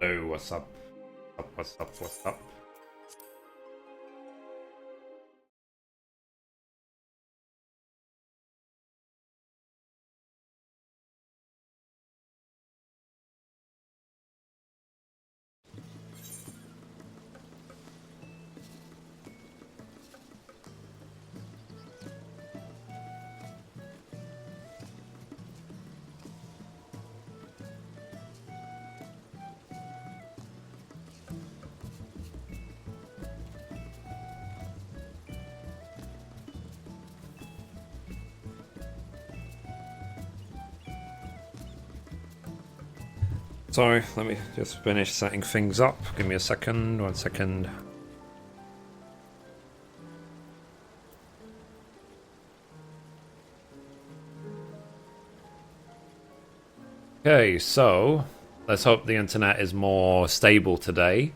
Oh, what's up? What's up? What's up? Sorry, let me just finish setting things up. Give me a second, 1 second. Okay, so let's hope the internet is more stable today.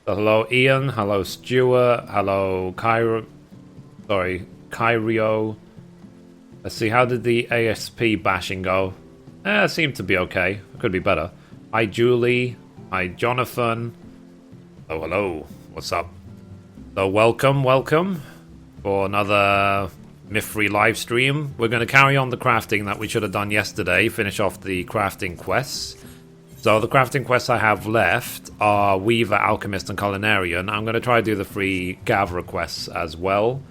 So hello Ian, hello Stuart, hello Kyrio. Let's see, how did the ASP bashing go? It seemed to be okay. It could be better. Hi Julie, hi Jonathan. Oh hello, what's up? So welcome for another Mithrie live stream. We're going to carry on the crafting that we should have done yesterday, finish off the crafting quests. So the crafting quests I have left are Weaver, Alchemist and Culinarian. I'm going to try to do the 3 Gatherer quests as well.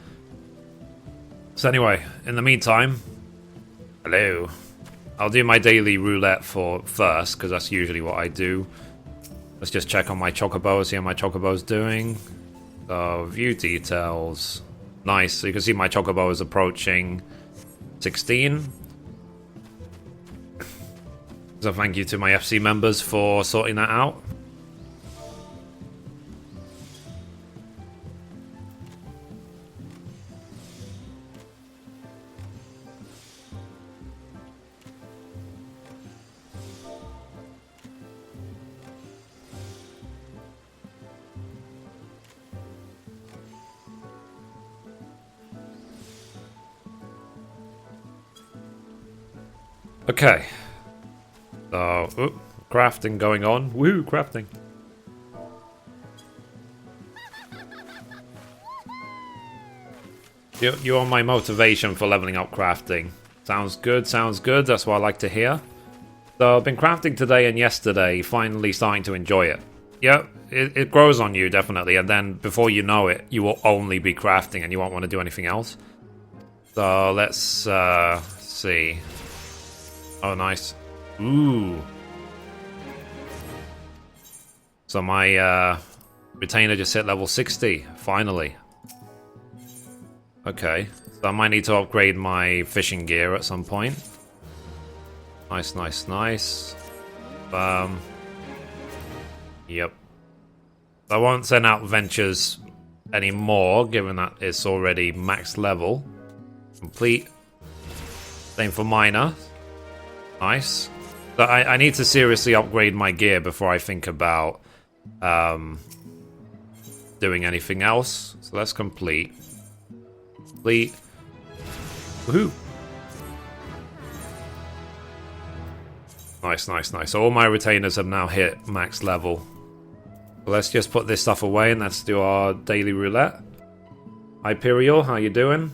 So anyway, in the meantime, hello. I'll do my daily roulette first, because that's usually what I do. Let's just check on my Chocobo, see how my Chocobo's doing. So, view details. Nice, so you can see my Chocobo is approaching 16. So thank you to my FC members for sorting that out. Okay, so crafting going on. Woo, crafting. You're my motivation for leveling up crafting. Sounds good, sounds good. That's what I like to hear. So I've been crafting today and yesterday, finally starting to enjoy it. Yeah, it grows on you, definitely. And then before you know it, you will only be crafting and you won't want to do anything else. So let's see. Oh, nice. Ooh. So my retainer just hit level 60, finally. Okay, so I might need to upgrade my fishing gear at some point. Nice, nice, nice. Yep. I won't send out ventures anymore, given that it's already max level. Complete. Same for miner. Nice. But I need to seriously upgrade my gear before I think about doing anything else. So let's complete. Complete. Woohoo! Nice, nice, nice. So all my retainers have now hit max level. So let's just put this stuff away and let's do our daily roulette. Hyperial, how you doing?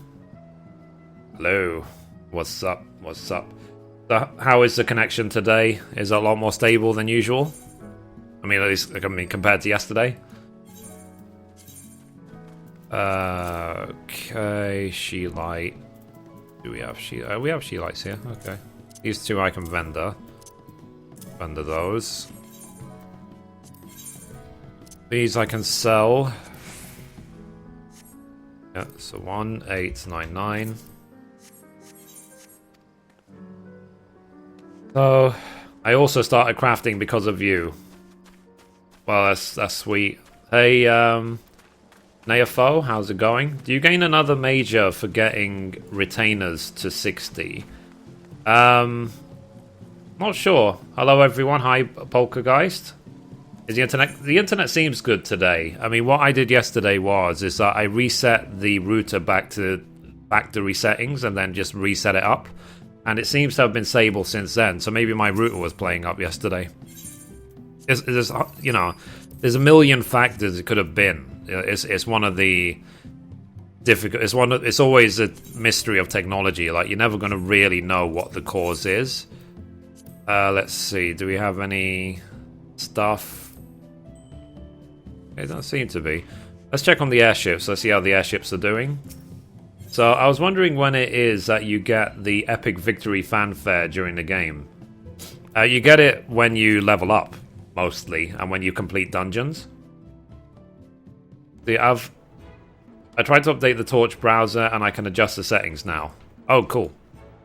Hello. What's up? What's up? So how is the connection today? Is it a lot more stable than usual? I mean, at least compared to yesterday. Okay, She-Light. Do we have She-Light? We have She-Lights here. Okay. These 2 I can vendor those. These I can sell. Yeah, so 1899. So, I also started crafting because of you. Well, that's sweet. Hey, Neofo, how's it going? Do you gain another major for getting retainers to 60? Not sure. Hello, everyone. Hi, Poltergeist. Is the internet seems good today. I mean, what I did yesterday is that I reset the router back to resettings and then just reset it up. And it seems to have been stable since then, so maybe my router was playing up yesterday. There's, you know, there's a million factors it could have been. It's one of the difficult. It's always a mystery of technology. Like, you're never going to really know what the cause is. Let's see. Do we have any stuff? It doesn't seem to be. Let's check on the airships. Let's see how the airships are doing. So I was wondering when it is that you get the epic victory fanfare during the game. You get it when you level up, mostly, and when you complete dungeons. See, I tried to update the Torch browser, and I can adjust the settings now. Oh, cool.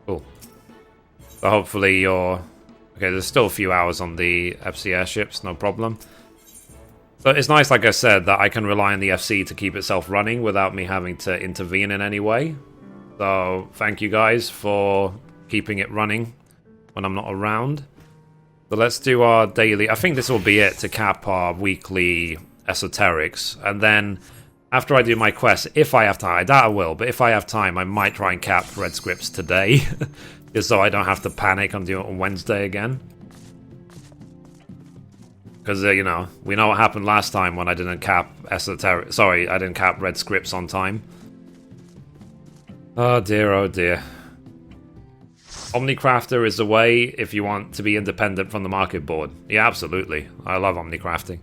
Cool. So hopefully you're... Okay, there's still a few hours on the FC airships, no problem. But it's nice, like I said, that I can rely on the FC to keep itself running without me having to intervene in any way. So, thank you guys for keeping it running when I'm not around. So let's do our daily... I think this will be it to cap our weekly esoterics. And then, after I do my quest, if I have time, I doubt I will, but if I have time, I might try and cap red scripts today. Just so I don't have to panic and do it on Wednesday again. Because, you know, we know what happened last time when I didn't cap esoteric... Sorry, I didn't cap red scripts on time. Oh dear, oh dear. Omnicrafter is the way if you want to be independent from the market board. Yeah, absolutely. I love Omnicrafting.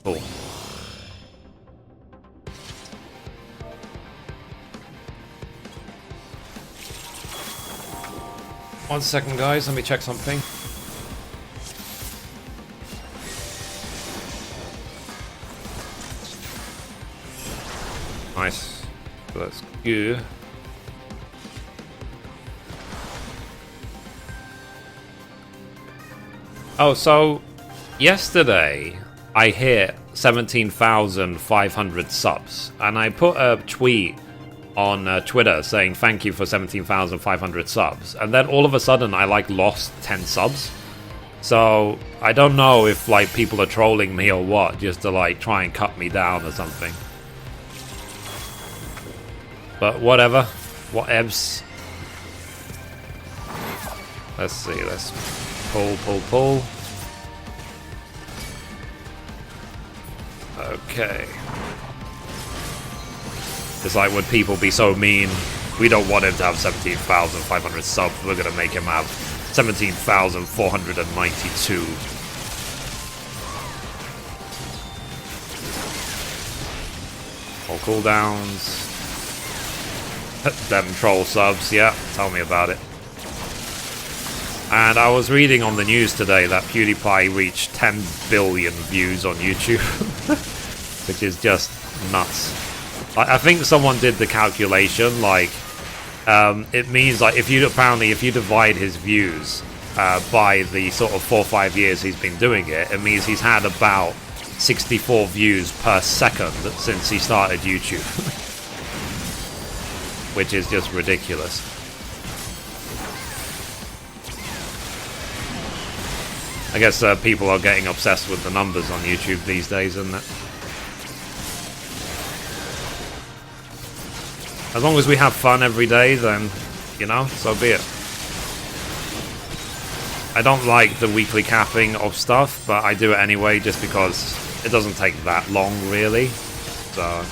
Cool. One second, guys. Let me check something. Nice. So that's good. Oh, so yesterday I hit 17,500 subs, and I put a tweet on Twitter saying thank you for 17,500 subs, and then all of a sudden I lost 10 subs. So I don't know if people are trolling me or what, just to try and cut me down or something. But whatever, whatevs. Let's see, let's pull. Okay. It's like, would people be so mean? We don't want him to have 17,500 subs. We're going to make him have 17,492. All cooldowns. Them troll subs, yeah. Tell me about it. And I was reading on the news today that PewDiePie reached 10 billion views on YouTube. Which is just nuts. I think someone did the calculation, it means if you divide his views by the sort of 4 or 5 years he's been doing it, it means he's had about 64 views per second since he started YouTube. Which is just ridiculous. I guess people are getting obsessed with the numbers on YouTube these days, isn't it? As long as we have fun every day, then, you know, so be it. I don't like the weekly capping of stuff, but I do it anyway just because it doesn't take that long, really. So,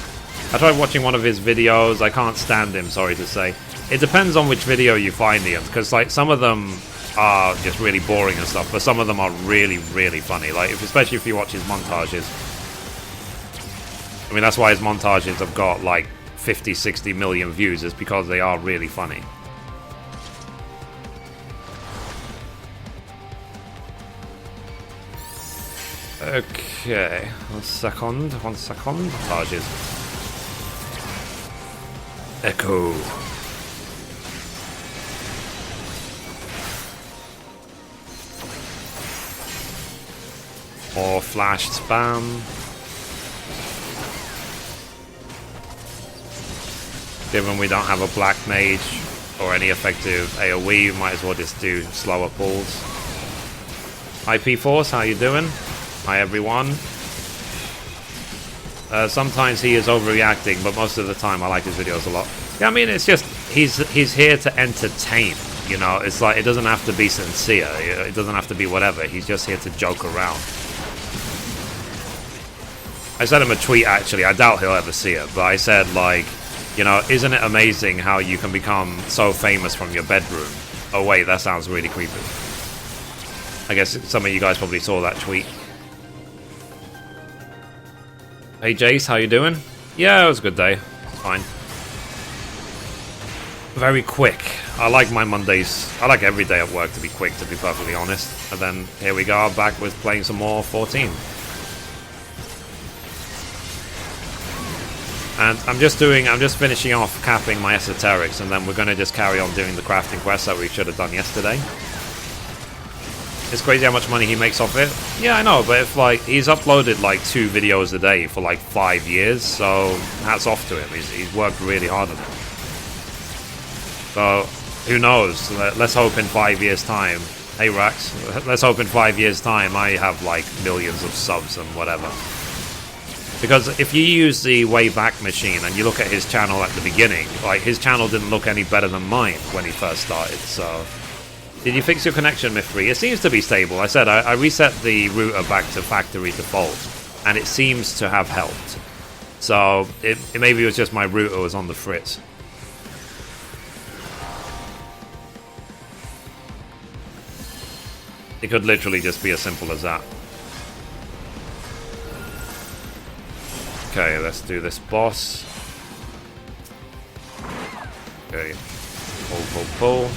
I tried watching one of his videos. I can't stand him, sorry to say. It depends on which video you find him, because, some of them are just really boring and stuff, but some of them are really, really funny. Especially if you watch his montages. I mean, that's why his montages have got, 50, 60 million views, is because they are really funny. Okay, one second. Montages. Echo. More flash spam. Given we don't have a black mage or any effective AoE, we might as well just do slower pulls. Hi P-Force, how you doing? Hi everyone. Sometimes he is overreacting, but most of the time I like his videos a lot. Yeah, I mean, it's just, he's here to entertain. You know, it's like, it doesn't have to be sincere. It doesn't have to be whatever. He's just here to joke around. I sent him a tweet, actually. I doubt he'll ever see it, but I said, like, you know, isn't it amazing how you can become so famous from your bedroom? Oh, wait, that sounds really creepy. I guess some of you guys probably saw that tweet. Hey, Jace, how you doing? Yeah, it was a good day. It's fine. Very quick. I like my Mondays. I like every day at work to be quick, to be perfectly honest. And then here we go, back with playing some more 14. And I'm just finishing off capping my esoterics, and then we're going to just carry on doing the crafting quest that we should have done yesterday. It's crazy how much money he makes off it. Yeah, I know, but if, like, he's uploaded like 2 videos a day for like 5 years, so hats off to him. He's worked really hard on it. So, who knows? Let's hope in 5 years' time. Hey, Rax. Let's hope in 5 years' time I have like millions of subs and whatever. Because if you use the Wayback Machine and you look at his channel at the beginning, like, his channel didn't look any better than mine when he first started, so... Did you fix your connection, Mithrie? It seems to be stable. I said I reset the router back to factory default, and it seems to have helped. So, it maybe it was just my router was on the fritz. It could literally just be as simple as that. Okay, let's do this boss. Okay. Pull.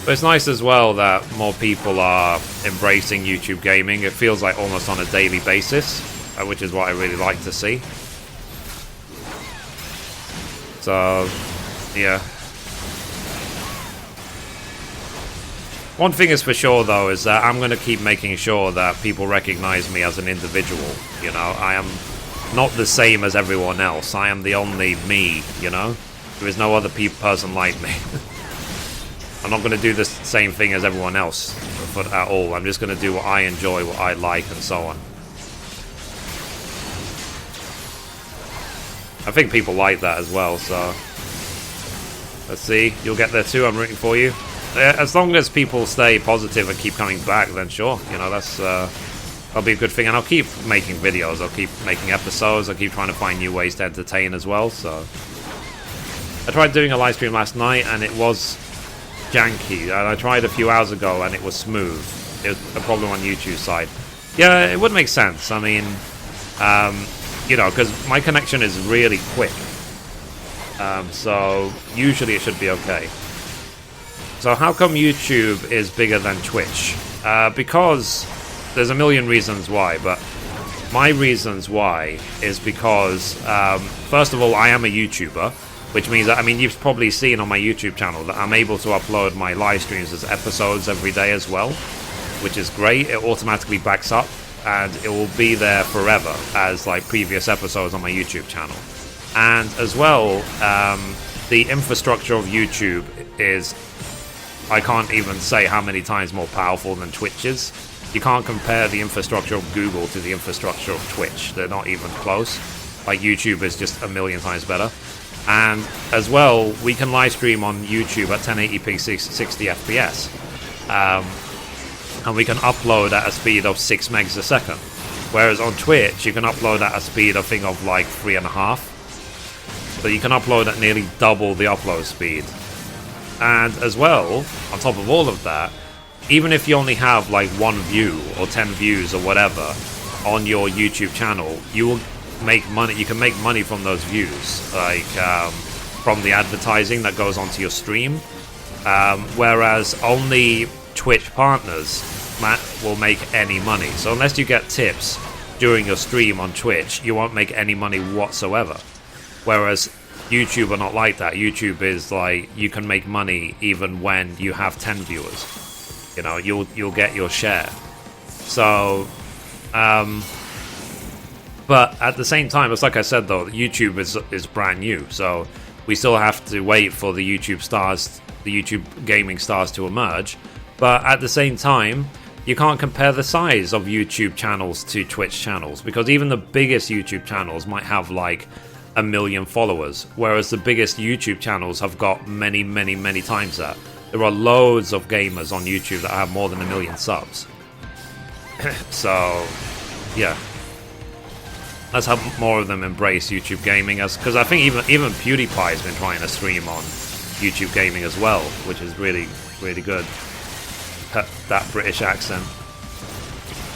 But it's nice as well that more people are embracing YouTube gaming. It feels like almost on a daily basis, which is what I really like to see. So, yeah. One thing is for sure, though, is that I'm going to keep making sure that people recognize me as an individual. You know, I am not the same as everyone else. I am the only me, you know? There is no other person like me. I'm not going to do the same thing as everyone else at all. I'm just going to do what I enjoy, what I like, and so on. I think people like that as well, so... Let's see. You'll get there too. I'm rooting for you. As long as people stay positive and keep coming back, then sure. You know, that'll be a good thing. And I'll keep making videos. I'll keep making episodes. I'll keep trying to find new ways to entertain as well, so... I tried doing a live stream last night, and it was... janky, and I tried a few hours ago and it was smooth. It was a problem on YouTube's side. Yeah, it would make sense. I mean, you know, because my connection is really quick. So usually it should be okay. So how come YouTube is bigger than Twitch? Because there's a million reasons why, but my reasons why is because, first of all, I am a YouTuber. Which means that, I mean, you've probably seen on my YouTube channel that I'm able to upload my live streams as episodes every day as well, which is great. It automatically backs up, and it will be there forever as, like, previous episodes on my YouTube channel. And as well, the infrastructure of YouTube is, I can't even say how many times more powerful than Twitch is. You can't compare the infrastructure of Google to the infrastructure of Twitch. They're not even close. Like, YouTube is just a million times better. And as well, we can live stream on YouTube at 1080p 60 FPS. And we can upload at a speed of 6 megs a second. Whereas on Twitch, you can upload at a speed, I think, of like 3.5. So you can upload at nearly double the upload speed. And as well, on top of all of that, even if you only have like 1 view or 10 views or whatever on your YouTube channel, you will make money. You can make money from those views, like from the advertising that goes onto your stream, whereas only Twitch partners will make any money. So unless you get tips during your stream on Twitch, you won't make any money whatsoever. Whereas YouTube are not like that. YouTube is like, you can make money even when you have 10 viewers. You know, you'll get your share. So but at the same time, it's like I said though, YouTube is brand new, so we still have to wait for the YouTube stars, the YouTube gaming stars to emerge. But at the same time, you can't compare the size of YouTube channels to Twitch channels, because even the biggest YouTube channels might have like 1 million followers, whereas the biggest YouTube channels have got many, many, many times that. There are loads of gamers on YouTube that have more than 1 million subs. So, yeah. Let's have more of them embrace YouTube gaming, because I think even PewDiePie has been trying to stream on YouTube gaming as well, which is really, really good. That British accent.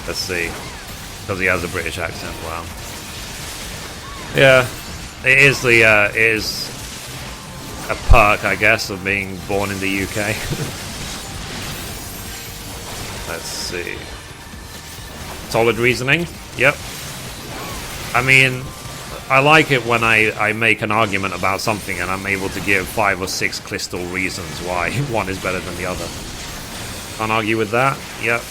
Let's see. Because he has a British accent, wow. Yeah, it is a perk, I guess, of being born in the UK. Let's see. Solid reasoning? Yep. I mean, I like it when I make an argument about something and I'm able to give 5 or 6 crystal reasons why one is better than the other. Can't argue with that. Yep.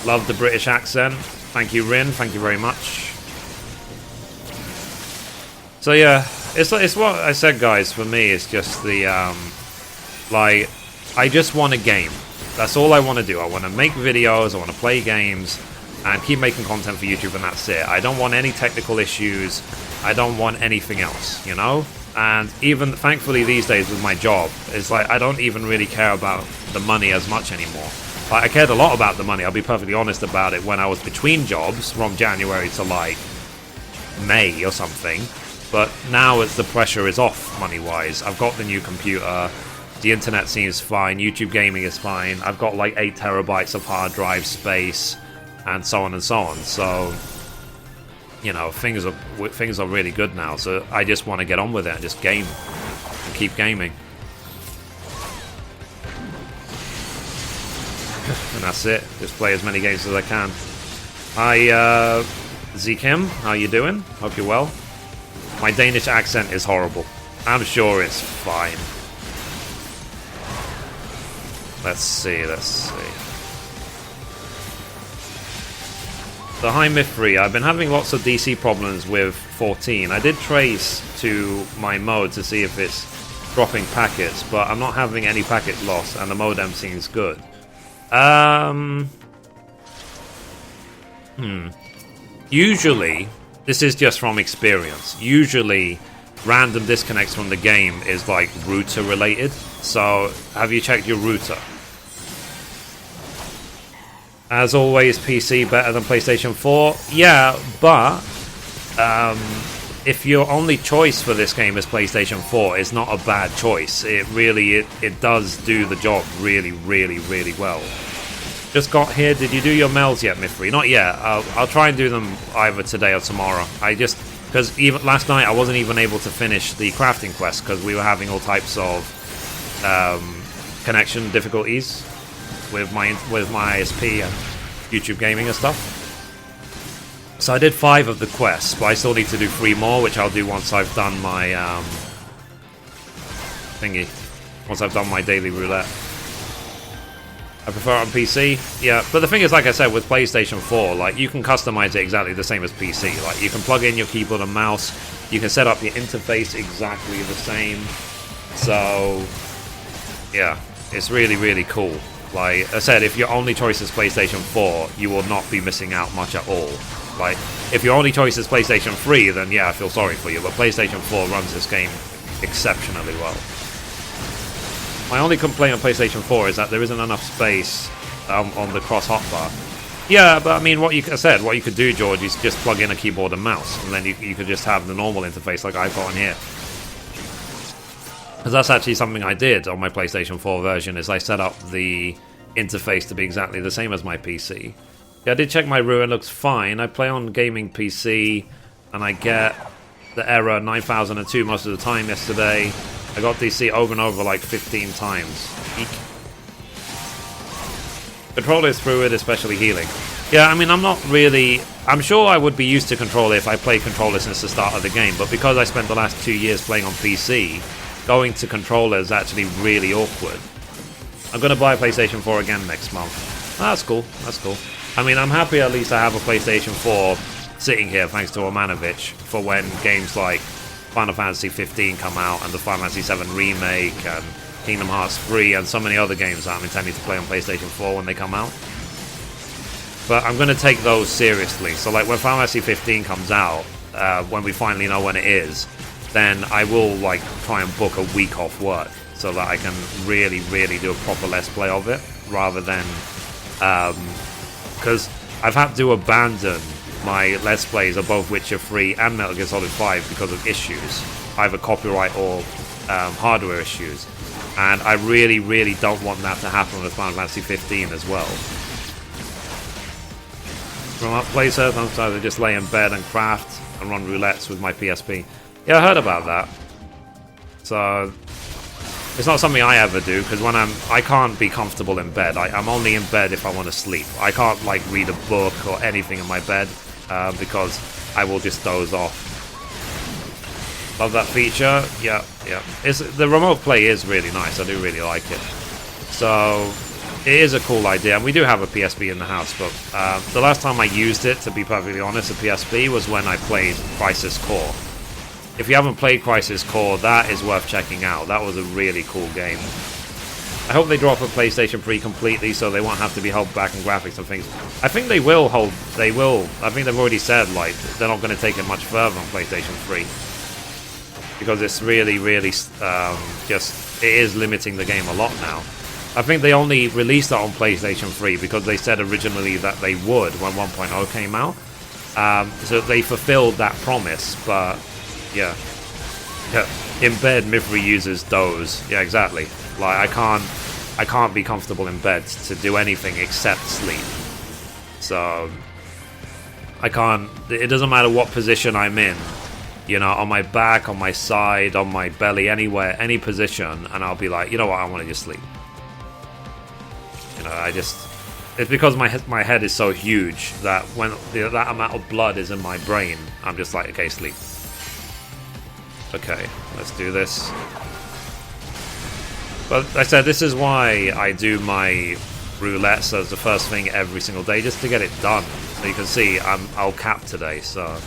Love the British accent. Thank you, Rin. Thank you very much. So yeah, it's what I said, guys. For me, it's just the like, I just want a game. That's all I want to do. I want to make videos. I want to play games and keep making content for YouTube, and that's it. I don't want any technical issues. I don't want anything else, you know? And even, thankfully, these days with my job, it's like I don't even really care about the money as much anymore. Like, I cared a lot about the money, I'll be perfectly honest about it, when I was between jobs, from January to, like, May or something. But now the pressure is off, money-wise. I've got the new computer, the internet seems fine, YouTube gaming is fine, I've got, like, 8 terabytes of hard drive space, and so on and so on. So, you know, things are really good now. So I just want to get on with it and just game and keep gaming. And that's it. Just play as many games as I can. Hi, Z-Kim. How you doing? Hope you're well. My Danish accent is horrible. I'm sure it's fine. Let's see. So hi Mithrie, I've been having lots of DC problems with 14. I did trace to my mode to see if it's dropping packets, but I'm not having any packet loss and the modem seems good. Usually, this is just from experience, usually random disconnects from the game is like router related. So have you checked your router? As always, PC better than PlayStation 4. Yeah, but if your only choice for this game is PlayStation 4, it's not a bad choice. It really, it does do the job really, really, really well. Just got here. Did you do your mails yet, Mithrie? Not yet. I'll try and do them either today or tomorrow. Because even last night I wasn't even able to finish the crafting quest because we were having all types of connection difficulties with my ISP and YouTube gaming and stuff. So I did 5 of the quests, but I still need to do 3 more, which I'll do once I've done my once I've done my daily roulette. I prefer it on PC, yeah, but the thing is, like I said, with PlayStation 4, like, you can customize it exactly the same as PC. Like, you can plug in your keyboard and mouse, you can set up your interface exactly the same. So yeah, it's really, really cool. Like I said, if your only choice is PlayStation 4, you will not be missing out much at all. Like, if your only choice is PlayStation 3, then yeah, I feel sorry for you, but PlayStation 4 runs this game exceptionally well. My only complaint on PlayStation 4 is that there isn't enough space on the cross hotbar. Yeah, but I mean, what you could do, George, is just plug in a keyboard and mouse, and then you could just have the normal interface like I've got on here. Because that's actually something I did on my PlayStation 4 version, is I set up the interface to be exactly the same as my PC. Yeah, I did check my RU, it looks fine. I play on gaming PC, and I get the error 9002 most of the time yesterday. I got DC over and over like 15 times. Eek. Controller is fluid, especially healing. Yeah, I mean, I'm sure I would be used to controller if I played controller since the start of the game, but because I spent the last 2 years playing on PC, going to controller is actually really awkward. I'm going to buy a PlayStation 4 again next month. That's cool, that's cool. I mean, I'm happy at least I have a PlayStation 4 sitting here, thanks to Omanovich, for when games like Final Fantasy XV come out, and the Final Fantasy VII Remake, and Kingdom Hearts 3, and so many other games that I'm intending to play on PlayStation 4 when they come out. but I'm going to take those seriously. So like when Final Fantasy XV comes out, when we finally know when it is, then I will like try and book a week off work so that I can really do a proper Let's Play of it, rather than because I've had to abandon my Let's Plays of both Witcher 3 and Metal Gear Solid 5 because of issues, either copyright or hardware issues, and I really don't want that to happen with Final Fantasy 15 as well. From up playset, sometimes I just lay in bed and craft and run roulettes with my PSP. Yeah, I heard about that. So it's not something I ever do, because when I can't be comfortable in bed. I'm only in bed if I want to sleep. I can't like read a book or anything in my bed because I will just doze off. Love that feature. Yeah. The remote play is really nice. I do really like it. So it is a cool idea, and we do have a PSP in the house, but the last time I used it, to be perfectly honest, a PSP, was when I played Crisis Core. If you haven't played Crisis Core, that is worth checking out. That was a really cool game. I hope they drop a PlayStation 3 completely, so they won't have to be held back in graphics and things. I think they will hold... They will. I think they've already said, like, they're not going to take it much further on PlayStation 3. Because it's really just... It is limiting the game a lot now. I think they only released that on PlayStation 3 because they said originally that they would when 1.0 came out. So they fulfilled that promise, but yeah. In bed, Mithrie uses doze. Yeah, exactly. Like I can't be comfortable in bed to do anything except sleep. So I can't. It doesn't matter what position I'm in. You know, on my back, on my side, on my belly, anywhere, any position, and I'll be like, you know what, I want to just sleep. You know, it's because my head is so huge that when that amount of blood is in my brain, I'm just like, okay, sleep. Okay, let's do this. But like I said, this is why I do my roulettes as the first thing every single day, just to get it done. So you can see, I'll cap today, so...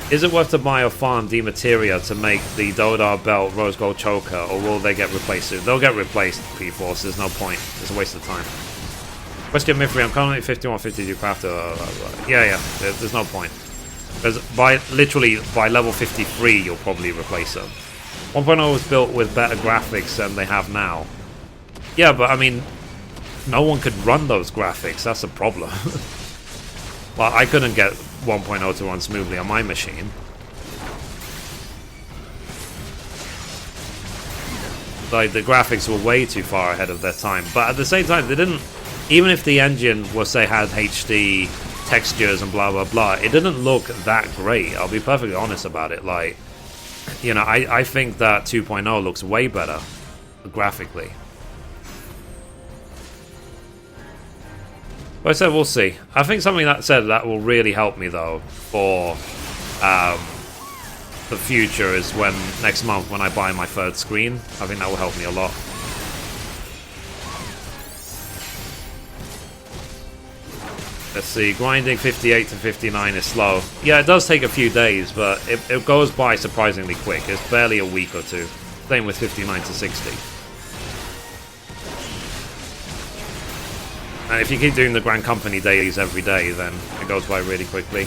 Is it worth to buy or farm D-Materia to make the Dodar Belt Rose Gold Choker, or will they get replaced soon? They'll get replaced, P-Force, there's no point. It's a waste of time. Question Mithrie, I'm currently 51-52 crafter. Yeah, there's no point. Because literally by level 53, you'll probably replace them. 1.0 was built with better graphics than they have now. Yeah, but I mean, no one could run those graphics, that's a problem. Well, I couldn't get 1.0 to run smoothly on my machine. Like, the graphics were way too far ahead of their time. But at the same time, they didn't... Even if the engine was, say, had HD textures and blah, blah, blah, it didn't look that great. I'll be perfectly honest about it. Like, you know, I think that 2.0 looks way better graphically. But I said we'll see. I think something that said that will really help me though for the future is when next month when I buy my third screen. I think that will help me a lot. Let's see, grinding 58 to 59 is slow. Yeah, it does take a few days, but it goes by surprisingly quick. It's barely a week or two. Same with 59 to 60. And if you keep doing the Grand Company dailies every day, then it goes by really quickly.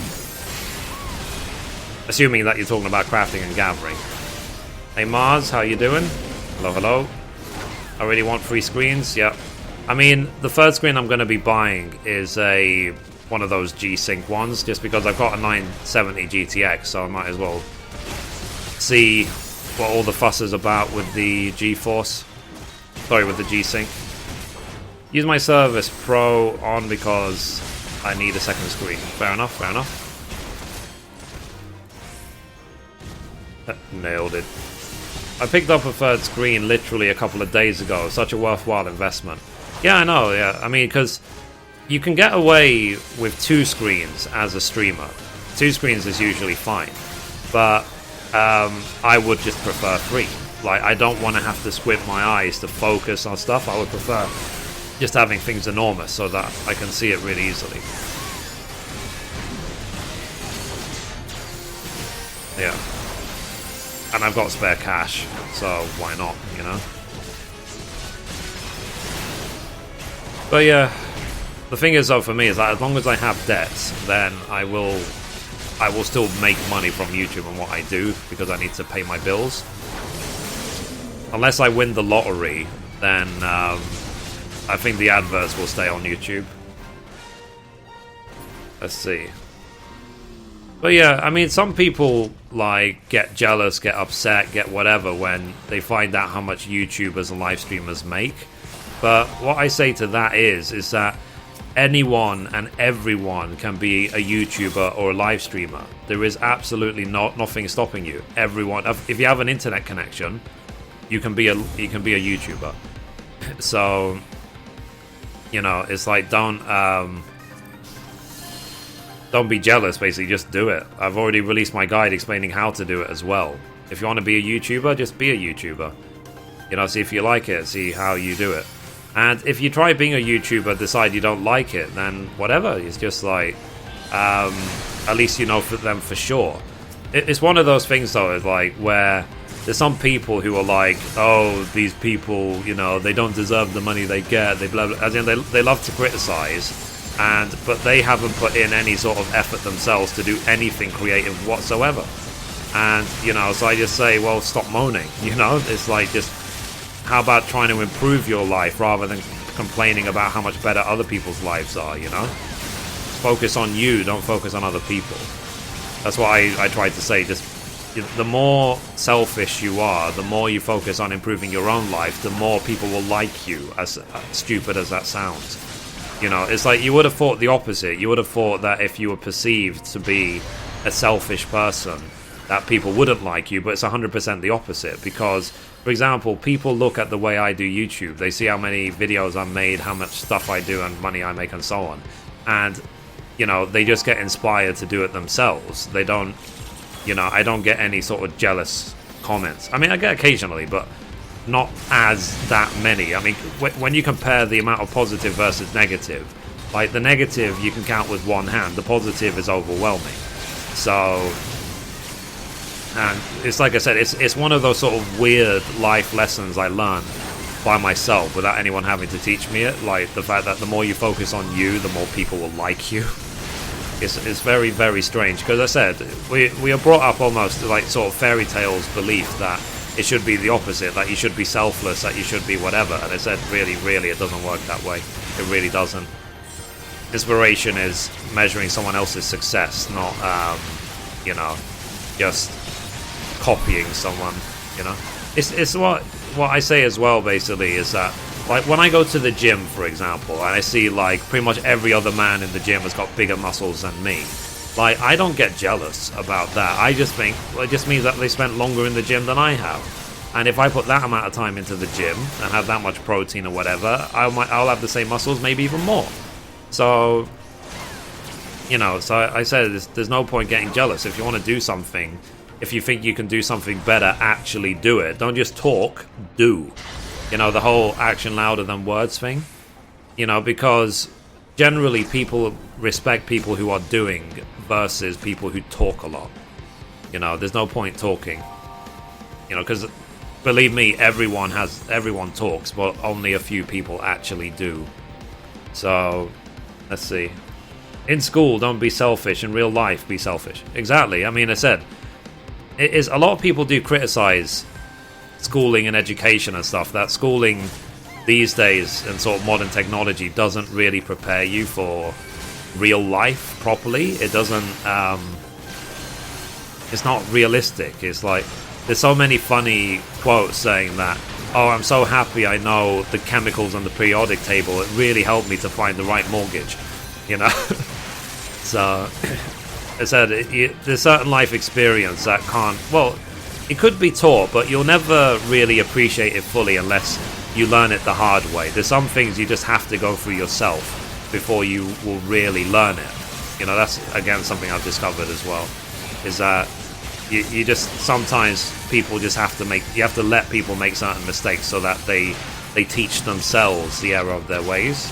Assuming that you're talking about crafting and gathering. Hey Mars, how you doing? Hello, hello. I really want 3 screens, yep. I mean, the third screen I'm going to be buying is one of those G-Sync ones, just because I've got a 970 GTX, so I might as well see what all the fuss is about with the GeForce. Sorry, with the G-Sync. Use my Service Pro on because I need a second screen. Fair enough, fair enough. Nailed it. I picked up a third screen literally a couple of days ago. Such a worthwhile investment. Yeah, I know, yeah. I mean, because you can get away with 2 screens as a streamer. 2 screens is usually fine. But I would just prefer 3. Like, I don't want to have to squint my eyes to focus on stuff. I would prefer just having things enormous so that I can see it really easily. Yeah. And I've got spare cash, so why not, you know? But yeah, the thing is, though, for me, is that as long as I have debts, then I will still make money from YouTube and what I do, because I need to pay my bills. Unless I win the lottery, then I think the adverts will stay on YouTube. Let's see. But yeah, I mean, some people like get jealous, get upset, get whatever when they find out how much YouTubers and live streamers make. But what I say to that is that anyone and everyone can be a YouTuber or a live streamer. There is absolutely nothing stopping you. Everyone, if you have an internet connection, you can be a YouTuber. So, you know, it's like don't be jealous, basically, just do it. I've already released my guide explaining how to do it as well. If you want to be a YouTuber, just be a YouTuber. You know, see if you like it, see how you do it. And if you try being a YouTuber, decide you don't like it, then whatever. It's just like, at least you know them for sure. It's one of those things, though, is like where there's some people who are like, oh, these people, you know, they don't deserve the money they get. They blah, blah. As in, they love to criticize. But they haven't put in any sort of effort themselves to do anything creative whatsoever. And, you know, so I just say, well, stop moaning, you know? It's like, just, how about trying to improve your life rather than complaining about how much better other people's lives are, you know? Focus on you, don't focus on other people. That's what I tried to say. Just, the more selfish you are, the more you focus on improving your own life, the more people will like you, as stupid as that sounds. You know, it's like you would have thought the opposite. You would have thought that if you were perceived to be a selfish person, that people wouldn't like you, but it's 100% the opposite. Because, for example, people look at the way I do YouTube. They see how many videos I've made, how much stuff I do, and money I make, and so on. And, you know, they just get inspired to do it themselves. They don't, you know, I don't get any sort of jealous comments. I mean, I get occasionally, but not as that many. I mean, when you compare the amount of positive versus negative, like the negative you can count with one hand, the positive is overwhelming. So, and it's like I said, it's one of those sort of weird life lessons I learned by myself without anyone having to teach me it. Like the fact that the more you focus on you, the more people will like you. It's very, very strange, because I said we are brought up almost like sort of fairy tales belief that it should be the opposite, that you should be selfless, that you should be whatever. And I said, really, it doesn't work that way. It really doesn't. Inspiration is measuring someone else's success, not, you know, just copying someone, you know. It's what I say as well, basically, is that, like, when I go to the gym, for example, and I see, like, pretty much every other man in the gym has got bigger muscles than me, like, I don't get jealous about that. I just think, well, it just means that they spent longer in the gym than I have. And if I put that amount of time into the gym and have that much protein or whatever, I'll have the same muscles, maybe even more. So, you know, so I said there's no point getting jealous. If you want to do something, if you think you can do something better, actually do it. Don't just talk, do. You know, the whole action louder than words thing. You know, because generally people respect people who are doing versus people who talk a lot. You know, there's no point talking. You know, because believe me, everyone talks, but only a few people actually do. So, let's see. In school, don't be selfish. In real life, be selfish. Exactly. I mean, I said, it is a lot of people do criticize schooling and education and stuff. That schooling these days and sort of modern technology doesn't really prepare you for real life properly. It doesn't. It's not realistic. It's like there's so many funny quotes saying that, oh, I'm so happy I know the chemicals on the periodic table. It really helped me to find the right mortgage. You know. So I said there's certain life experience that can't. Well, it could be taught, but you'll never really appreciate it fully unless you learn it the hard way. There's some things you just have to go through yourself before you will really learn it. You know, that's again something I've discovered as well. Is that you just sometimes people just have to you have to let people make certain mistakes so that they teach themselves the error of their ways.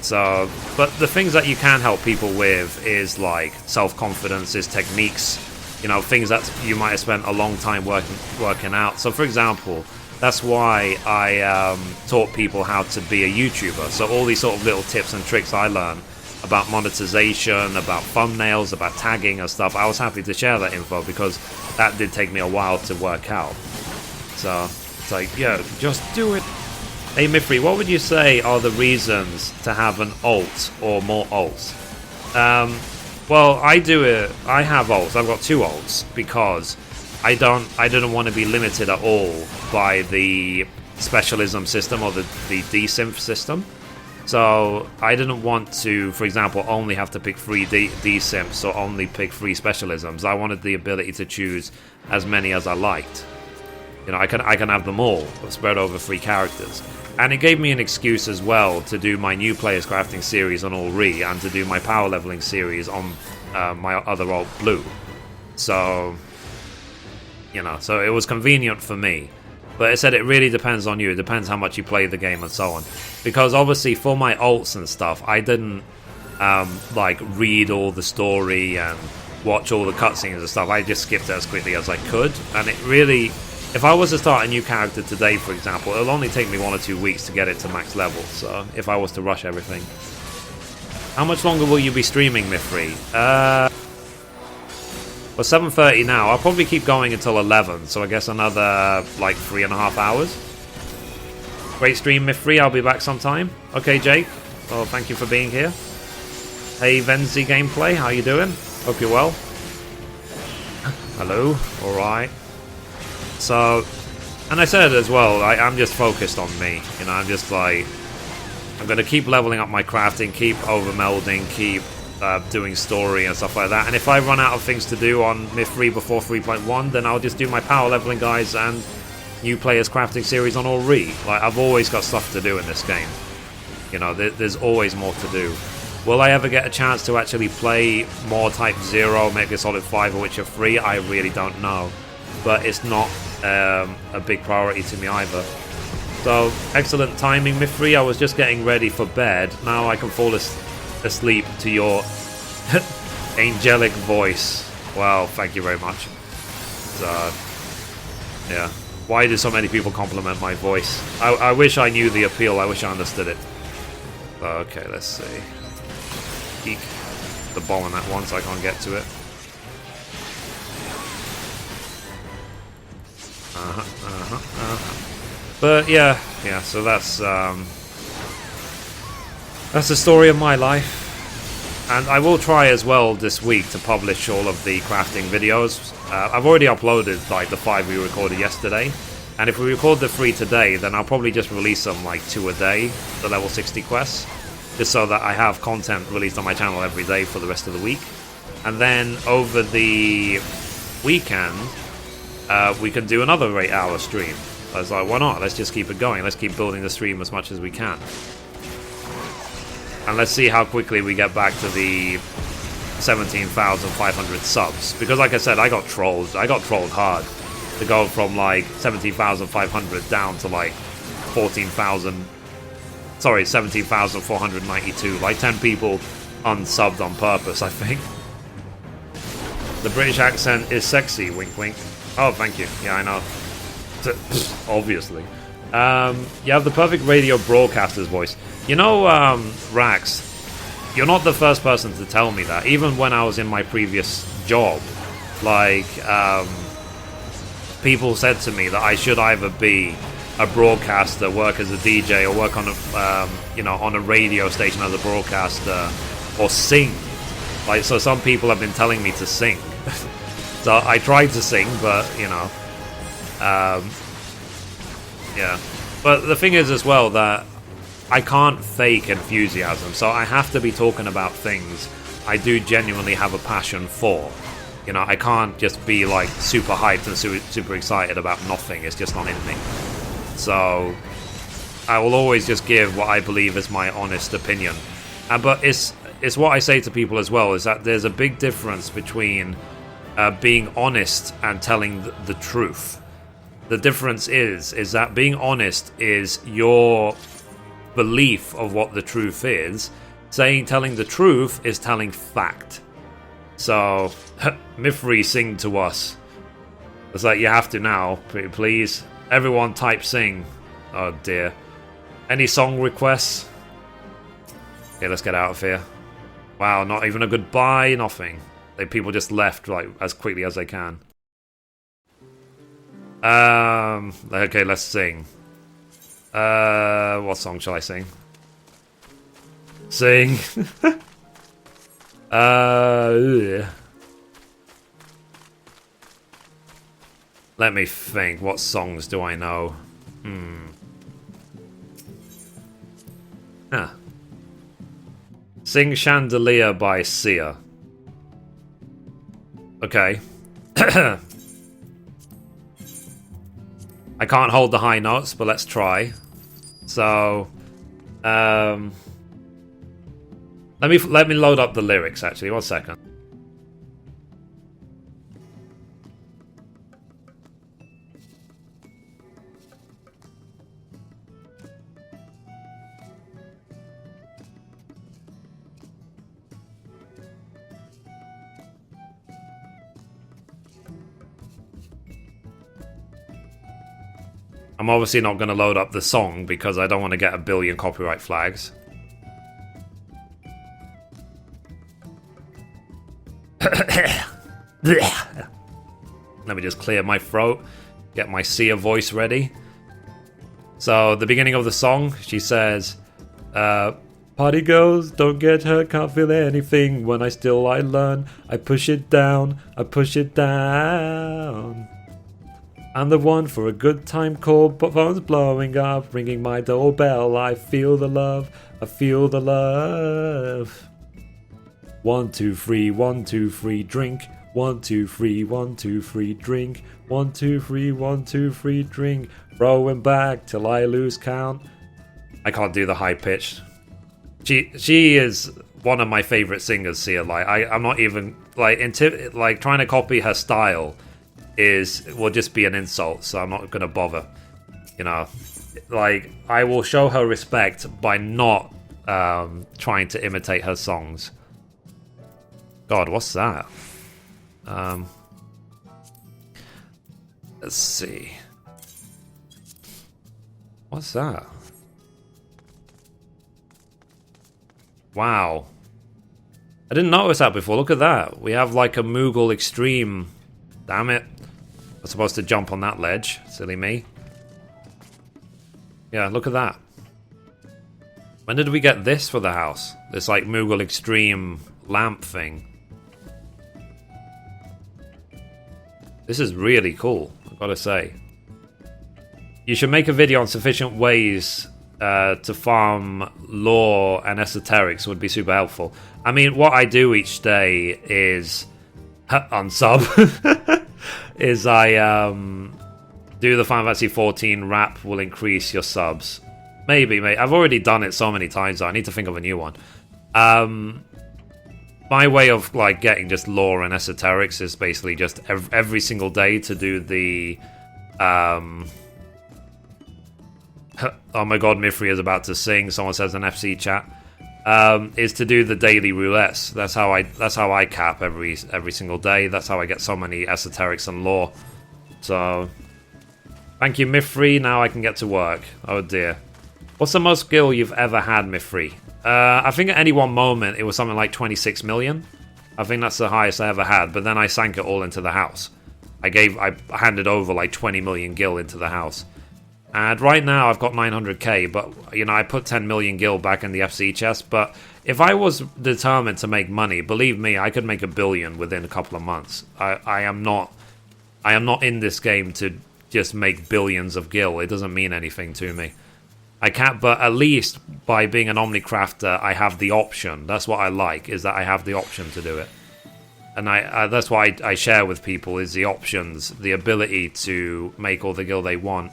So, but the things that you can help people with is like self-confidence, is techniques, you know, things that you might have spent a long time working out. So, for example, That's why I taught people how to be a YouTuber. So all these sort of little tips and tricks I learned about monetization, about thumbnails, about tagging and stuff, I was happy to share that info because that did take me a while to work out. So it's like, yeah, just do it. Hey Mithrie, what would you say are the reasons to have an alt or more alts? Well, I do it. I have alts. I've got 2 alts because I didn't want to be limited at all by the specialism system or the desynth system. So I didn't want to, for example, only have to pick 3 desynths or only pick 3 specialisms. I wanted the ability to choose as many as I liked. You know, I can have them all spread over 3 characters. And it gave me an excuse as well to do my new players crafting series on All Re and to do my power leveling series on my other alt Blue. So, you know, so it was convenient for me. But it said it really depends on you. It depends how much you play the game and so on. Because obviously for my alts and stuff, I didn't like read all the story and watch all the cutscenes and stuff. I just skipped it as quickly as I could. And it really... If I was to start a new character today, for example, it'll only take me 1 or 2 weeks to get it to max level. So, if I was to rush everything. How much longer will you be streaming, Mithrie? Well, 7:30 now. I'll probably keep going until 11. So, I guess another, like, 3.5 hours. Great stream, Mithrie. I'll be back sometime. Okay, Jake. Well, thank you for being here. Hey, Venzi Gameplay. How you doing? Hope you're well. Hello. Alright. So, and I said as well, I'm just focused on me. You know, I'm just like, I'm going to keep leveling up my crafting, keep overmelding, keep doing story and stuff like that. And if I run out of things to do on Mithrie before 3.1, then I'll just do my power leveling guys and new players crafting series on All Re. Like, I've always got stuff to do in this game. You know, there's always more to do. Will I ever get a chance to actually play more Type 0, Metal Gear Solid 5 or Witcher 3? I really don't know. But it's not a big priority to me either. So, excellent timing, Mithrie. I was just getting ready for bed. Now I can fall asleep to your angelic voice. Wow, thank you very much. So, yeah. Why do so many people compliment my voice? I wish I knew the appeal. I wish I understood it. Okay, let's see. Eek. The bomb on that one so I can't get to it. But yeah, so that's the story of my life. And I will try as well this week to publish all of the crafting videos. I've already uploaded like the 5 we recorded yesterday. And if we record the 3 today, then I'll probably just release them like 2 a day, the level 60 quests. Just so that I have content released on my channel every day for the rest of the week. And then over the weekend, we can do another 8-hour stream. I was like, why not? Let's just keep it going. Let's keep building the stream as much as we can. And let's see how quickly we get back to the 17,500 subs. Because like I said, I got trolled. I got trolled hard. To go from like 17,500 down to like 14,000... Sorry, 17,492. Like 10 people unsubbed on purpose, I think. The British accent is sexy, wink wink. Oh, thank you. Yeah, I know. Obviously. You have the perfect radio broadcaster's voice. You know, Rax, you're not the first person to tell me that. Even when I was in my previous job, like, people said to me that I should either be a broadcaster, work as a DJ, or work on a, you know, on a radio station as a broadcaster, or sing. Like, so some people have been telling me to sing. So I tried to sing, but, you know, yeah. But the thing is as well that I can't fake enthusiasm, so I have to be talking about things I do genuinely have a passion for. You know, I can't just be like super hyped and super excited about nothing. It's just not in me. So I will always just give what I believe is my honest opinion. But it's what I say to people as well, is that there's a big difference between being honest and telling the truth. The difference is that being honest is your belief of what the truth is. Telling the truth is telling fact. So, Mithrie, sing to us. It's like, you have to now, please. Everyone type sing. Oh dear. Any song requests? Okay, let's get out of here. Wow, not even a goodbye, nothing. People just left like as quickly as they can. Okay, let's sing. What song shall I sing? Sing. Let me think. What songs do I know? Huh. Sing Chandelier by Sia. Okay. I can't hold the high notes, but let's try. So, let me load up the lyrics. Actually, 1 second. I'm obviously not going to load up the song because I don't want to get a billion copyright flags. Let me just clear my throat, get my Sia voice ready. So, the beginning of the song, she says, party girls, don't get hurt, can't feel anything. When I learn, I push it down, I push it down. I'm the one for a good time call, but phone's blowing up, ringing my doorbell. I feel the love, I feel the love. 1, 2, 3, 1, 2, 3, drink. 1, 2, 3, 1, 2, 3, drink. 1, 2, 3, 1, 2, 3, drink. Throwing back till I lose count. I can't do the high pitch. She is one of my favorite singers. Sia, like I'm not even like trying to copy her style. Will just be an insult, so I'm not gonna bother. You know, like I will show her respect by not trying to imitate her songs. God, what's that? Let's see. What's that? Wow. I didn't notice that before. Look at that. We have like a Moogle Extreme. Damn it. I was supposed to jump on that ledge. Silly me. Yeah, look at that. When did we get this for the house? This like Moogle Extreme lamp thing. This is really cool, I've gotta say. You should make a video on sufficient ways to farm lore and esoterics would be super helpful. I mean, what I do each day is unsub. is I do the Final Fantasy XIV rap will increase your subs. Maybe, mate. I've already done it so many times, though. I need to think of a new one. My way of like getting just lore and esoterics is basically just every single day to do the oh my god, Mithrie is about to sing. Someone says in FC chat. Is to do the daily roulettes. That's how I cap every single day. That's how I get so many esoterics and lore. So, thank you, Mithrie. Now I can get to work. Oh dear. What's the most gil you've ever had, Mithrie? I think at any one moment it was something like 26 million. I think that's the highest I ever had. But then I sank it all into the house. I handed over like 20 million gil into the house. And right now I've got 900k, but you know I put 10 million gil back in the FC chest. But if I was determined to make money, believe me, I could make $1 billion within a couple of months. I am not in this game to just make billions of gil. It doesn't mean anything to me. I can't, but at least by being an Omnicrafter, I have the option. That's what I like, is that I have the option to do it. And that's why I share with people, is the options, the ability to make all the gil they want.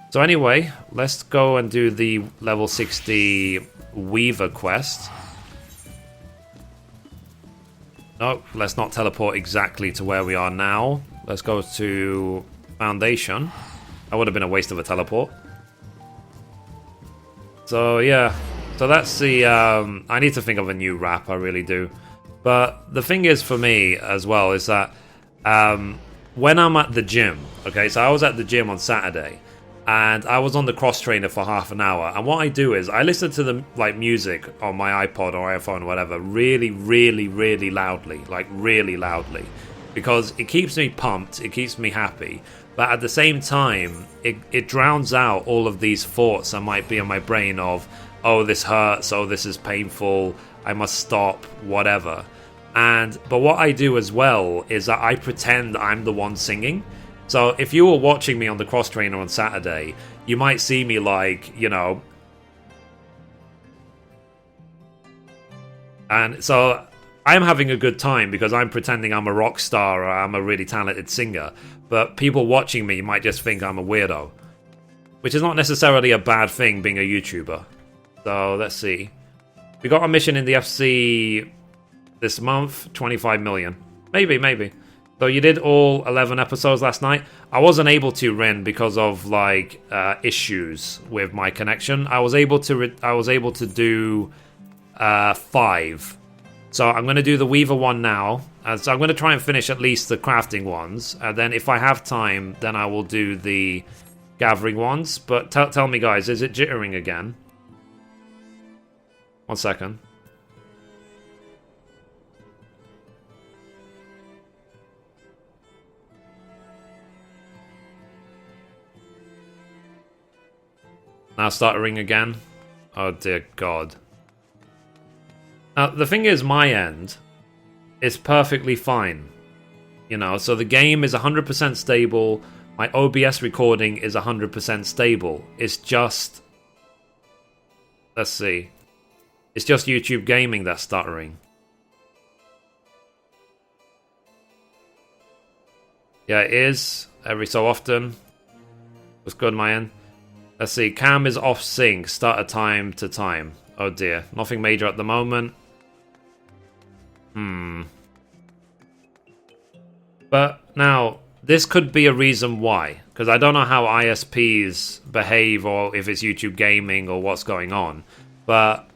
So anyway, let's go and do the level 60 Weaver quest. No, let's not teleport exactly to where we are now. Let's go to Foundation. That would have been a waste of a teleport. So yeah, so that's the, I need to think of a new rap, I really do. But the thing is for me as well is that when I'm at the gym, okay, so I was at the gym on Saturday, and I was on the cross trainer for half an hour, and what I do is I listen to the like music on my iPod or iPhone or whatever really, really, really loudly, like really loudly, because it keeps me pumped, it keeps me happy, but at the same time, it drowns out all of these thoughts that might be in my brain of, oh, this hurts, oh, this is painful, I must stop, whatever. But what I do as well is that I pretend I'm the one singing. So if you were watching me on the cross trainer on Saturday, you might see me like, you know. And so I'm having a good time because I'm pretending I'm a rock star or I'm a really talented singer. But people watching me might just think I'm a weirdo, which is not necessarily a bad thing being a YouTuber. So let's see. We got a mission in the FC this month, 25 million. Maybe. So you did all 11 episodes last night. I wasn't able to, Rin, because of like issues with my connection. I was able to do 5. So I'm going to do the Weaver one now. So I'm going to try and finish at least the crafting ones. And then if I have time, then I will do the gathering ones. But tell me, guys, is it jittering again? 1 second. Now stuttering again. Oh dear God. Now the thing is, my end is perfectly fine. You know, so the game is 100% stable. My OBS recording is 100% stable. It's just... Let's see. It's just YouTube Gaming that's stuttering. Yeah, it is. Every so often. What's good, my end? Let's see. Cam is off sync. Stutter time to time. Oh dear. Nothing major at the moment. But now, this could be a reason why. Because I don't know how ISPs behave or if it's YouTube Gaming or what's going on. But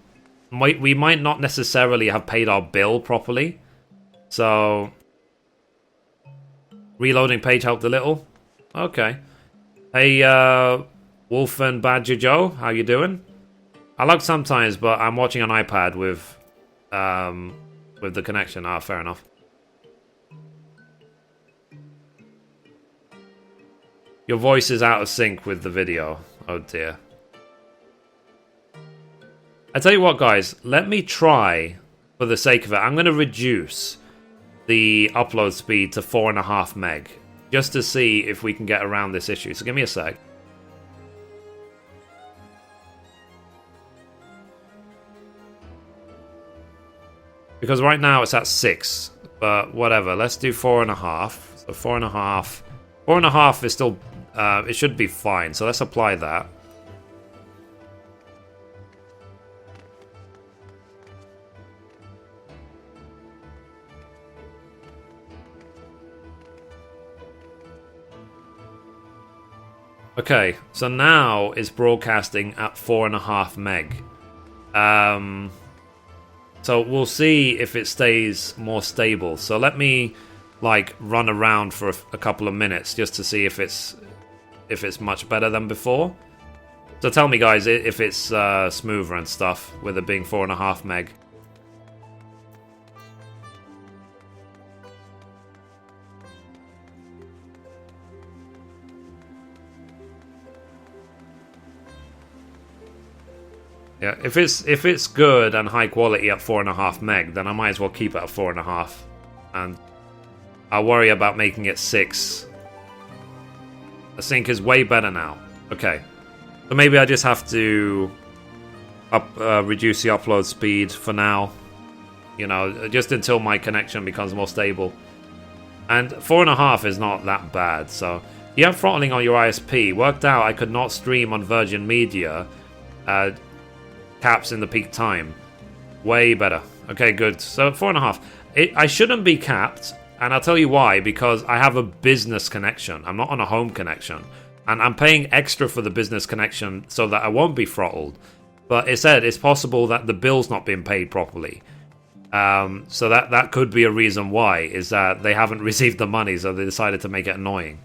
we might not necessarily have paid our bill properly. So, reloading page helped a little. Okay. Hey, Wolf and Badger Joe, how you doing? I log sometimes, but I'm watching an iPad with the connection. Ah, fair enough. Your voice is out of sync with the video. Oh dear. I tell you what, guys, let me try, for the sake of it, I'm going to reduce the upload speed to 4.5 meg, just to see if we can get around this issue. So give me a sec. Because right now it's at 6, but whatever. Let's do 4.5. So 4.5. 4.5 is still, it should be fine. So let's apply that. Okay, so now it's broadcasting at 4.5 meg. So we'll see if it stays more stable. So let me like run around for a couple of minutes just to see if it's much better than before. So tell me, guys, if it's smoother and stuff with it being 4.5 meg. Yeah, if it's good and high quality at 4.5 meg, then I might as well keep it at 4.5, and I'll worry about making it 6. The sync is way better now. Okay, so maybe I just have to reduce the upload speed for now. You know, just until my connection becomes more stable. And 4.5 is not that bad. So you have throttling on your ISP. Worked out I could not stream on Virgin Media. Caps in the peak time. Way better. Okay, good. So 4.5. I shouldn't be capped, and I'll tell you why. Because I have a business connection. I'm not on a home connection. And I'm paying extra for the business connection so that I won't be throttled. But it said it's possible that the bill's not being paid properly. So that could be a reason why, is that they haven't received the money, so they decided to make it annoying.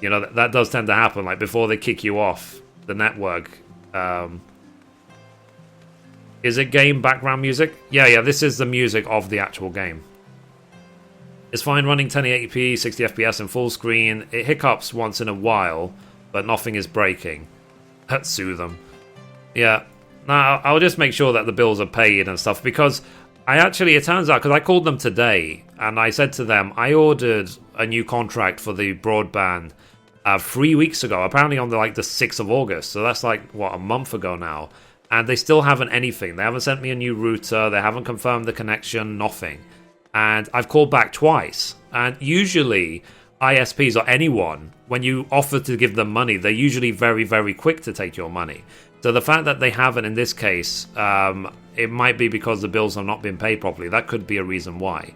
You know, that does tend to happen, like before they kick you off the network. Is it game background music? Yeah, this is the music of the actual game. It's fine running 1080p, 60 FPS in full screen. It hiccups once in a while, but nothing is breaking. Sue them. Yeah, now I'll just make sure that the bills are paid and stuff, because it turns out, because I called them today, and I said to them, I ordered a new contract for the broadband 3 weeks ago, apparently on the 6th of August, so that's a month ago now, and they still haven't anything. They haven't sent me a new router, they haven't confirmed the connection, nothing. And I've called back twice, and usually ISPs or anyone, when you offer to give them money, they're usually very, very quick to take your money. So the fact that they haven't in this case, it might be because the bills have not been paid properly. That could be a reason why.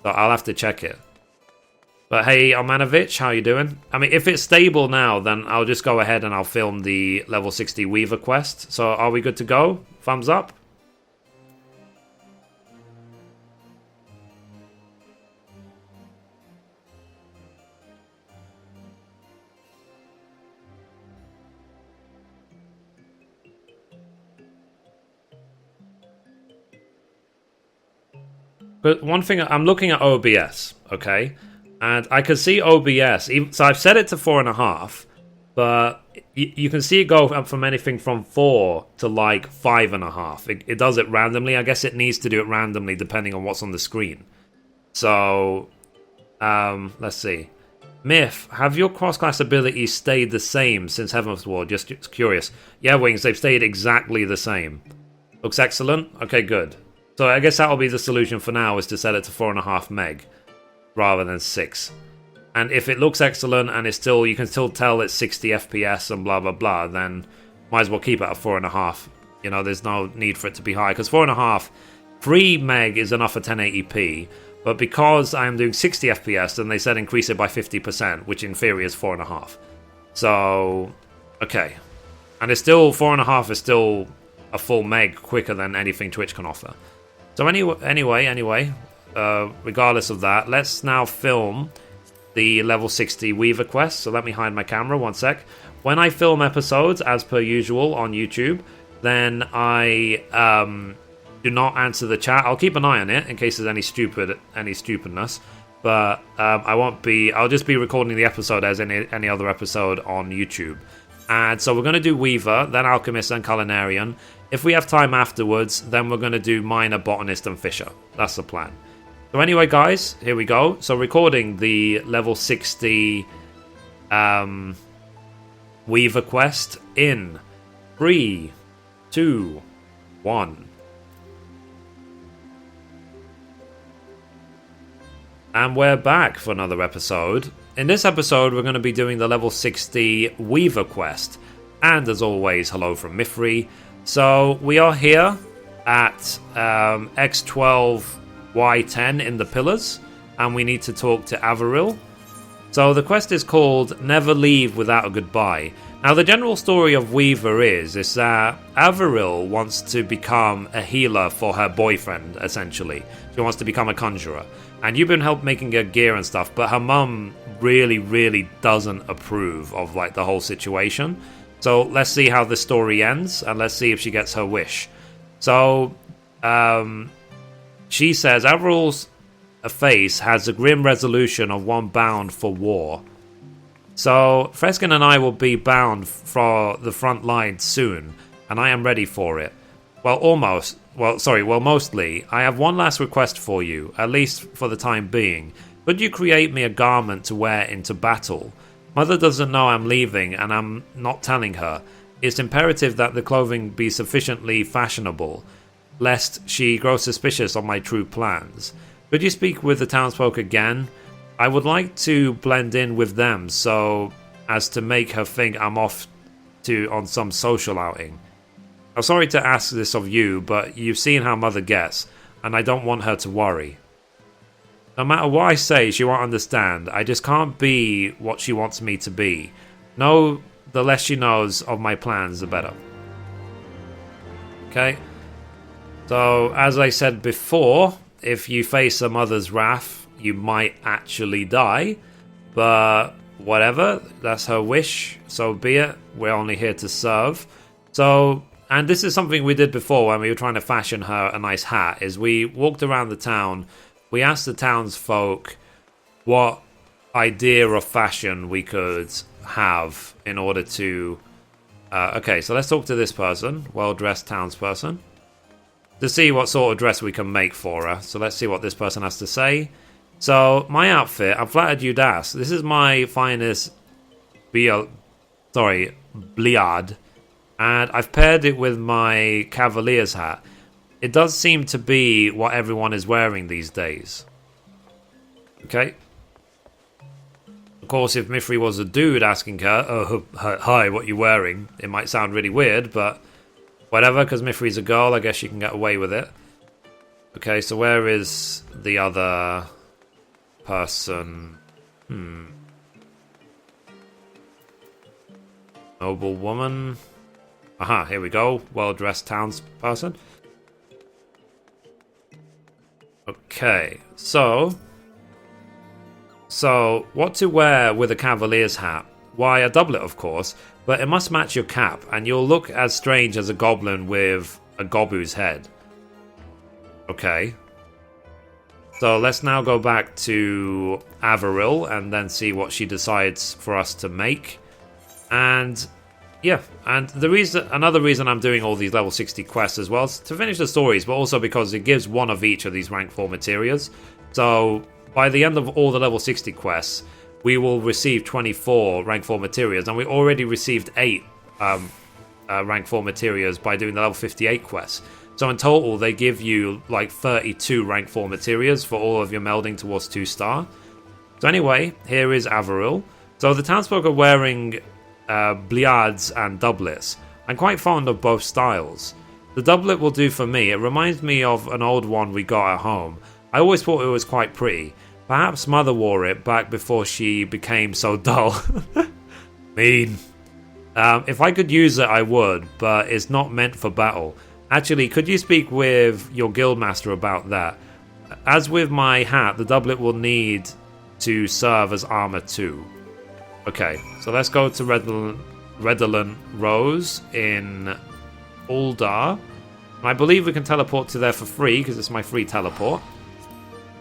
So I'll have to check it. But hey, Armanovich, how you doing? I mean, if it's stable now, then I'll just go ahead and I'll film the level 60 Weaver quest. So are we good to go? Thumbs up? But one thing, I'm looking at OBS, okay? And I can see OBS, so I've set it to 4.5, but you can see it go up from anything from 4 to 5.5. It does it randomly. I guess it needs to do it randomly depending on what's on the screen. So, let's see. Myth, have your cross-class abilities stayed the same since Heavensward? Just curious. Yeah, Wings, they've stayed exactly the same. Looks excellent? Okay, good. So I guess that'll be the solution for now, is to set it to 4.5 meg rather than 6. And if it looks excellent and it's still, you can still tell it's 60 FPS and blah blah blah, then might as well keep it at 4.5. You know, there's no need for it to be high, because 4.5, 3 meg is enough for 1080p, but because I'm doing 60 FPS, then they said increase it by 50%, which in theory is 4.5. So, okay. And it's still, 4.5 is still a full meg quicker than anything Twitch can offer. So anyway, regardless of that, let's now film the level 60 Weaver quest. So let me hide my camera, one sec. When I film episodes, as per usual on YouTube, then I do not answer the chat. I'll keep an eye on it in case there's any stupidness. But I'll just be recording the episode as any other episode on YouTube. And so we're going to do Weaver, then Alchemist, and Culinarian. If we have time afterwards, then we're going to do Miner, Botanist, and Fisher. That's the plan. So anyway, guys, here we go. So recording the level 60 Weaver quest in 3, 2, 1. And we're back for another episode. In this episode, we're going to be doing the level 60 Weaver quest. And as always, hello from Mithrie. So we are here at X12Y10 in the Pillars, and we need to talk to Averil. So the quest is called Never Leave Without a Goodbye. Now the general story of Weaver is that Averil wants to become a healer for her boyfriend, essentially. She wants to become a conjurer. And you've been helping making her gear and stuff, but her mum really, really doesn't approve of the whole situation. So let's see how the story ends, and let's see if she gets her wish. So, she says, Averil's face has a grim resolution of one bound for war. So, Freskin and I will be bound for the front line soon, and I am ready for it. Mostly. I have one last request for you, at least for the time being. Could you create me a garment to wear into battle? Mother doesn't know I'm leaving, and I'm not telling her. It's imperative that the clothing be sufficiently fashionable, lest she grow suspicious of my true plans. Could you speak with the townsfolk again? I would like to blend in with them so as to make her think I'm off on some social outing. I'm sorry to ask this of you, but you've seen how Mother gets, and I don't want her to worry. No matter what I say, she won't understand. I just can't be what she wants me to be. No, the less she knows of my plans, the better. Okay? So, as I said before, if you face a mother's wrath, you might actually die. But whatever, that's her wish, so be it. We're only here to serve. So, and this is something we did before when we were trying to fashion her a nice hat, is we walked around the town, we asked the townsfolk what idea of fashion we could have in order to... okay, so let's talk to this person, well-dressed townsperson, to see what sort of dress we can make for her. So let's see what this person has to say. So, my outfit, I'm flattered you'd ask. This is my finest bliard, and I've paired it with my cavalier's hat. It does seem to be what everyone is wearing these days. Okay. Of course, if Mithrie was a dude asking her, oh, hi, what you wearing? It might sound really weird, but whatever, because Mithrie's a girl, I guess she can get away with it. Okay, so where is the other person? Noble woman. Aha, here we go. Well-dressed townsperson. Okay, so what to wear with a cavalier's hat? Why, a doublet, of course, but it must match your cap, and you'll look as strange as a goblin with a gobu's head. Okay. So let's now go back to Averil and then see what she decides for us to make. And yeah, and another reason I'm doing all these level 60 quests as well is to finish the stories, but also because it gives one of each of these rank 4 materials. So by the end of all the level 60 quests, we will receive 24 rank 4 materials, and we already received 8 rank 4 materials by doing the level 58 quests. So in total, they give you like 32 rank 4 materials for all of your melding towards 2-star. So anyway, here is Averil. So the townsfolk are wearing bliards and doublets. I'm quite fond of both styles. The doublet will do for me. It reminds me of an old one we got at home. I always thought it was quite pretty. Perhaps Mother wore it back before she became so dull. Mean. If I could use it, I would, but it's not meant for battle. Actually, could you speak with your guildmaster about that? As with my hat, the doublet will need to serve as armor too. Okay, so let's go to Redolent Rose in Uldar. I believe we can teleport to there for free, because it's my free teleport.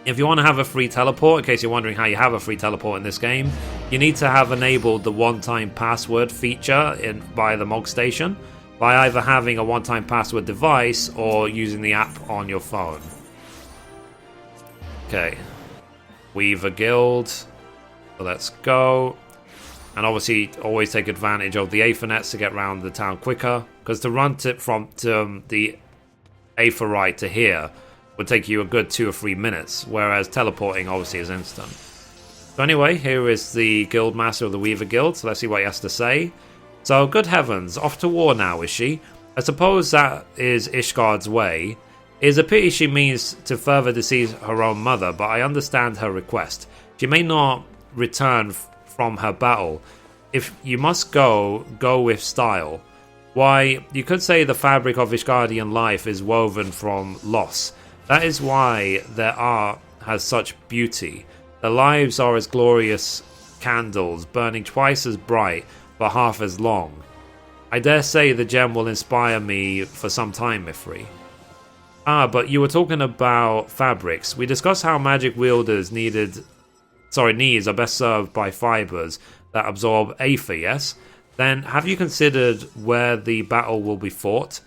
If you want to have a free teleport, in case you're wondering how you have a free teleport in this game, you need to have enabled the one-time password feature by the Mog Station, by either having a one-time password device or using the app on your phone. Okay. Weaver Guild. So let's go. And obviously, always take advantage of the Aethernet to get around the town quicker, because to run from the Aetherite to here would take you a good 2 or 3 minutes, whereas teleporting obviously is instant. So anyway, here is the Guildmaster of the Weaver Guild, so let's see what he has to say. So, good heavens, off to war now, is she? I suppose that is Ishgard's way. It is a pity she means to further deceive her own mother, but I understand her request. She may not return from her battle. If you must go, go with style. Why, you could say the fabric of Ishgardian life is woven from loss. That is why their art has such beauty. Their lives are as glorious candles, burning twice as bright, but half as long. I dare say the gem will inspire me for some time, Mithrie. Ah, but you were talking about fabrics. We discussed how magic wielders needs are best served by fibers that absorb aether, yes? Then have you considered where the battle will be fought?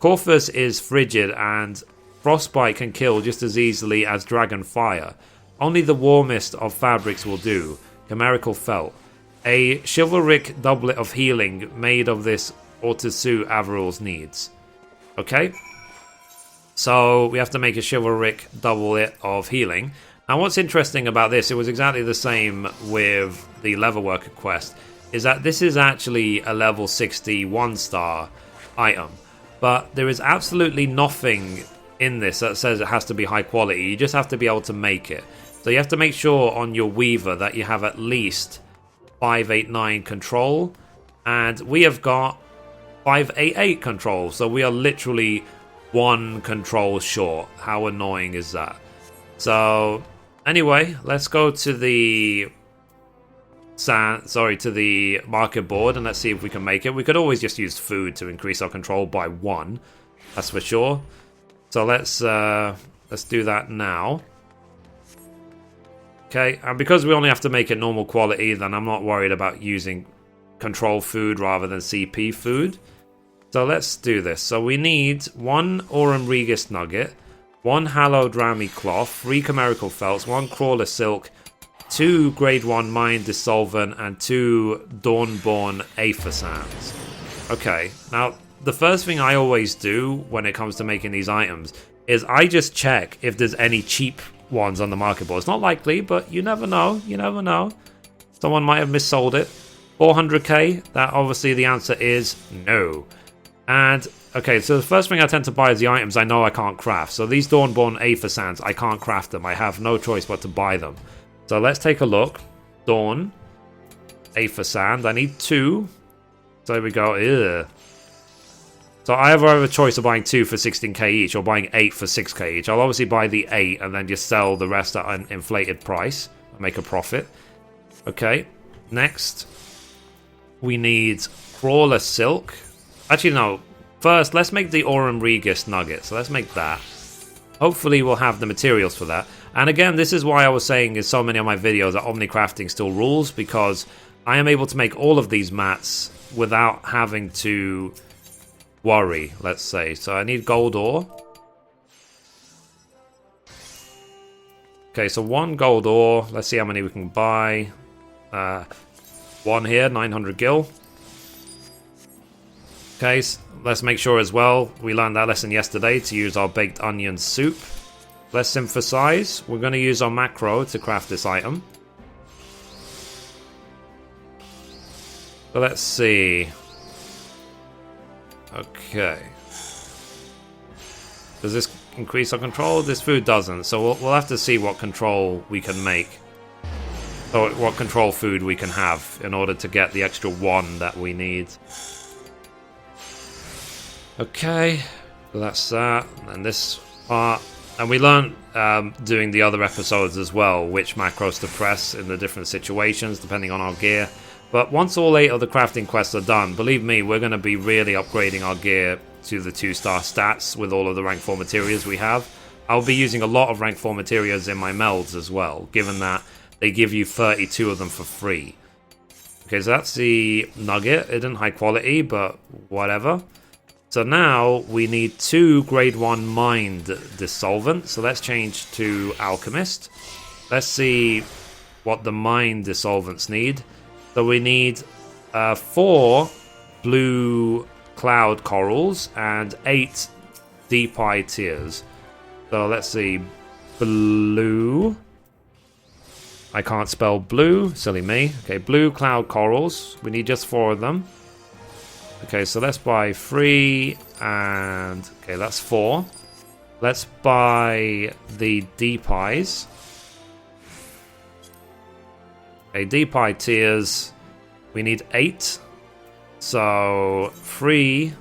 Corvus is frigid, and frostbite can kill just as easily as dragon fire. Only the warmest of fabrics will do. Chimerical felt. A chivalric doublet of healing made of this ought to suit Averil's needs. Okay. So we have to make a chivalric doublet of healing. Now what's interesting about this, it was exactly the same with the Leatherworker quest, is that this is actually a level 60 1-star item. But there is absolutely nothing in this that says it has to be high quality. You just have to be able to make it. So you have to make sure on your Weaver that you have at least 589 control, and we have got 588 control, so we are literally one control short. How annoying is that? So anyway, let's go to the to the market board and let's see if we can make it. We could always just use food to increase our control by 1. That's for sure. So let's do that now. Okay, and because we only have to make it normal quality, then I'm not worried about using control food rather than CP food. So let's do this. So we need 1 Aurum Regis nugget, 1 Hallowed Rami cloth, 3 Chimerical felts, 1 Crawler silk, 2 Grade 1 Mind Dissolvent, and 2 Dawnborn Aether Sands. Okay, now the first thing I always do when it comes to making these items is I just check if there's any cheap ones on the market board. It's not likely, but you never know. You never know. Someone might have missold it. 400k, that obviously the answer is no. And, okay, so the first thing I tend to buy is the items I know I can't craft. So these Dawnborn Aether Sands, I can't craft them. I have no choice but to buy them. So let's take a look. Dawn. Aether Sand. I need 2. So there we go. Ugh. So I have a choice of buying 2 for 16k each or buying 8 for 6k each. I'll obviously buy the 8 and then just sell the rest at an inflated price and make a profit. Okay, next we need Crawler Silk. Actually, no. First, let's make the Aurum Regis nugget. So let's make that. Hopefully we'll have the materials for that. And again, this is why I was saying in so many of my videos that Omnicrafting still rules, because I am able to make all of these mats without having to worry, let's say. So I need gold ore. Okay, so 1 gold ore. Let's see how many we can buy. 1 here, 900 gil. Okay, so let's make sure as well, we learned that lesson yesterday, to use our baked onion soup. Let's synthesize. We're going to use our macro to craft this item. So let's see. Okay. Does this increase our control? This food doesn't, so we'll have to see what control we can make. Or what control food we can have in order to get the extra 1 that we need. Okay, so that's that. And this part. And we learned doing the other episodes as well, which macros to press in the different situations, depending on our gear. But once all 8 of the crafting quests are done, believe me, we're going to be really upgrading our gear to the 2-star stats with all of the rank 4 materials we have. I'll be using a lot of rank 4 materials in my melds as well, given that they give you 32 of them for free. Okay, so that's the nugget. It isn't high quality, but whatever. So now we need 2 grade 1 mind dissolvent. So let's change to alchemist. Let's see what the mind dissolvents need. So we need 4 blue cloud corals and 8 deep eye tears. So let's see. Blue. I can't spell blue. Silly me. Okay, blue cloud corals. We need just 4 of them. Okay, so let's buy 3 and... Okay, that's 4. Let's buy the deep eyes. Okay, deep eye tears. We need 8. So 3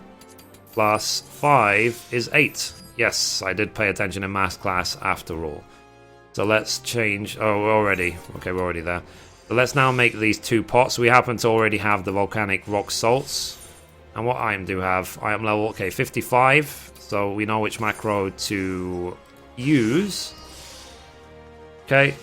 plus 5 is 8. Yes, I did pay attention in math class after all. So let's change... Oh, we're already... Okay, we're already there. So let's now make these 2 pots. We happen to already have the volcanic rock salts. And what item do we have? Item level, okay, 55. So we know which macro to use. Okay,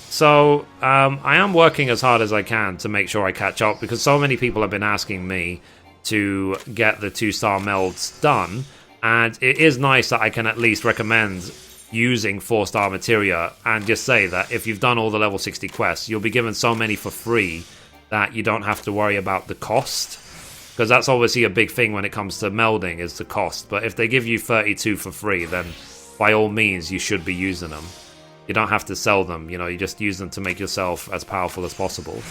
so I am working as hard as I can to make sure I catch up, because so many people have been asking me to get the 2-star melds done. And it is nice that I can at least recommend using 4-star materia and just say that if you've done all the level 60 quests, you'll be given so many for free that you don't have to worry about the cost. Because that's obviously a big thing when it comes to melding, is the cost. But if they give you 32 for free, then by all means you should be using them. You don't have to sell them, you know, you just use them to make yourself as powerful as possible.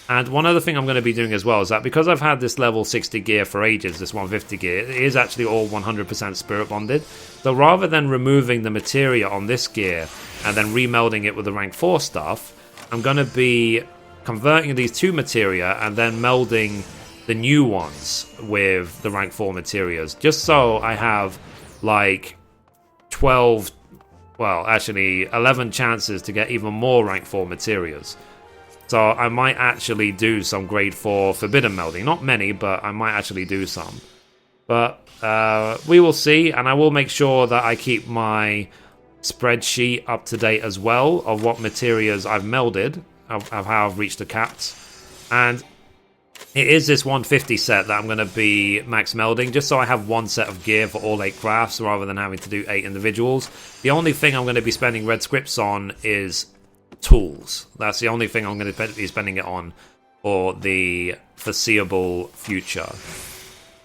And one other thing I'm going to be doing as well is that because I've had this level 60 gear for ages, this 150 gear, it is actually all 100% spirit bonded. So rather than removing the materia on this gear and then remelding it with the rank 4 stuff, I'm going to be converting these 2 materia and then melding the new ones with the rank 4 materials, just so I have like 12, well, actually 11 chances to get even more rank 4 materials. So I might actually do some grade 4 forbidden melding. Not many, but I might actually do some. But we will see, and I will make sure that I keep my spreadsheet up to date as well of what materials I've melded, of how I've reached the caps. And it is this 150 set that I'm going to be max melding, just so I have one set of gear for all 8 crafts rather than having to do 8 individuals. The only thing I'm going to be spending red scripts on is tools. That's the only thing I'm going to be spending it on for the foreseeable future.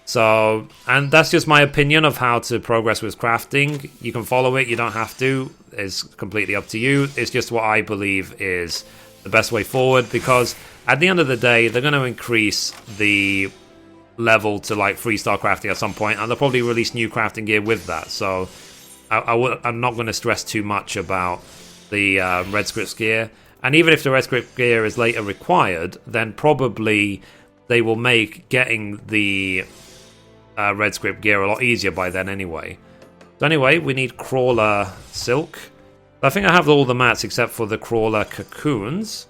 So, and that's just my opinion of how to progress with crafting. You can follow it, you don't have to. It's completely up to you. It's just what I believe is the best way forward, because at the end of the day, they're going to increase the level to like 3-star crafting at some point, and they'll probably release new crafting gear with that. So I'm not going to stress too much about the red scripts gear. And even if the red script gear is later required, then probably they will make getting the red script gear a lot easier by then anyway. So anyway, we need crawler silk. I think I have all the mats except for the crawler cocoons.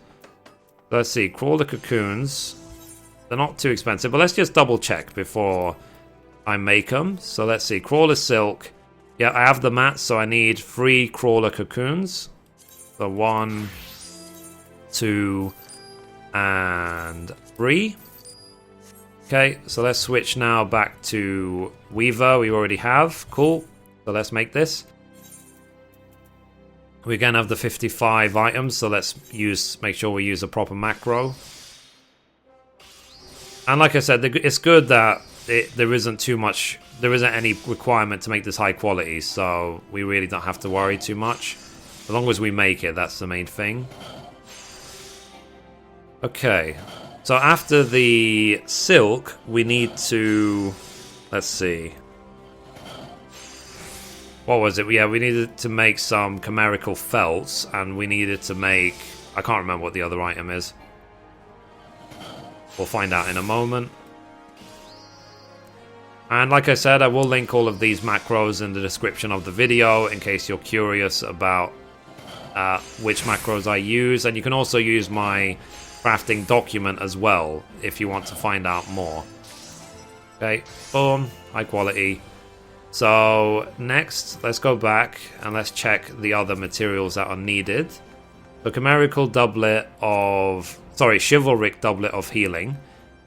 Let's see, crawler cocoons. They're not too expensive, but let's just double check before I make them. So let's see, crawler silk. Yeah, I have the mats, so I need 3 crawler cocoons. So 1, 2, and 3. Okay, so let's switch now back to Weaver. We already have. Cool. So let's make this. We again have the 55 items, so let's make sure we use a proper macro. And like I said, it's good that there isn't any requirement to make this high quality, so we really don't have to worry too much. As long as we make it, that's the main thing. Okay, so after the silk, we need to... Let's see. What was it? Yeah, we needed to make some chimerical felts, and we needed to make... I can't remember what the other item is. We'll find out in a moment. And like I said, I will link all of these macros in the description of the video in case you're curious about which macros I use. And you can also use my crafting document as well if you want to find out more. Okay, boom, high quality. So next, let's go back and let's check the other materials that are needed. The chimerical doublet of... Sorry, chivalric doublet of healing.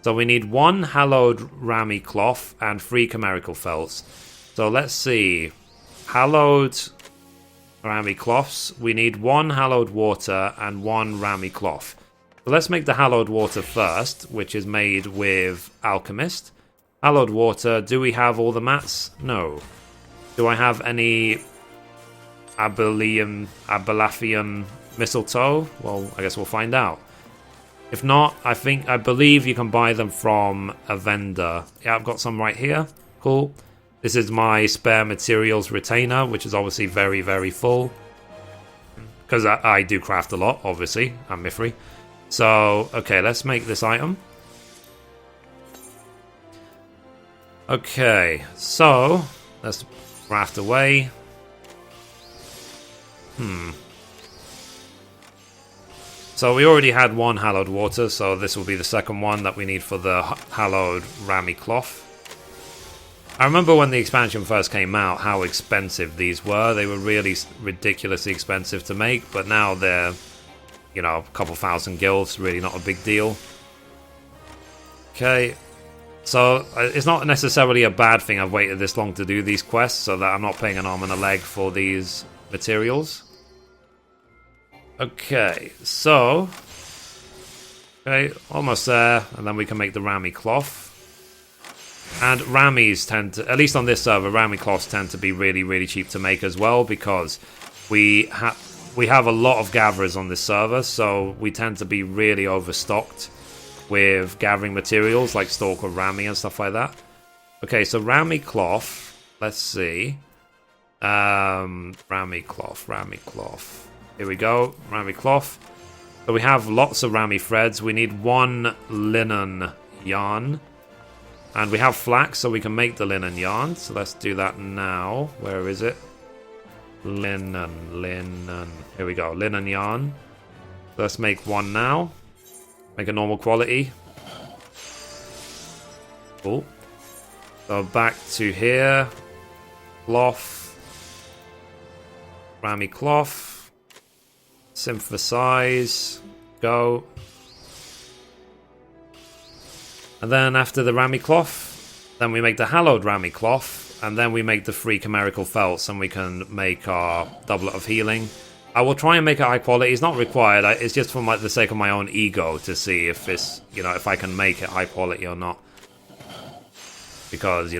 So we need 1 hallowed rammy cloth and 3 chimerical felts. So let's see. Hallowed rammy cloths. We need 1 hallowed water and 1 rammy cloth. So let's make the hallowed water first, which is made with Alchemist. Hallowed water. Do we have all the mats? No. Do I have any Abelathian mistletoe? Well, I guess we'll find out. If not, I believe you can buy them from a vendor. Yeah, I've got some right here. Cool. This is my spare materials retainer, which is obviously very, very full. Because I do craft a lot, obviously. I'm Mithrie. So, okay, let's make this item. Okay, so let's craft away. So we already had 1 hallowed water, so this will be the second one that we need for the hallowed rammy cloth. I remember when the expansion first came out how expensive these were. They were really ridiculously expensive to make, but now they're, you know, a couple thousand gills, really not a big deal. Okay. So, it's not necessarily a bad thing I've waited this long to do these quests, so that I'm not paying an arm and a leg for these materials. Okay, so... Okay, almost there, and then we can make the rammy cloth. And rammies tend to, at least on this server, rammy cloths tend to be really, really cheap to make as well, because we have a lot of gatherers on this server, so we tend to be really overstocked with gathering materials like stalk or rammy and stuff like that. Okay, so rammy cloth. Let's see. Rammy cloth. Here we go. Rammy cloth. So we have lots of rammy threads. We need 1 linen yarn. And we have flax, so we can make the linen yarn. So let's do that now. Where is it? Linen. Here we go. Linen yarn. Let's make one now. Make a normal quality. Cool. So back to here. Cloth. Rammy cloth. Synthesize. Go. And then after the Rammy cloth, then we make the hallowed Rammy cloth, and then we make the 3 chimerical felts, and we can make our doublet of healing. I will try and make it high quality. It's not required. It's just for the sake of my own ego to see if it's, if I can make it high quality or not. Because,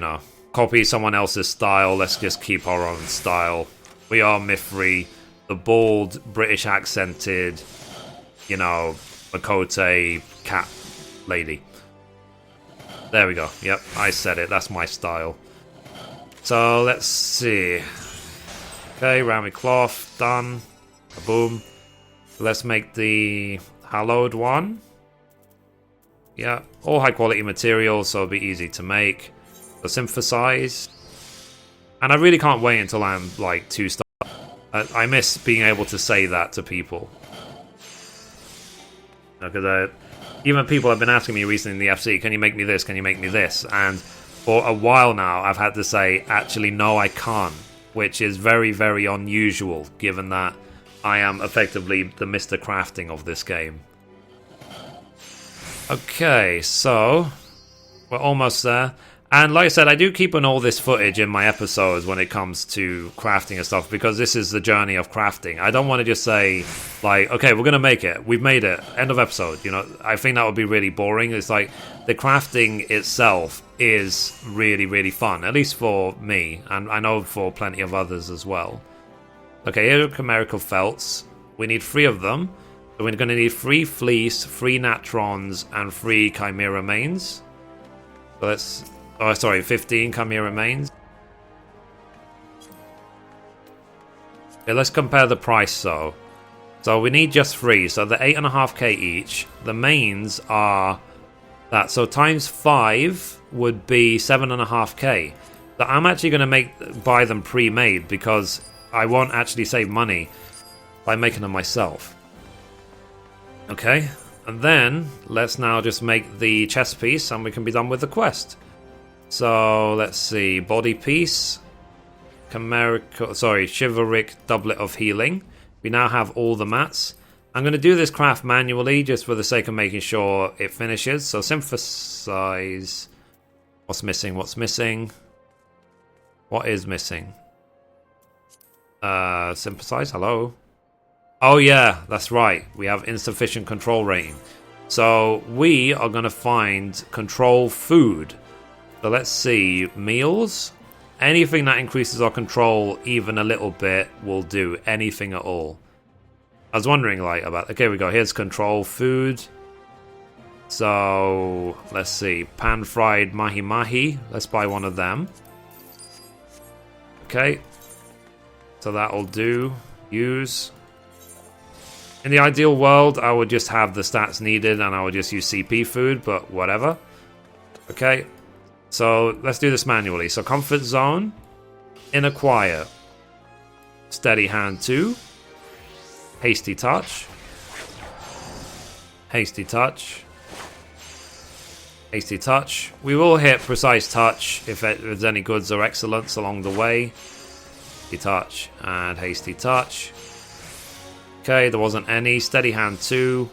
copy someone else's style. Let's just keep our own style. We are Mithrie, the bald, British accented, Makote cat lady. There we go. Yep, I said it. That's my style. So, let's see. Okay, Rammy cloth, done. Boom. Let's make the hallowed one. Yeah, all high quality materials, so it'll be easy to make. So, synthesize. And I really can't wait until I'm, 2-star. I miss being able to say that to people. Because even people have been asking me recently in the FC, can you make me this, can you make me this? And for a while now, I've had to say, actually, no, I can't. Which is very, very unusual, given that I am effectively the Mr. Crafting of this game. Okay, so we're almost there. And like I said, I do keep on all this footage in my episodes when it comes to crafting and stuff, because this is the journey of crafting. I don't want to just say, okay, we're going to make it. We've made it. End of episode. I think that would be really boring. It's like the crafting itself is really, really fun, at least for me, and I know for plenty of others as well. Okay, here are chimerical felts. We need 3 of them. So we're going to need 3 fleece, 3 natrons, and 3 chimera mains. So let's... Oh, sorry, 15 chimera mains. Okay, let's compare the price, though. So we need just 3, so they're 8.5k each. The mains are that, so times 5 would be 7.5k. So I'm actually going to buy them pre-made, because I won't actually save money by making them myself. Okay, and then let's now just make the chest piece, and we can be done with the quest. So let's see, body piece, chivalric doublet of healing. We now have all the mats. I'm going to do this craft manually just for the sake of making sure it finishes. So synthesize. What's missing? What is missing? Synthesize, hello. Oh yeah, that's right. We have insufficient control rating. So we are going to find control food. So let's see, meals. Anything that increases our control even a little bit will do. Anything at all. I was wondering about... Okay, we go. Here's control food. So let's see, pan-fried mahi-mahi. Let's buy one of them. Okay. So that'll do. Use. In the ideal world, I would just have the stats needed and I would just use CP food, but whatever. Okay. So let's do this manually. So comfort zone, inner quiet, steady hand 2, hasty touch, hasty touch, hasty touch. We will hit precise touch if there's any goods or excellence along the way. Hasty touch and hasty touch. Okay, there wasn't any. Steady hand 2,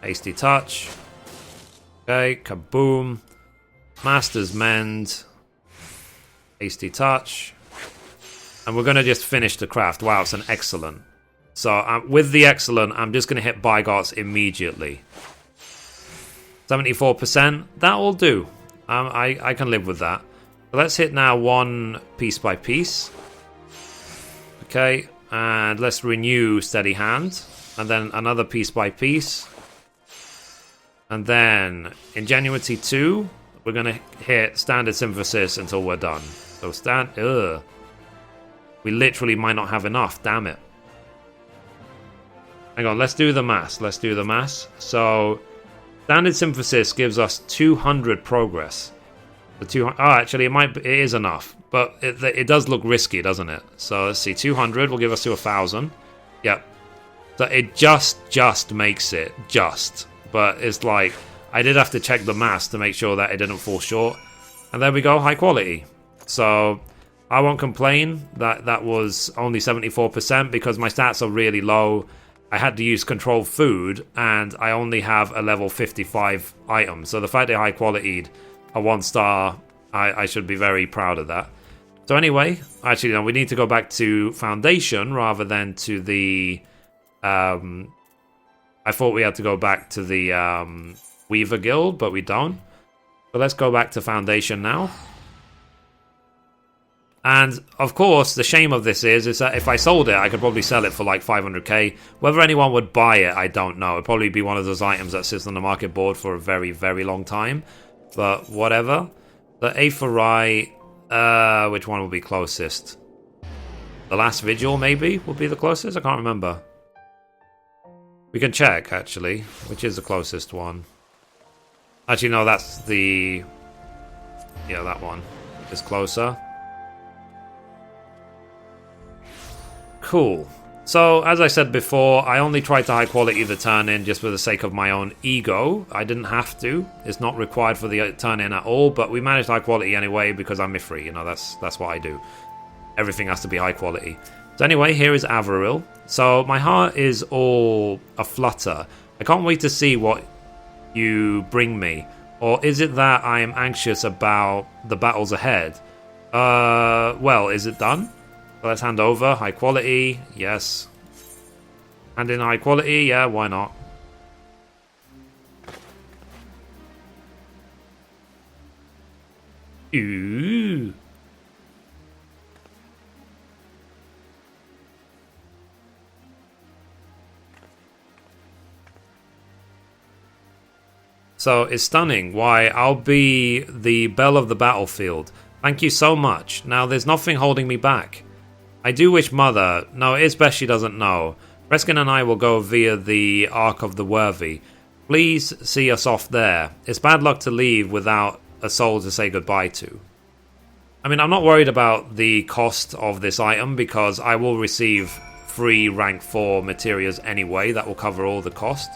hasty touch. Okay, kaboom. Master's Mend, hasty touch, and we're going to just finish the craft. Wow, it's an excellent. So with the excellent, I'm just going to hit Bygots immediately. 74%, that will do. I can live with that. So let's hit now one piece by piece. Okay, and let's renew Steady Hand, and then another piece by piece. And then Ingenuity 2. We're going to hit standard synthesis until we're done. So we literally might not have enough, damn it. Hang on, let's do the mass. So standard synthesis gives us 200 progress. The 200. Oh, actually, it is enough, but it does look risky, doesn't it? So let's see. 200 will give us to 1,000. Yep. So it just makes it but it's like I did have to check the maths to make sure that it didn't fall short. And there we go, high quality. So I won't complain that was only 74% because my stats are really low. I had to use controlled food and I only have a level 55 item. So the fact they high quality'd a 1-star, I should be very proud of that. So anyway, actually no, we need to go back to Foundation rather than to the... I thought we had to go back to the Weaver Guild, but we don't. So let's go back to Foundation now. And, of course, the shame of this is that if I sold it, I could probably sell it for like 500k. Whether anyone would buy it, I don't know. It'd probably be one of those items that sits on the market board for a very, very long time. But whatever. The Aetherai, which one will be closest? The Last Vigil, maybe, would be the closest? I can't remember. We can check, actually, which is the closest one. Actually, no, that's the... Yeah, that one is closer. Cool. So, as I said before, I only tried to high quality the turn-in just for the sake of my own ego. I didn't have to. It's not required for the turn-in at all, but we managed high quality anyway because I'm Mithrie. You know, that's what I do. Everything has to be high quality. So anyway, here is Avril. So my heart is all aflutter. I can't wait to see what you bring me. Or is it that I am anxious about the battles ahead? Well, is it done? So let's hand over. High quality. Yes. Hand in high quality. Yeah, why not? Ooh. So it's stunning. Why, I'll be the belle of the battlefield. Thank you so much. Now, there's nothing holding me back. I do wish Mother... No, it is best she doesn't know. Reskin and I will go via the Ark of the Worthy. Please see us off there. It's bad luck to leave without a soul to say goodbye to. I mean, I'm not worried about the cost of this item because I will receive free rank 4 materials anyway. That will cover all the cost.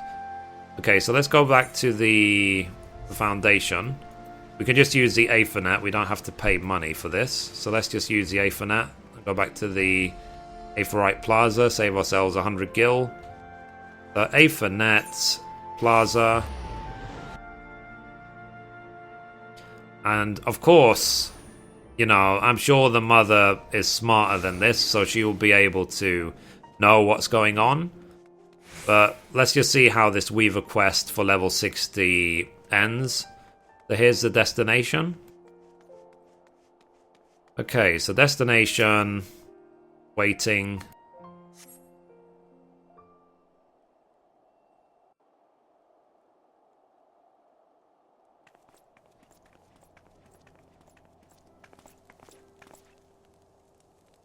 Okay, so let's go back to the Foundation. We can just use the Aethernet. We don't have to pay money for this. So let's just use the Aethernet. Go back to the Aetherai Plaza. Save ourselves 100 gil. The Aethernet Plaza. And, of course, you know, I'm sure the Mother is smarter than this. So she will be able to know what's going on. But let's just see how this Weaver quest for level 60 ends. So here's the destination. Okay, so destination. Waiting.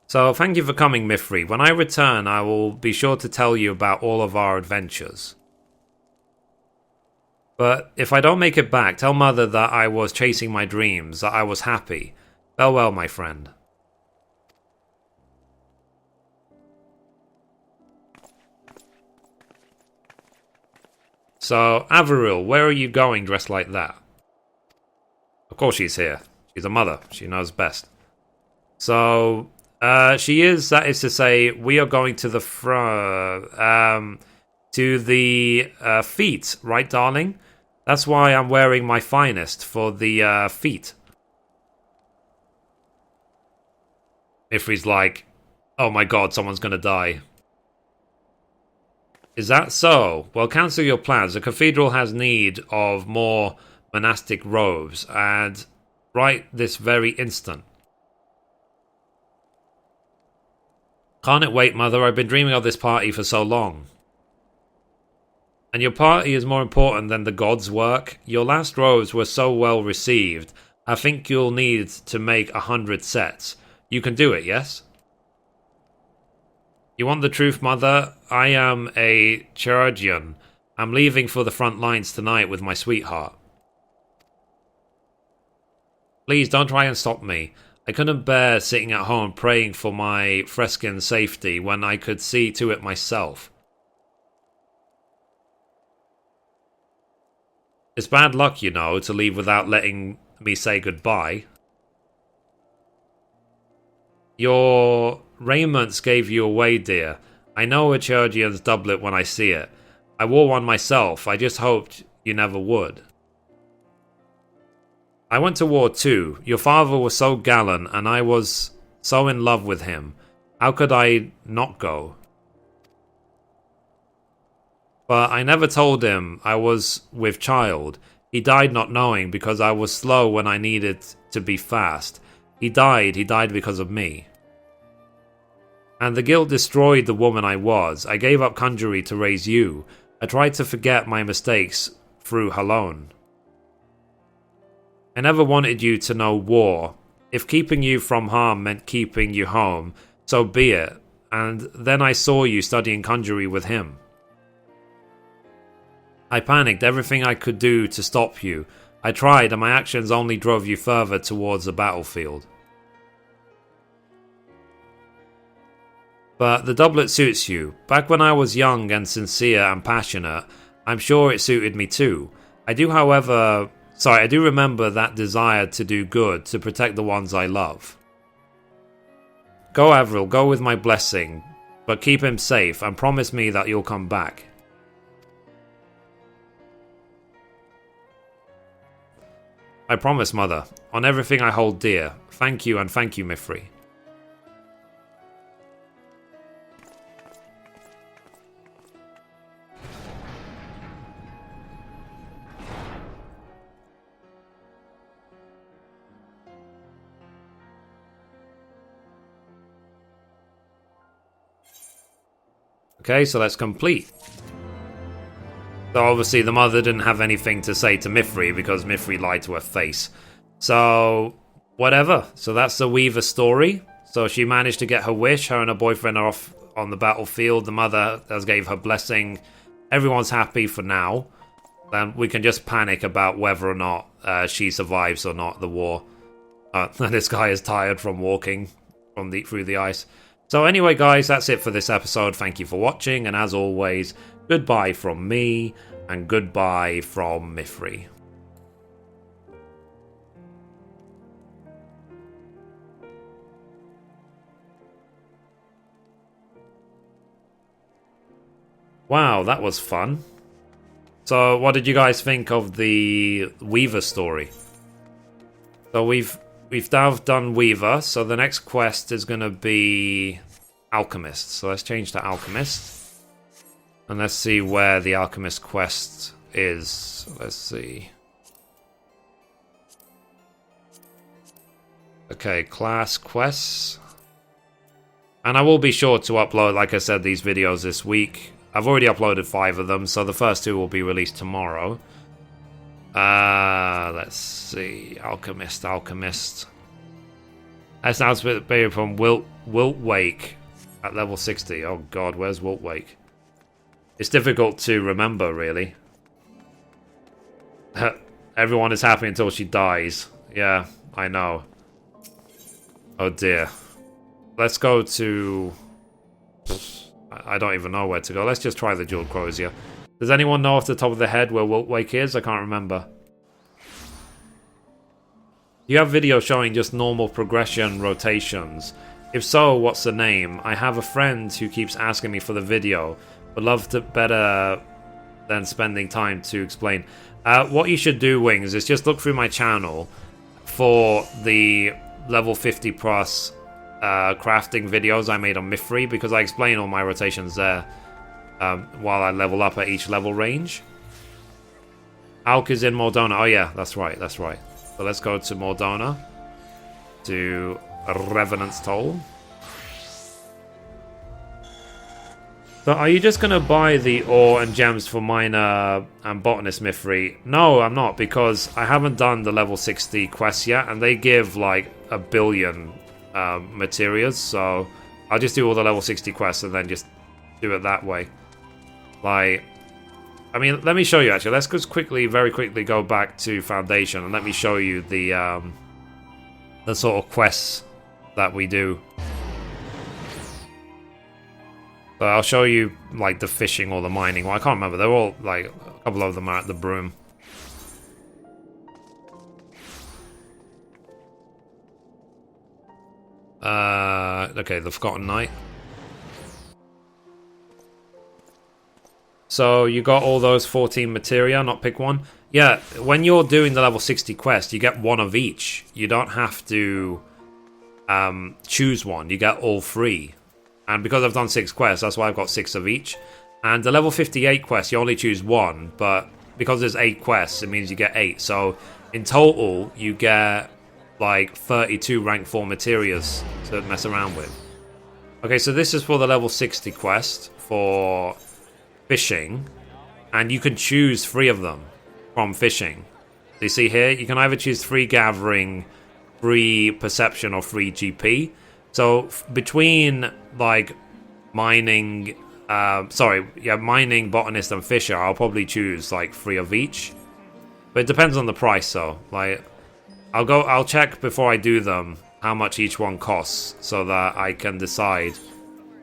So, thank you for coming, Mithrie. When I return, I will be sure to tell you about all of our adventures. But if I don't make it back, tell Mother that I was chasing my dreams, that I was happy. Farewell, my friend. So, Avril, where are you going dressed like that? Of course she's here. She's a mother. She knows best. So... she is, that is to say, we are going to the feet, right, darling? That's why I'm wearing my finest for the feet. Mithri's like, oh my god, someone's gonna die. Is that so? Well, cancel your plans. The cathedral has need of more monastic robes, and right this very instant. Can't it wait, Mother? I've been dreaming of this party for so long. And your party is more important than the gods' work. Your last robes were so well received. I think you'll need to make 100 sets. You can do it, yes? You want the truth, Mother? I am a Astrologian. I'm leaving for the front lines tonight with my sweetheart. Please don't try and stop me. I couldn't bear sitting at home praying for my Freskin's safety when I could see to it myself. It's bad luck, you know, to leave without letting me say goodbye. Your raiments gave you away, dear. I know a Chirurgian's doublet when I see it. I wore one myself. I just hoped you never would. I went to war too. Your father was so gallant, and I was so in love with him. How could I not go? But I never told him I was with child. He died not knowing because I was slow when I needed to be fast. He died because of me. And the guilt destroyed the woman I was. I gave up conjury to raise you. I tried to forget my mistakes through Halone. I never wanted you to know war. If keeping you from harm meant keeping you home, so be it. And then I saw you studying conjury with him. I panicked everything I could do to stop you. I tried, and my actions only drove you further towards the battlefield. But the doublet suits you. Back when I was young and sincere and passionate, I'm sure it suited me too. I do remember that desire to do good, to protect the ones I love. Go, Avril, go with my blessing, but keep him safe and promise me that you'll come back. I promise, Mother, on everything I hold dear. Thank you, and thank you, Mithrie. Okay, so that's complete. So obviously the mother didn't have anything to say to Mithrie because Mithrie lied to her face. So, whatever. So that's the Weaver story. So she managed to get her wish. Her and her boyfriend are off on the battlefield. The mother has gave her blessing. Everyone's happy for now. Then we can just panic about whether or not she survives or not the war. This guy is tired from walking through the ice. So anyway, guys, that's it for this episode. Thank you for watching, and as always, goodbye from me, and goodbye from Mithrie. Wow, that was fun. So, what did you guys think of the Weaver story? So we've now done Weaver, so the next quest is going to be Alchemist. So let's change to Alchemist. And let's see where the Alchemist quest is. Let's see. Okay, class quests. And I will be sure to upload, like I said, these videos this week. I've already uploaded 5 of them, so the first 2 will be released tomorrow. Let's see. Alchemist. That's now from Wiltwake at level 60. Oh god, where's Wiltwake? It's difficult to remember, really. Everyone is happy until she dies. Yeah, I know. Oh dear. Let's go to... I don't even know where to go. Let's just try the Jeweled Crozier. Does anyone know off the top of their head where Wiltwake is? I can't remember. You have videos showing just normal progression rotations. If so, what's the name? I have a friend who keeps asking me for the video. Would love to better than spending time to explain. What you should do, Wings, is just look through my channel for the level 50 plus crafting videos I made on Mithrie, because I explain all my rotations there while I level up at each level range. Alk is in Mordona. Oh yeah, that's right. So let's go to Mordona, to Revenant's Toll. So are you just going to buy the ore and gems for Miner and Botanist Mithrie? No, I'm not, because I haven't done the level 60 quests yet, and they give like 1 billion materials, so I'll just do all the level 60 quests and then just do it that way. Like, I mean, let me show you actually. Let's just very quickly go back to Foundation and let me show you the the sort of quests that we do. So I'll show you like the fishing or the mining. Well, I can't remember. They're all like a couple of them are at the broom. Okay, the Forgotten Knight. So you got all those 14 materia, not pick one. Yeah, when you're doing the level 60 quest, you get one of each. You don't have to choose one. You get all three. And because I've done 6 quests, that's why I've got 6 of each. And the level 58 quest, you only choose one. But because there's 8 quests, it means you get 8. So in total, you get like 32 rank 4 materias to mess around with. Okay, so this is for the level 60 quest for fishing. And you can choose 3 of them from fishing. So you see here, you can either choose 3 gathering, 3 perception, or 3 GP. So between like mining, mining, botanist, and fisher, I'll probably choose like 3 of each. But it depends on the price, though. Like, I'll check before I do them how much each one costs, so that I can decide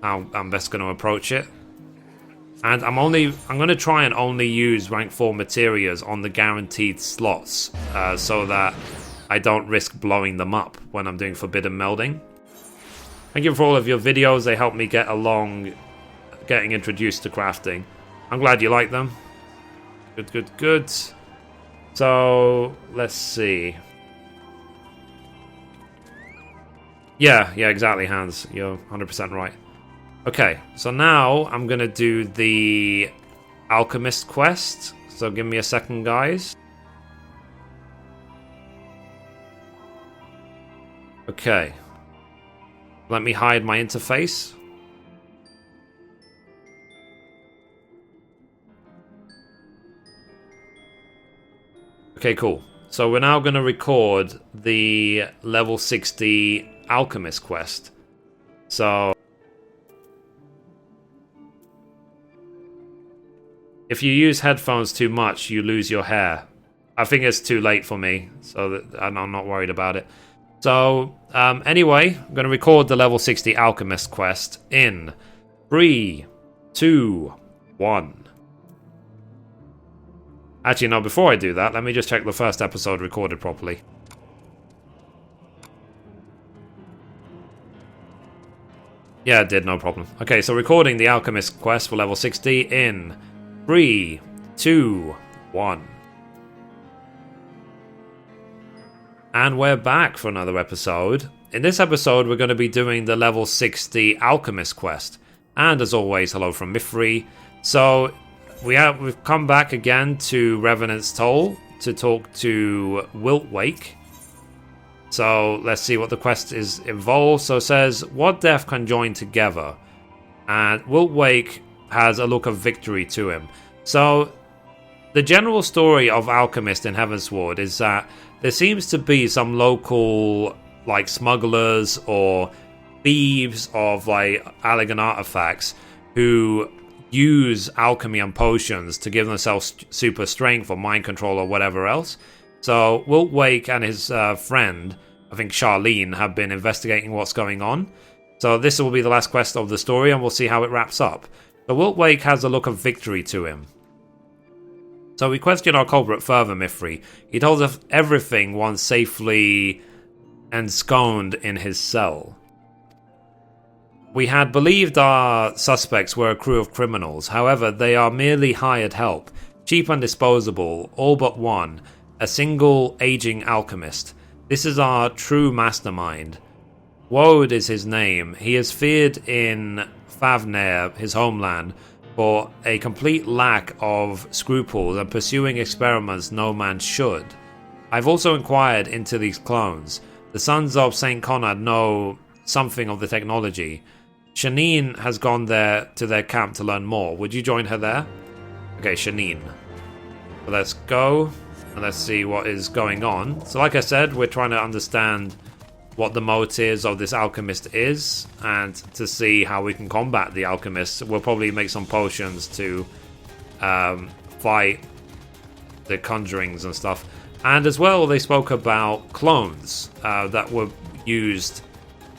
how I'm best going to approach it. And I'm going to try and only use rank 4 materias on the guaranteed slots, so that I don't risk blowing them up when I'm doing forbidden melding. Thank you for all of your videos. They help me get along, getting introduced to crafting. I'm glad you like them. Good. So, let's see. Yeah, exactly, Hans. You're 100% right. Okay, so now I'm going to do the Alchemist quest. So give me a second, guys. Okay. Let me hide my interface. Okay, cool. So we're now going to record the level 60 Alchemist quest. So if you use headphones too much, you lose your hair. I think it's too late for me, so I'm not worried about it. So, anyway, I'm going to record the level 60 Alchemist quest in 3, 2, 1. Actually, no, before I do that, let me just check the first episode recorded properly. Yeah, it did, no problem. Okay, so recording the Alchemist quest for level 60 in 3, 2, 1. And we're back for another episode. In this episode, we're going to be doing the level 60 Alchemist quest. And as always, hello from Mithrie. So, we've come back again to Revenant's Toll to talk to Wiltwake. So, let's see what the quest is involved. So it says, what death can join together? And Wiltwake has a look of victory to him. So, the general story of Alchemist in Heavensward is that there seems to be some local, like, smugglers or thieves of, like, Allegan artifacts who use alchemy and potions to give themselves super strength or mind control or whatever else. So, Wiltwake and his friend, I think Charlene, have been investigating what's going on. So this will be the last quest of the story, and we'll see how it wraps up. But Wiltwake has a look of victory to him. So we question our culprit further, Mithrie. He told us everything once safely ensconced in his cell. We had believed our suspects were a crew of criminals. However, they are merely hired help, cheap and disposable, all but one, a single aging alchemist. This is our true mastermind. Woad is his name. He is feared in Favnair, his homeland, for a complete lack of scruples and pursuing experiments no man should. I've also inquired into these clones. The sons of St. Conrad know something of the technology. Shanine has gone there to their camp to learn more. Would you join her there? Okay, Shanine. So let's go and let's see what is going on. So like I said, we're trying to understand what the motives of this alchemist is, and to see how we can combat the alchemist. We'll probably make some potions to fight the conjurings and stuff. And as well, they spoke about clones that were used,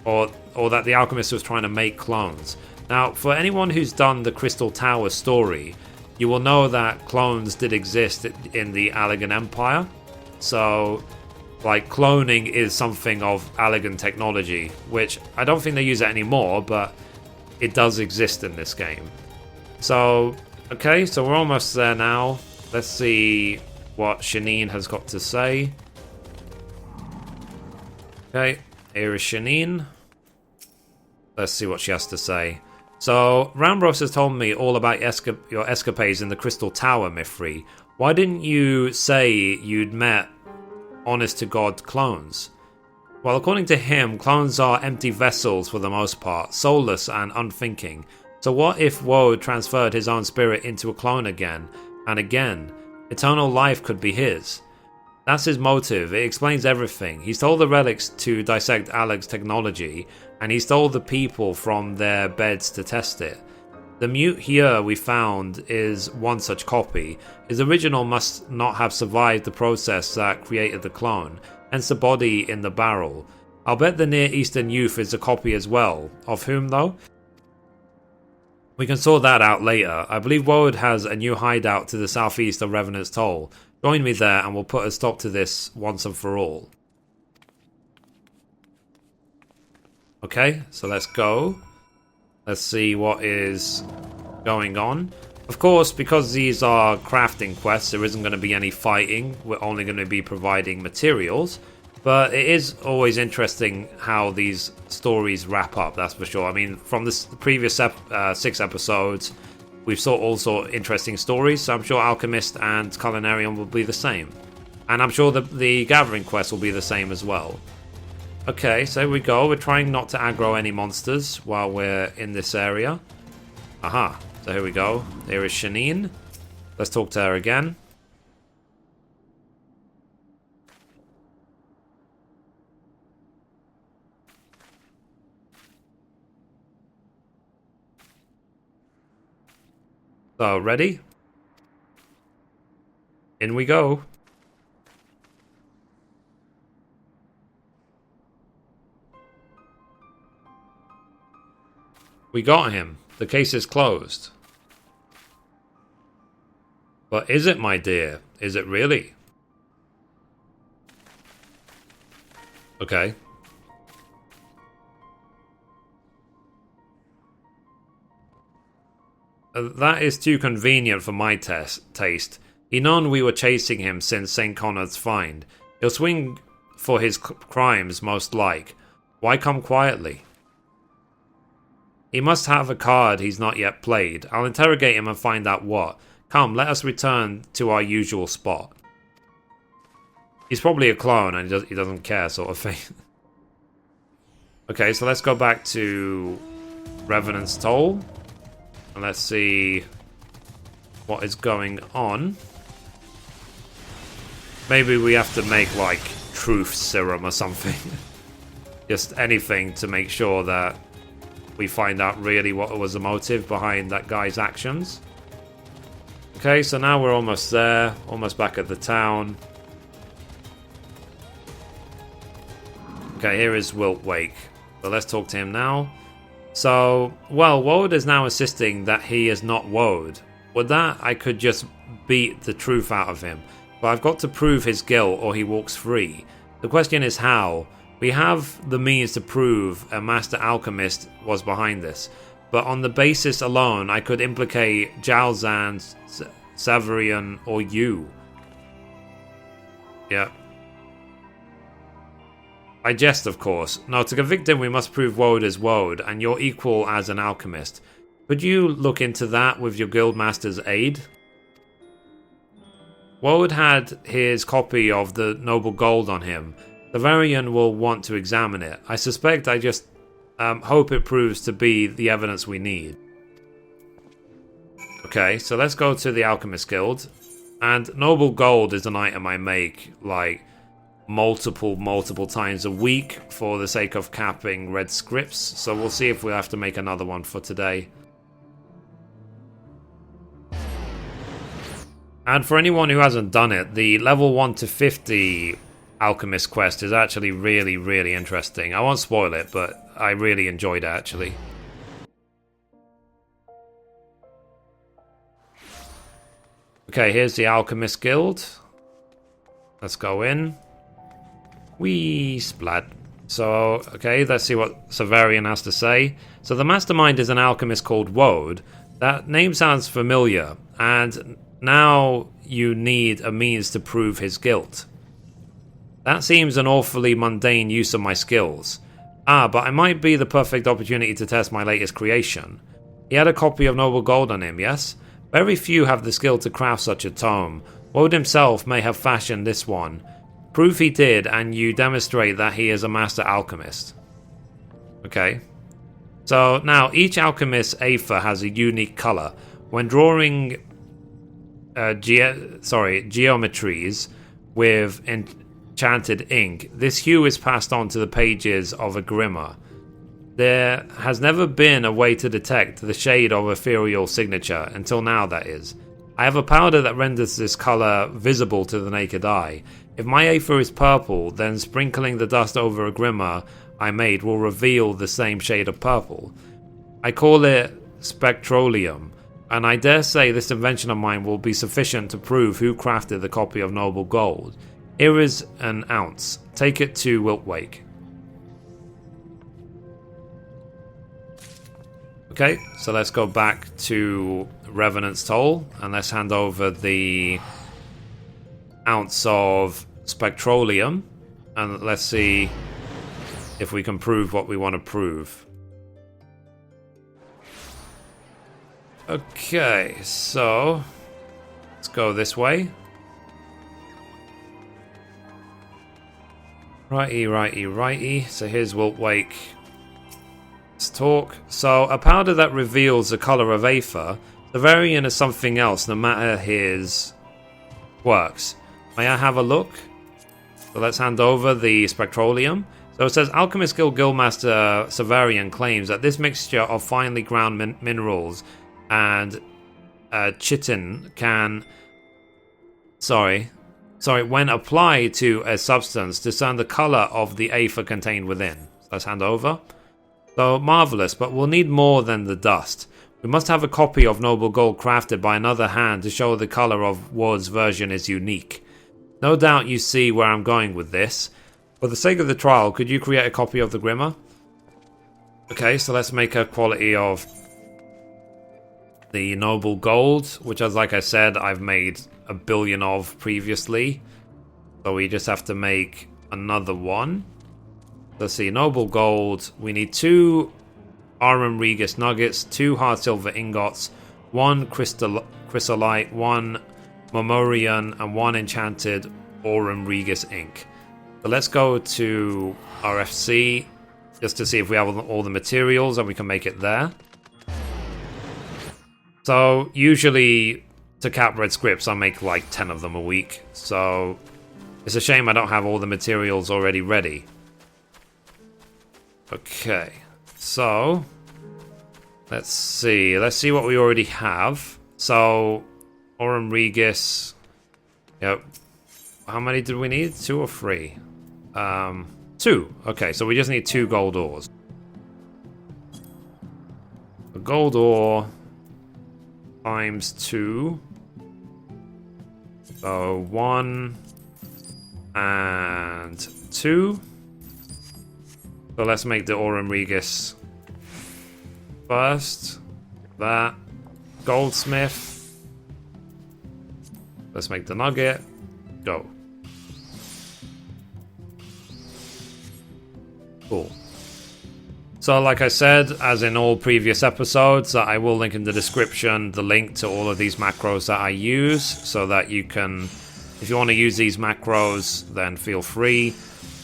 or that the alchemist was trying to make clones. Now, for anyone who's done the Crystal Tower story, you will know that clones did exist in the Allegan Empire. So, like, cloning is something of Allegan technology, which I don't think they use it anymore, but it does exist in this game. So, okay, so we're almost there now. Let's see what Shanine has got to say. Okay, here is Shanine. Let's see what she has to say. So, Rambros has told me all about your escapades in the Crystal Tower, Mithrie. Why didn't you say you'd met honest-to-God clones? Well, according to him, clones are empty vessels for the most part, soulless and unthinking. So what if Woad transferred his own spirit into a clone again and again? Eternal life could be his. That's his motive. It explains everything. He stole the relics to dissect Alleg's technology, and he stole the people from their beds to test it. The mute here we found is one such copy. His original must not have survived the process that created the clone, hence the body in the barrel. I'll bet the Near Eastern youth is a copy as well. Of whom, though? We can sort that out later. I believe Woad has a new hideout to the southeast of Revenant's Toll. Join me there and we'll put a stop to this once and for all. Okay, so let's go. Let's see what is going on. Of course, because these are crafting quests, there isn't going to be any fighting. We're only going to be providing materials. But it is always interesting how these stories wrap up, that's for sure. I mean, from the previous 6 episodes, we've saw also interesting stories, so I'm sure Alchemist and Culinarian will be the same. And I'm sure the Gathering quest will be the same as well. Okay, so here we go. We're trying not to aggro any monsters while we're in this area. Aha, so here we go. There is Shanine. Let's talk to her again. So, ready? In we go. We got him. The case is closed. But is it, my dear? Is it really? Okay. That is too convenient for my taste. He known we were chasing him since St. Conrad's find. He'll swing for his crimes, most like. Why come quietly? He must have a card he's not yet played. I'll interrogate him and find out what. Come, let us return to our usual spot. He's probably a clone and he doesn't care, sort of thing. Okay, so let's go back to Revenant's Toll. And let's see what is going on. Maybe we have to make, like, truth serum or something. Just anything to make sure that we find out really what was the motive behind that guy's actions. Okay, so now we're almost there. Almost back at the town. Okay, here is Wiltwake. So let's talk to him now. So, well, Woad is now insisting that he is not Woad. With that, I could just beat the truth out of him. But I've got to prove his guilt or he walks free. The question is how. We have the means to prove a master alchemist was behind this. But on the basis alone, I could implicate Jalzan, Savarian, or you. Yeah. I jest, of course. No, to convict him, we must prove Woad is Woad, and you're equal as an alchemist. Could you look into that with your guildmaster's aid? Woad had his copy of the Noble Gold on him. Savarian will want to examine it. I suspect I just hope it proves to be the evidence we need. Okay, so let's go to the Alchemist Guild. And Noble Gold is an item I make, like, multiple times a week for the sake of capping red scripts. So we'll see if we'll have to make another one for today. And for anyone who hasn't done it, the level 1 to 50 Alchemist quest is actually really, really interesting. I won't spoil it, but I really enjoyed it, actually. Okay, here's the Alchemist Guild. Let's go in. Wee splat. So, okay, let's see what Severian has to say. So the mastermind is an alchemist called Woad. That name sounds familiar, and now you need a means to prove his guilt. That seems an awfully mundane use of my skills. But I might be the perfect opportunity to test my latest creation. He had a copy of Noble Gold on him, yes? Very few have the skill to craft such a tome. Woad himself may have fashioned this one. Prove he did, and you demonstrate that he is a master alchemist. Okay. So now, each alchemist's aether has a unique color. When drawing geometries with enchanted ink, this hue is passed on to the pages of a grimoire. There has never been a way to detect the shade of ethereal signature, until now that is. I have a powder that renders this color visible to the naked eye. If my aether is purple, then sprinkling the dust over a grimoire I made will reveal the same shade of purple. I call it Spectrolium, and I dare say this invention of mine will be sufficient to prove who crafted the copy of Noble Gold. Here is an ounce. Take it to Wiltwake. Okay, so let's go back to Revenant's Toll, and let's hand over the ounce of Spectrolium, and let's see if we can prove what we want to prove. Okay, so let's go this way. Righty. So here's Wiltwake. Let's talk. So a powder that reveals the color of aether. Severian is something else, no matter his works. May I have a look? So let's hand over the Spectrolium. So it says Alchemist Guild Guildmaster Severian claims that this mixture of finely ground minerals and chitin can, when applied to a substance, discern the color of the aether contained within. So let's hand over. So marvelous, but we'll need more than the dust. We must have a copy of Noble Gold crafted by another hand to show the color of Woad's version is unique. No doubt you see where I'm going with this. For the sake of the trial, could you create a copy of the grimoire? Okay, so let's make a quality of the Noble Gold, which, as like I said, I've made a billion of previously. So we just have to make another one. Let's see, Noble Gold. We need 2 Aurum Regis nuggets, 2 hard silver ingots, 1 chrysolite, 1 Momorian, and 1 enchanted Aurum Regis ink. So let's go to RFC just to see if we have all the materials and we can make it there. So usually to cap red scripts I make like 10 of them a week. So it's a shame I don't have all the materials already ready. Okay, so let's see what we already have. So Aurum Regis, yep. How many did we need? 2 or 3? 2. Okay, so we just need 2 gold ores. A gold ore times 2. So 1 and 2. So let's make the Aurum Regis first. That. Goldsmith. Let's make the nugget. Go. Cool. So like I said, as in all previous episodes, I will link in the description the link to all of these macros that I use, so that you can, if you want to use these macros, then feel free.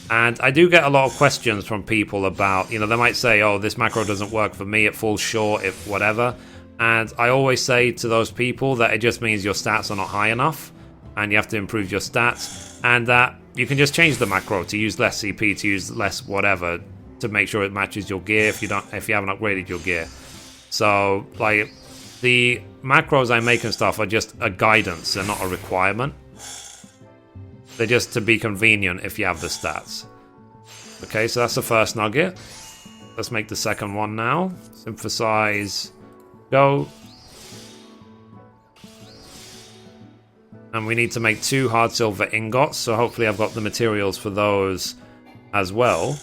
And I do get a lot of questions from people about, they might say, oh, this macro doesn't work for me, it falls short, if whatever. And I always say to those people that it just means your stats are not high enough, and you have to improve your stats, and that you can just change the macro to use less CP, to use less whatever, to make sure it matches your gear if you haven't upgraded your gear. So, like, the macros I make and stuff are just a guidance, they're not a requirement. They're just to be convenient if you have the stats. Okay, so that's the first nugget. Let's make the second one now. Synthesize, go. And we need to make 2 hard silver ingots, so hopefully I've got the materials for those as well.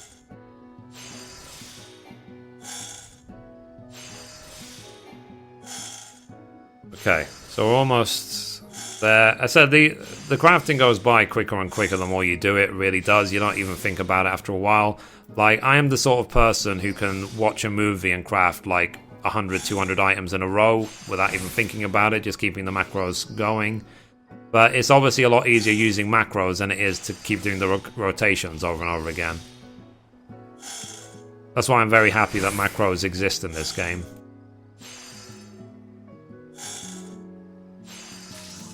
Okay, so we're almost there. I said the crafting goes by quicker and quicker the more you do it. It really does. You don't even think about it after a while. Like, I am the sort of person who can watch a movie and craft like 100, 200 items in a row without even thinking about it, just keeping the macros going. But it's obviously a lot easier using macros than it is to keep doing the rotations over and over again. That's why I'm very happy that macros exist in this game.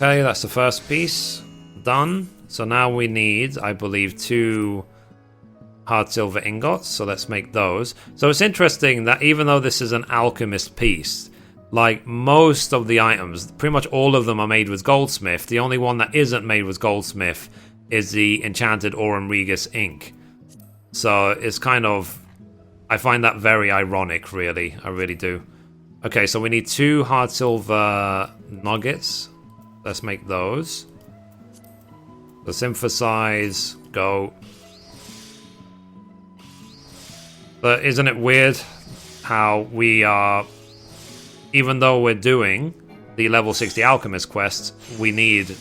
Okay, that's the first piece. Done. So now we need, I believe, 2 hard silver ingots. So let's make those. So it's interesting that even though this is an alchemist piece, like most of the items, pretty much all of them are made with goldsmith. The only one that isn't made with goldsmith is the enchanted Aurum Regis ink. So it's kind of, I find that very ironic, really. I really do. Okay, so we need 2 hard silver nuggets. Let's make those. So synthesize, go. But isn't it weird how we are, even though we're doing the level 60 alchemist quests, we need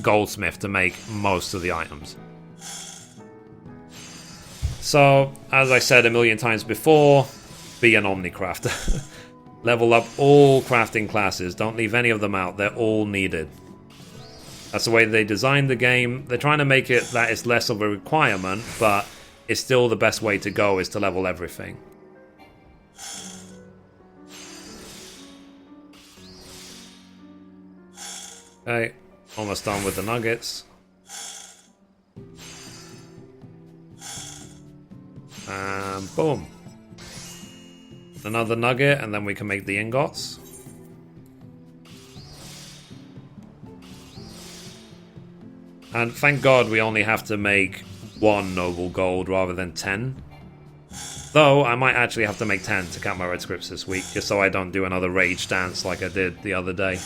goldsmith to make most of the items. So, as I said a million times before, be an omnicrafter. Level up all crafting classes. Don't leave any of them out. They're all needed. That's the way they designed the game. They're trying to make it that it's less of a requirement, but it's still the best way to go is to level everything. Okay, almost done with the nuggets. And boom. Another nugget, and then we can make the ingots. And thank God we only have to make 1 noble gold rather than 10. Though, I might actually have to make 10 to count my red scripts this week, just so I don't do another rage dance like I did the other day.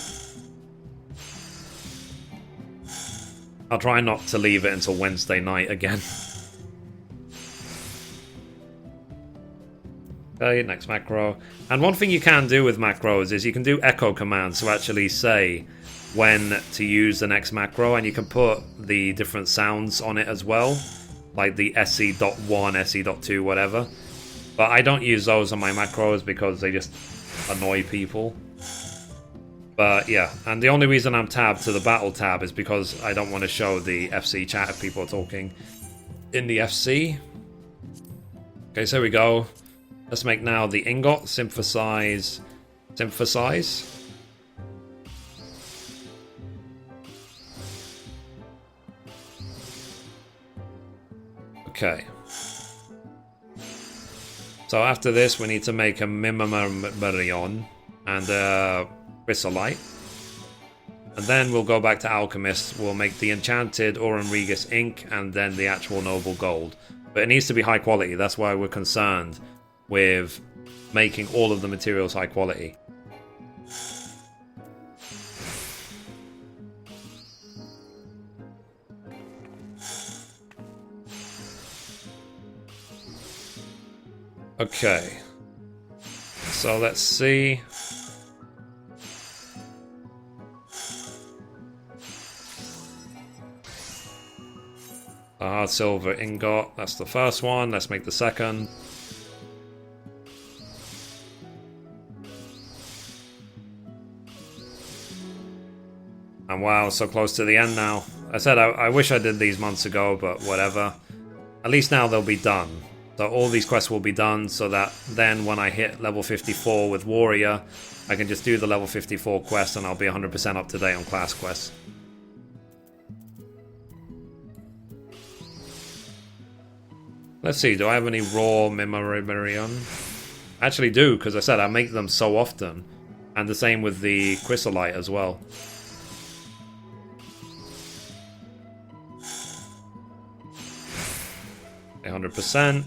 I'll try not to leave it until Wednesday night again. Okay, next macro. And one thing you can do with macros is you can do echo commands to actually say when to use the next macro, and you can put the different sounds on it as well, like the SE.1, SE.2, whatever. But I don't use those on my macros because they just annoy people. But yeah, and the only reason I'm tabbed to the battle tab is because I don't want to show the FC chat if people are talking in the FC. Okay, so here we go. Let's make now the ingot, synthesize. Okay. So after this, we need to make a MMORPG and a chrysolite. And then we'll go back to alchemist. We'll make the enchanted Aurum Regis ink and then the actual noble gold. But it needs to be high quality. That's why we're concerned with making all of the materials high quality. Okay, so let's see. A hard silver ingot, that's the first one. Let's make the second. And wow, so close to the end now. I said I wish I did these months ago, but whatever. At least now they'll be done. So all these quests will be done, so that then when I hit level 54 with Warrior, I can just do the level 54 quest and I'll be 100% up to date on class quests. Let's see, do I have any raw MMORPG? I actually do, because I said I make them so often. And the same with the chrysolite as well. A 100%.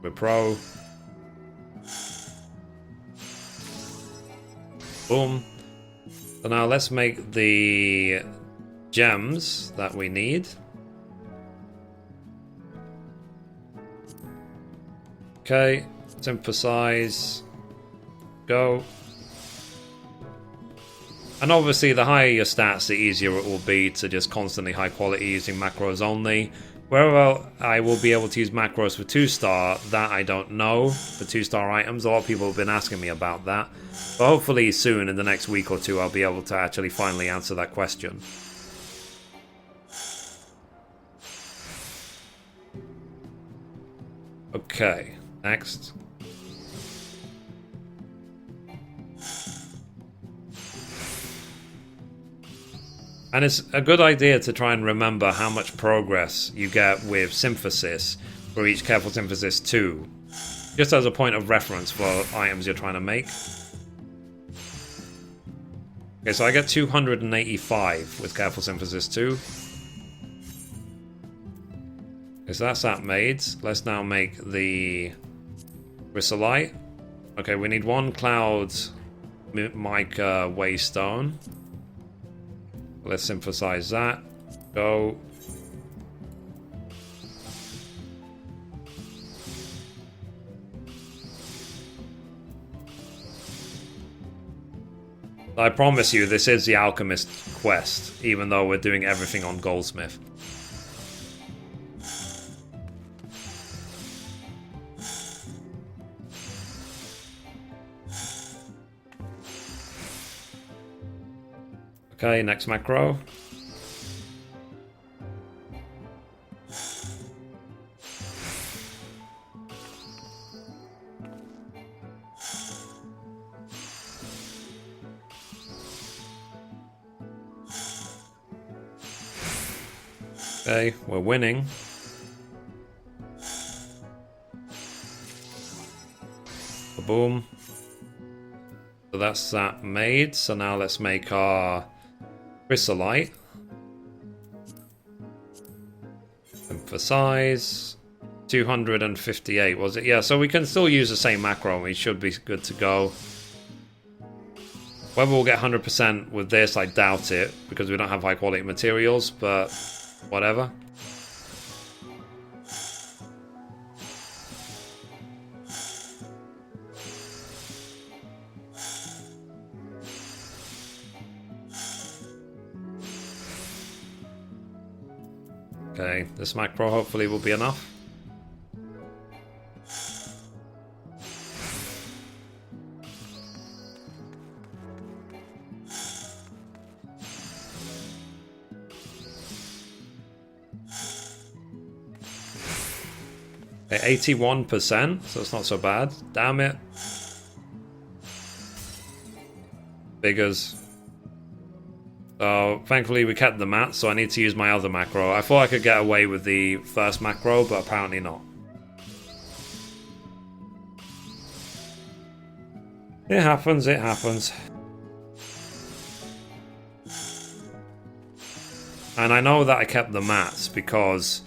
We're pro. Boom. So now let's make the gems that we need. Okay, synthesize. Go. And obviously the higher your stats, the easier it will be to just constantly high quality using macros only. Where I will be able to use macros for 2-star, that I don't know. For 2-star items, a lot of people have been asking me about that. But hopefully soon, in the next week or two, I'll be able to actually finally answer that question. Okay, next. And it's a good idea to try and remember how much progress you get with synthesis for each Careful Synthesis 2. Just as a point of reference for items you're trying to make. Okay, so I get 285 with Careful Synthesis 2. Okay, so that's that made. Let's now make the chrysolite. Okay, we need 1 cloud mica waystone. Let's synthesize that. Go. I promise you, this is the Alchemist quest, even though we're doing everything on Goldsmith. Okay, next macro. Okay, we're winning. Boom. So that's that made. So now let's make our chrysolite. Emphasize. 258 was it? Yeah, so we can still use the same macro and we should be good to go. Whether we'll get 100% with this, I doubt it, because we don't have high quality materials, but whatever. Okay, this macro hopefully will be enough. Okay, 81%, so it's not so bad. Damn it. Figures. So, thankfully we kept the mat, so I need to use my other macro. I thought I could get away with the first macro, but apparently not. It happens, it happens. And I know that I kept the mats because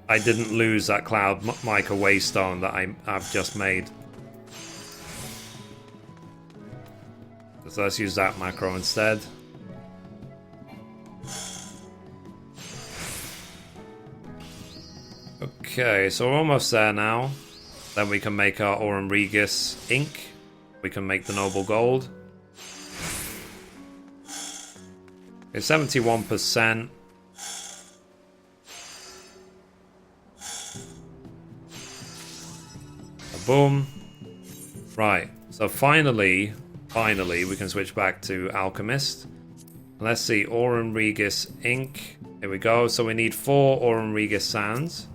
I didn't lose that cloud mica waystone that I've just made. So let's use that macro instead. Okay, so we're almost there now. Then we can make our Aurum Regis ink. We can make the Noble Gold. Okay, 71%. Boom. Right, so finally we can switch back to Alchemist. Let's see, Aurum Regis ink. Here we go. So we need 4 Aurum Regis sands.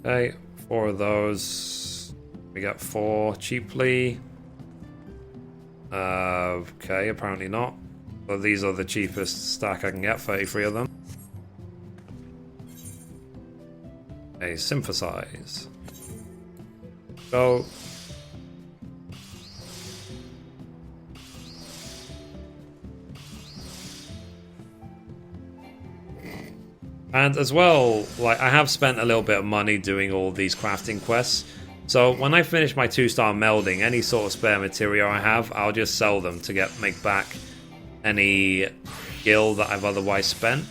Okay, 4 of those. We got 4 cheaply. Okay, apparently not. So these are the cheapest stack I can get, 33 of them. Okay, synthesize. So... And as well, like, I have spent a little bit of money doing all these crafting quests. So when I finish my 2-star melding, any sort of spare material I have, I'll just sell them to make back any gil that I've otherwise spent.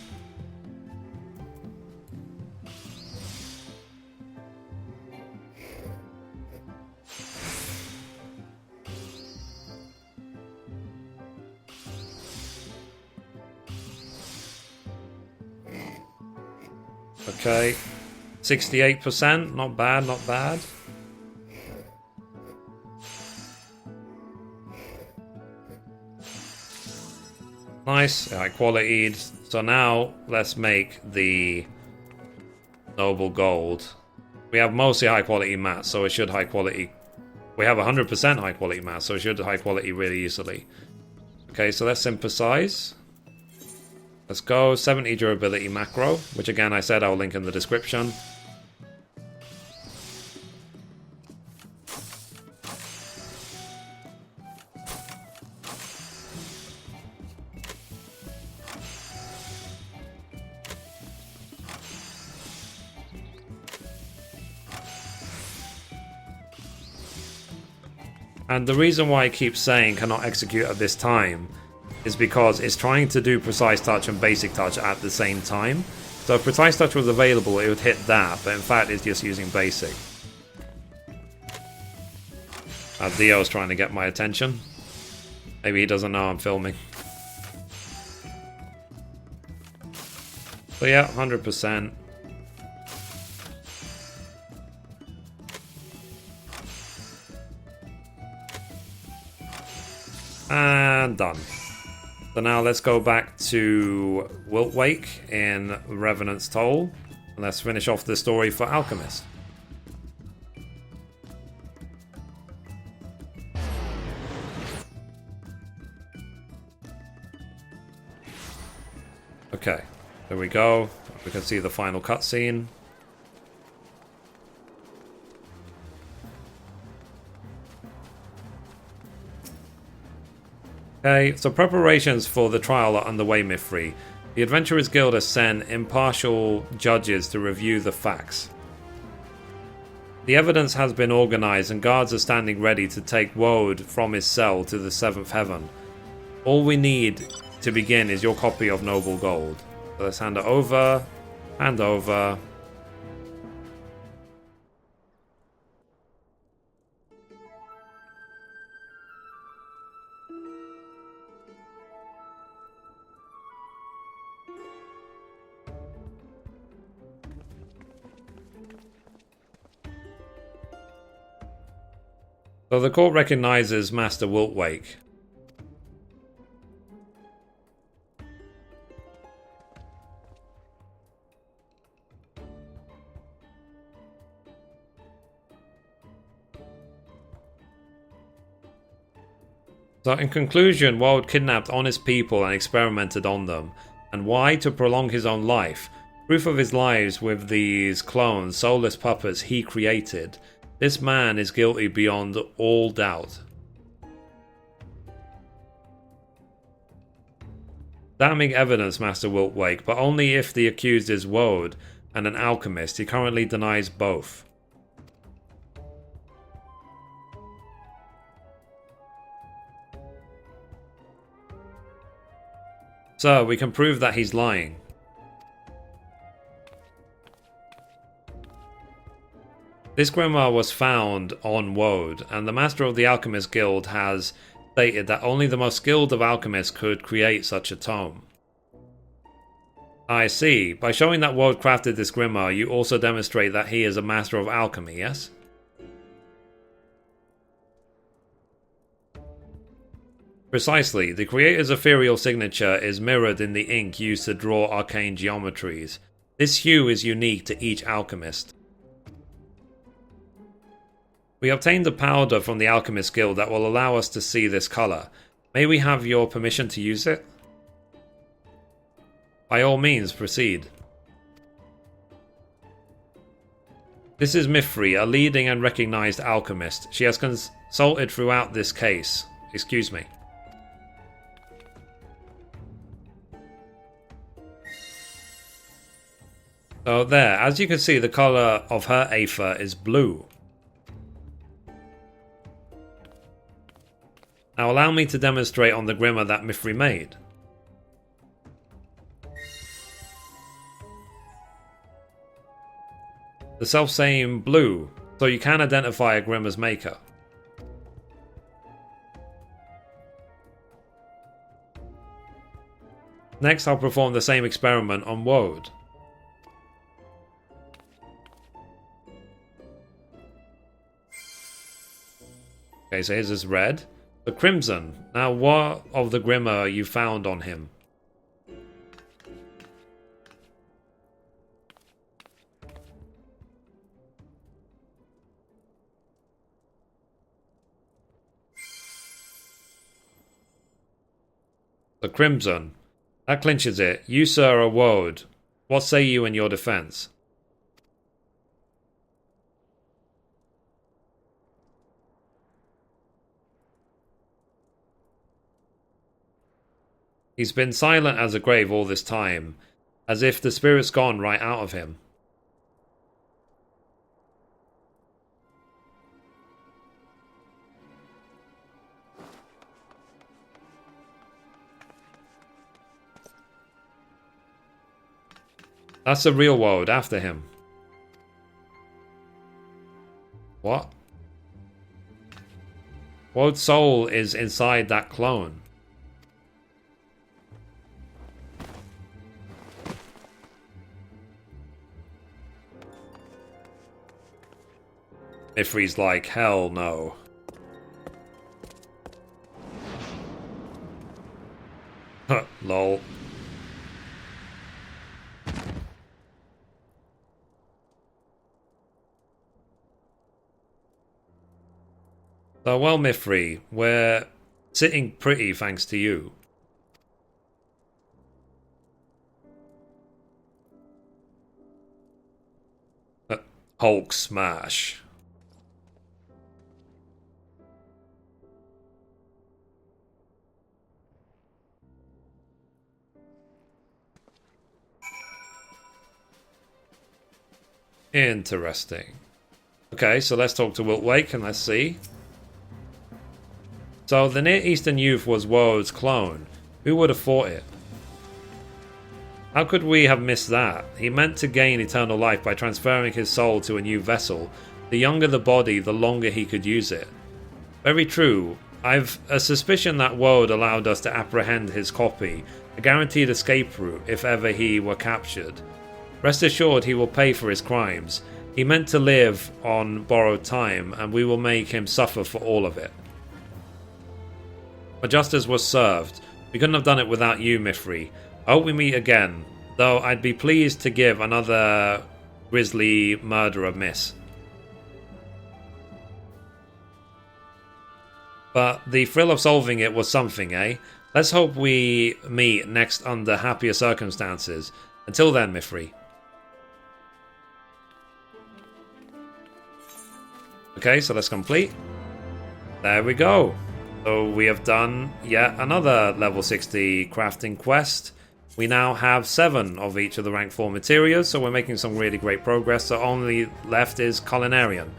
Okay, 68%, not bad, not bad. Nice, high quality. So now let's make the noble gold. We have mostly high quality mats, so it should high quality. We have 100% high quality mats, so it should high quality really easily. Okay, so let's synthesize. Let's go 70 durability macro, which again I said I'll link in the description. And the reason why I keep saying cannot execute at this time is because it's trying to do Precise Touch and Basic Touch at the same time. So if Precise Touch was available, it would hit that, but in fact it's just using Basic. Dio's trying to get my attention. Maybe he doesn't know I'm filming. So yeah, 100%. And done. So now let's go back to Wiltwake in Revenant's Toll. And let's finish off the story for Alchemist. Okay, there we go. We can see the final cutscene. Okay, so preparations for the trial are underway, Mithrie. The Adventurers Guild has sent impartial judges to review the facts. The evidence has been organized and guards are standing ready to take Woad from his cell to the 7th heaven. All we need to begin is your copy of Noble Gold. So let's hand it over. Hand over. So the court recognizes Master Wiltwake. So in conclusion, Woad kidnapped honest people and experimented on them. And why? To prolong his own life. Proof of his lives with these clones, soulless puppets he created. This man is guilty beyond all doubt. Damning evidence, Master Wiltwake, but only if the accused is Woad and an alchemist. He currently denies both. So, we can prove that he's lying. This grimoire was found on Woad, and the Master of the Alchemist Guild has stated that only the most skilled of alchemists could create such a tome. I see. By showing that Woad crafted this grimoire, you also demonstrate that he is a master of alchemy, yes? Precisely. The creator's ethereal signature is mirrored in the ink used to draw arcane geometries. This hue is unique to each alchemist. We obtained a powder from the Alchemist Guild that will allow us to see this color. May we have your permission to use it? By all means, proceed. This is Mithrie, a leading and recognized alchemist. She has consulted throughout this case. Excuse me. So there, as you can see, the color of her aether is blue. Now allow me to demonstrate on the Grimmer that Mithrie made. The self-same blue, so you can identify a Grimmer's maker. Next, I'll perform the same experiment on Woad. Okay, so here's his red. The crimson. Now, what of the Grimmer you found on him? The crimson. That clinches it. You, sir, are Woad. What say you in your defense? He's been silent as a grave all this time, as if the spirit's gone right out of him. That's the real Woad after him. What? Woad's soul is inside that clone. Mithrie's like, hell no. Lol. So, well, Mithrie, we're sitting pretty thanks to you. Hulk smash. Interesting. Okay, so let's talk to Wiltwake and let's see. So the Near Eastern youth was Woad's clone. Who would have thought it? How could we have missed that? He meant to gain eternal life by transferring his soul to a new vessel. The younger the body, the longer he could use it. Very true. I've a suspicion that Woad allowed us to apprehend his copy, a guaranteed escape route if ever he were captured. Rest assured he will pay for his crimes. He meant to live on borrowed time, and we will make him suffer for all of it. But justice was served. We couldn't have done it without you, Mithrie. I hope we meet again, though I'd be pleased to give another grisly murder a miss. But the thrill of solving it was something, eh? Let's hope we meet next under happier circumstances. Until then, Mithrie. Okay, so let's complete. There we go. So we have done yet another level 60 crafting quest. We now have 7 of each of the rank 4 materials, so we're making some really great progress. So only left is Culinarian.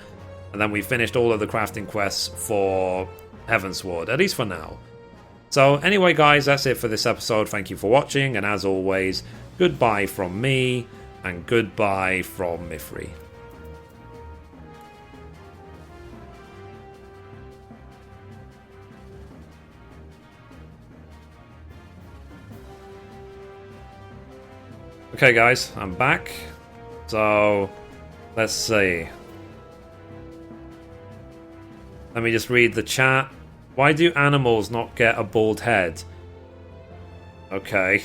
And then we finished all of the crafting quests for Heavensward, at least for now. So anyway guys, that's it for this episode. Thank you for watching, and as always, goodbye from me, and goodbye from Mithrie. Okay guys, I'm back. So, let's see. Let me just read the chat. Why do animals not get a bald head? Okay.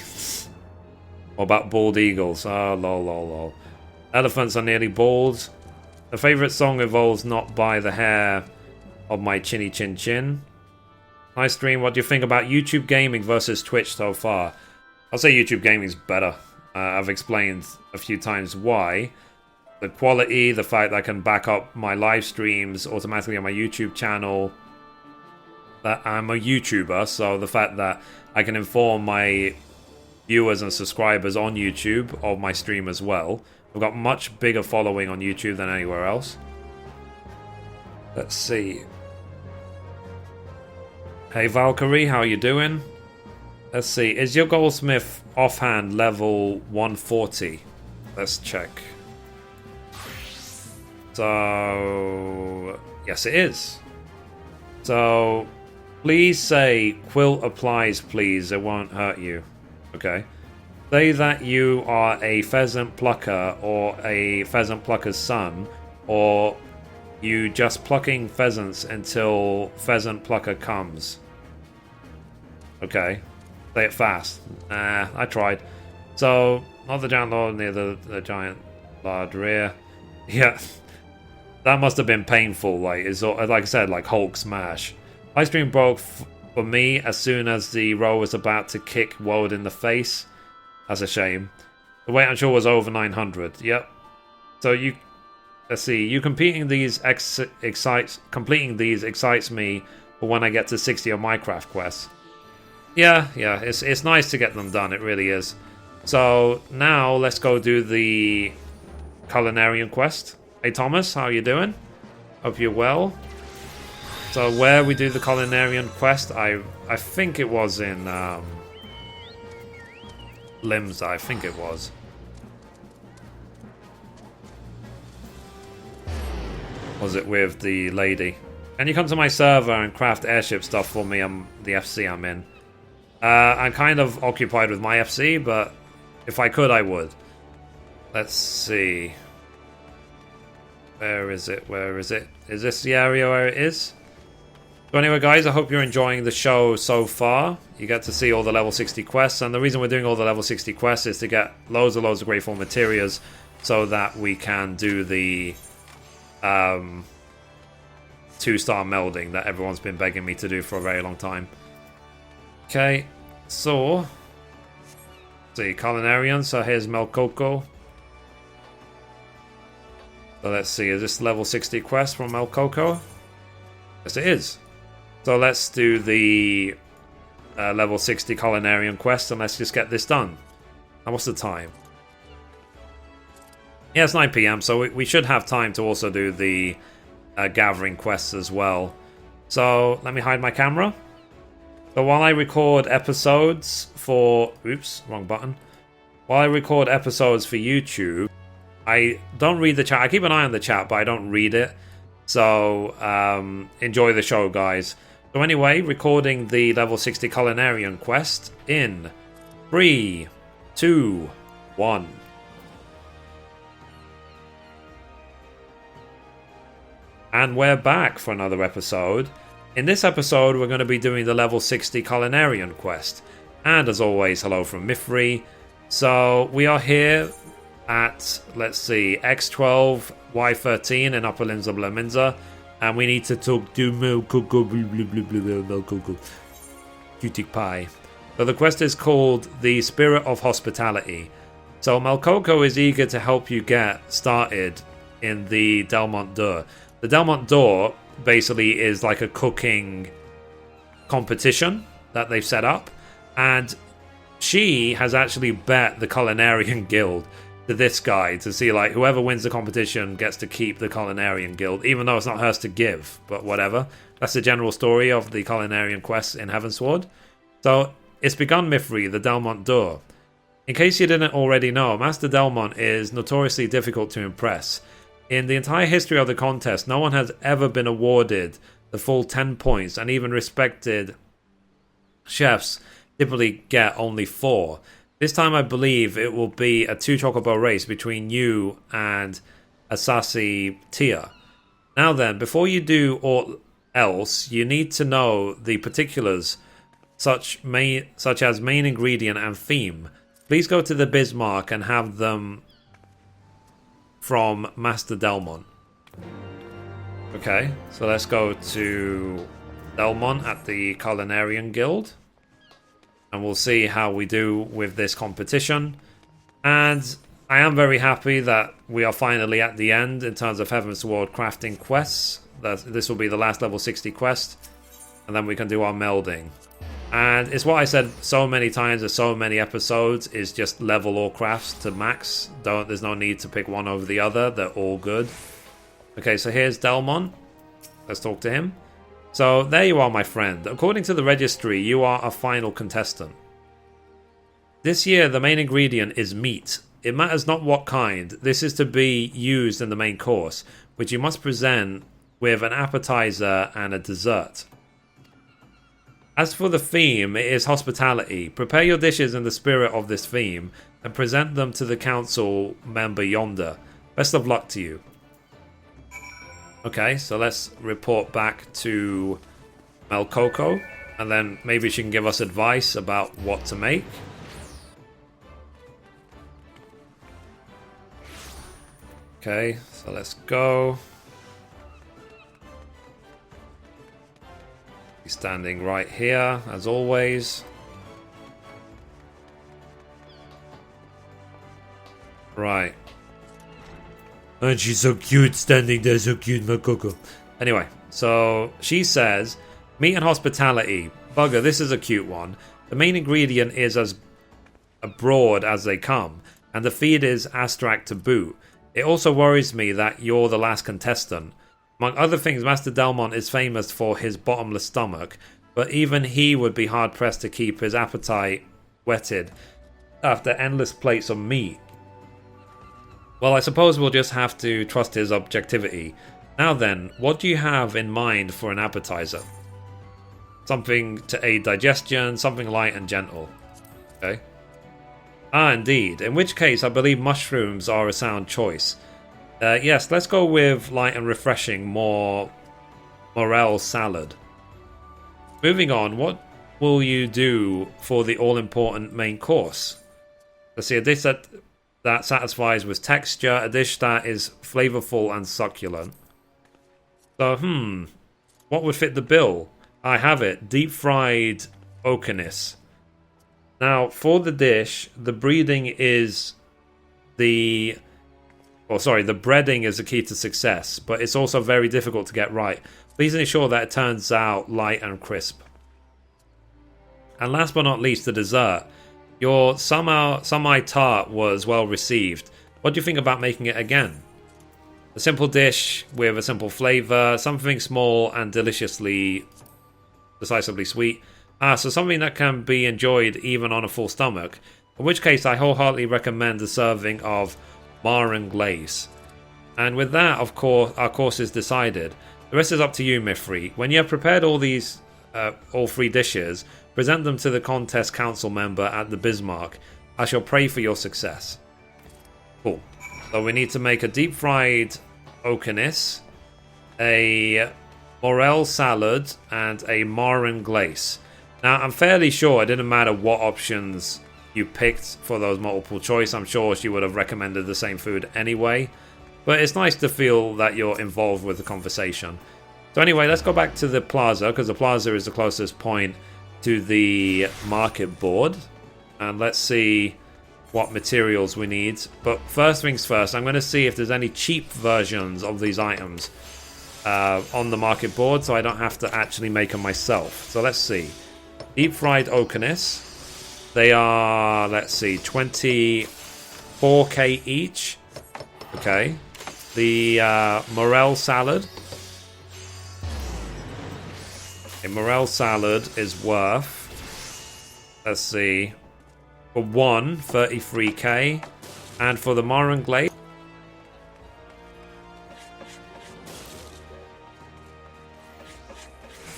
What about bald eagles? Oh, lol, lol, lol. Elephants are nearly bald. The favourite song evolves not by the hair of my chinny chin chin. Nice stream. What do you think about YouTube gaming versus Twitch so far? I'll say YouTube gaming's better. I've explained a few times why. the quality, the fact that I can back up my live streams automatically on my YouTube channel. That I'm a YouTuber, so the fact that I can inform my viewers and subscribers on YouTube of my stream as well. I've got much bigger following on YouTube than anywhere else. Let's see. Hey Valkyrie, how you doing? Let's see, is your goldsmith offhand level 140? Let's check. So, yes it is. So, please say quilt applies please, it won't hurt you. Okay. Say that you are a pheasant plucker or a pheasant plucker's son, or you just plucking pheasants until pheasant plucker comes. Okay. Say it fast. I tried. So, not the giant lord near the giant large rear. Yeah. That must have been painful. Like I said, like Hulk smash. Live stream broke for me as soon as the row was about to kick Woad in the face. That's a shame. The wait I'm sure was over 900. Yep. So let's see. You completing these excites me for when I get to 60 on Minecraft quests. Yeah. It's nice to get them done. It really is. So now let's go do the Culinarian quest. Hey Thomas, how you doing? Hope you're well. So where we do the Culinarian quest, I think it was in Limbs, I think it was. Was it with the lady? Can you come to my server and craft airship stuff for me? The FC I'm in. I'm kind of occupied with my FC, but if I could, I would. Let's see. Where is it? Where is it? Is this the area where it is? So anyway, guys, I hope you're enjoying the show so far. You get to see all the level 60 quests, and the reason we're doing all the level 60 quests is to get loads of grateful materials so that we can do the 2-star melding that everyone's been begging me to do for a very long time. Okay, so let's see, Culinarian, so here's Melcoco. So let's see, is this level 60 quest from Melcoco? Yes, it is. So let's do the level 60 Culinarian quest and let's just get this done. And what's the time? Yeah, it's 9 PM, so we should have time to also do the gathering quests as well. So let me hide my camera. So while I record episodes for... Oops, wrong button. While I record episodes for YouTube, I don't read the chat. I keep an eye on the chat, but I don't read it. So enjoy the show, guys. So anyway, recording the level 60 Culinarian quest in 3, 2, 1. And we're back for another episode. In this episode, we're going to be doing the level 60 Culinarian quest. And as always, hello from Mithrie. So we are here at, let's see, X12, Y13 in Upper Limbs of Laminza. And we need to talk to Melcoco, cutie pie. So the quest is called The Spirit of Hospitality. So Melcoco is eager to help you get started in the Delmont d'Or. The Delmont d'Or basically is like a cooking competition that they've set up. And she has actually bet the Culinarian Guild to this guy to see, like, whoever wins the competition gets to keep the Culinarian Guild, even though it's not hers to give, but whatever. That's the general story of the Culinarian quest in Heavensward. So it's begun Mithrie, the Delmont d'Or. In case you didn't already know, Master Delmont is notoriously difficult to impress. In the entire history of the contest, no one has ever been awarded the full 10 points, and even respected chefs typically get only 4. This time I believe it will be a 2 chocobo race between you and Asasi Tia. Now then, before you do all else, you need to know the particulars such as main ingredient and theme. Please go to the Bismarck and have them from Master Delmont. Okay, so let's go to Delmont at the Culinarian Guild. And we'll see how we do with this competition. And I am very happy that we are finally at the end in terms of Heavensward crafting quests. This will be the last level 60 quest, and then we can do our melding. And it's what I said so many times in so many episodes, is just level all crafts to max. There's no need to pick one over the other, they're all good. Okay, so here's Delmon. Let's talk to him. So there you are, my friend. According to the registry, you are a final contestant. This year, the main ingredient is meat. It matters not what kind. This is to be used in the main course, which you must present with an appetizer and a dessert. As for the theme, it is hospitality. Prepare your dishes in the spirit of this theme and present them to the council member yonder. Best of luck to you. Okay, so let's report back to Melcoco, and then maybe she can give us advice about what to make. Okay, so let's go. He's standing right here, as always. Right. And she's so cute, standing there, so cute, Makoko. Anyway, so she says, meat and hospitality. Bugger, this is a cute one. The main ingredient is as broad as they come, and the feed is abstract to boot. It also worries me that you're the last contestant. Among other things, Master Delmon is famous for his bottomless stomach, but even he would be hard-pressed to keep his appetite whetted after endless plates of meat. Well, I suppose we'll just have to trust his objectivity. Now then, what do you have in mind for an appetizer? Something to aid digestion, something light and gentle. Okay. Ah, indeed. In which case, I believe mushrooms are a sound choice. Yes, let's go with light and refreshing, more morel salad. Moving on, what will you do for the all-important main course? Let's see, a dish that satisfies with texture, a dish that is flavorful and succulent. So, what would fit the bill? I have it, deep-fried oakenis. Now, for the dish, the breeding is the breading is the key to success, but it's also very difficult to get right. Please ensure that it turns out light and crisp. And last but not least, the dessert. Your sumai tart was well received. What do you think about making it again? A simple dish with a simple flavour, something small and decisively sweet. So something that can be enjoyed even on a full stomach. In which case, I wholeheartedly recommend a serving of Marron Glaze. And with that, of course, our course is decided. The rest is up to you, Mithrie. When you have prepared all three dishes, present them to the contest council member at the Bismarck. I shall pray for your success. Cool. So we need to make a deep-fried oakenis, a morel salad, and a Marron Glaze. Now, I'm fairly sure it didn't matter what options you picked for those multiple choice. I'm sure she would have recommended the same food anyway. But it's nice to feel that you're involved with the conversation. So anyway, let's go back to the plaza, because the plaza is the closest point to the market board. And let's see what materials we need. But first things first, I'm going to see if there's any cheap versions of these items on the market board, so I don't have to actually make them myself. So let's see. Deep fried oakenis. They are, let's see, 24k each. Okay. The morel salad. A morel salad is worth, let's see, for one, 33k. And for the Marron Glaze,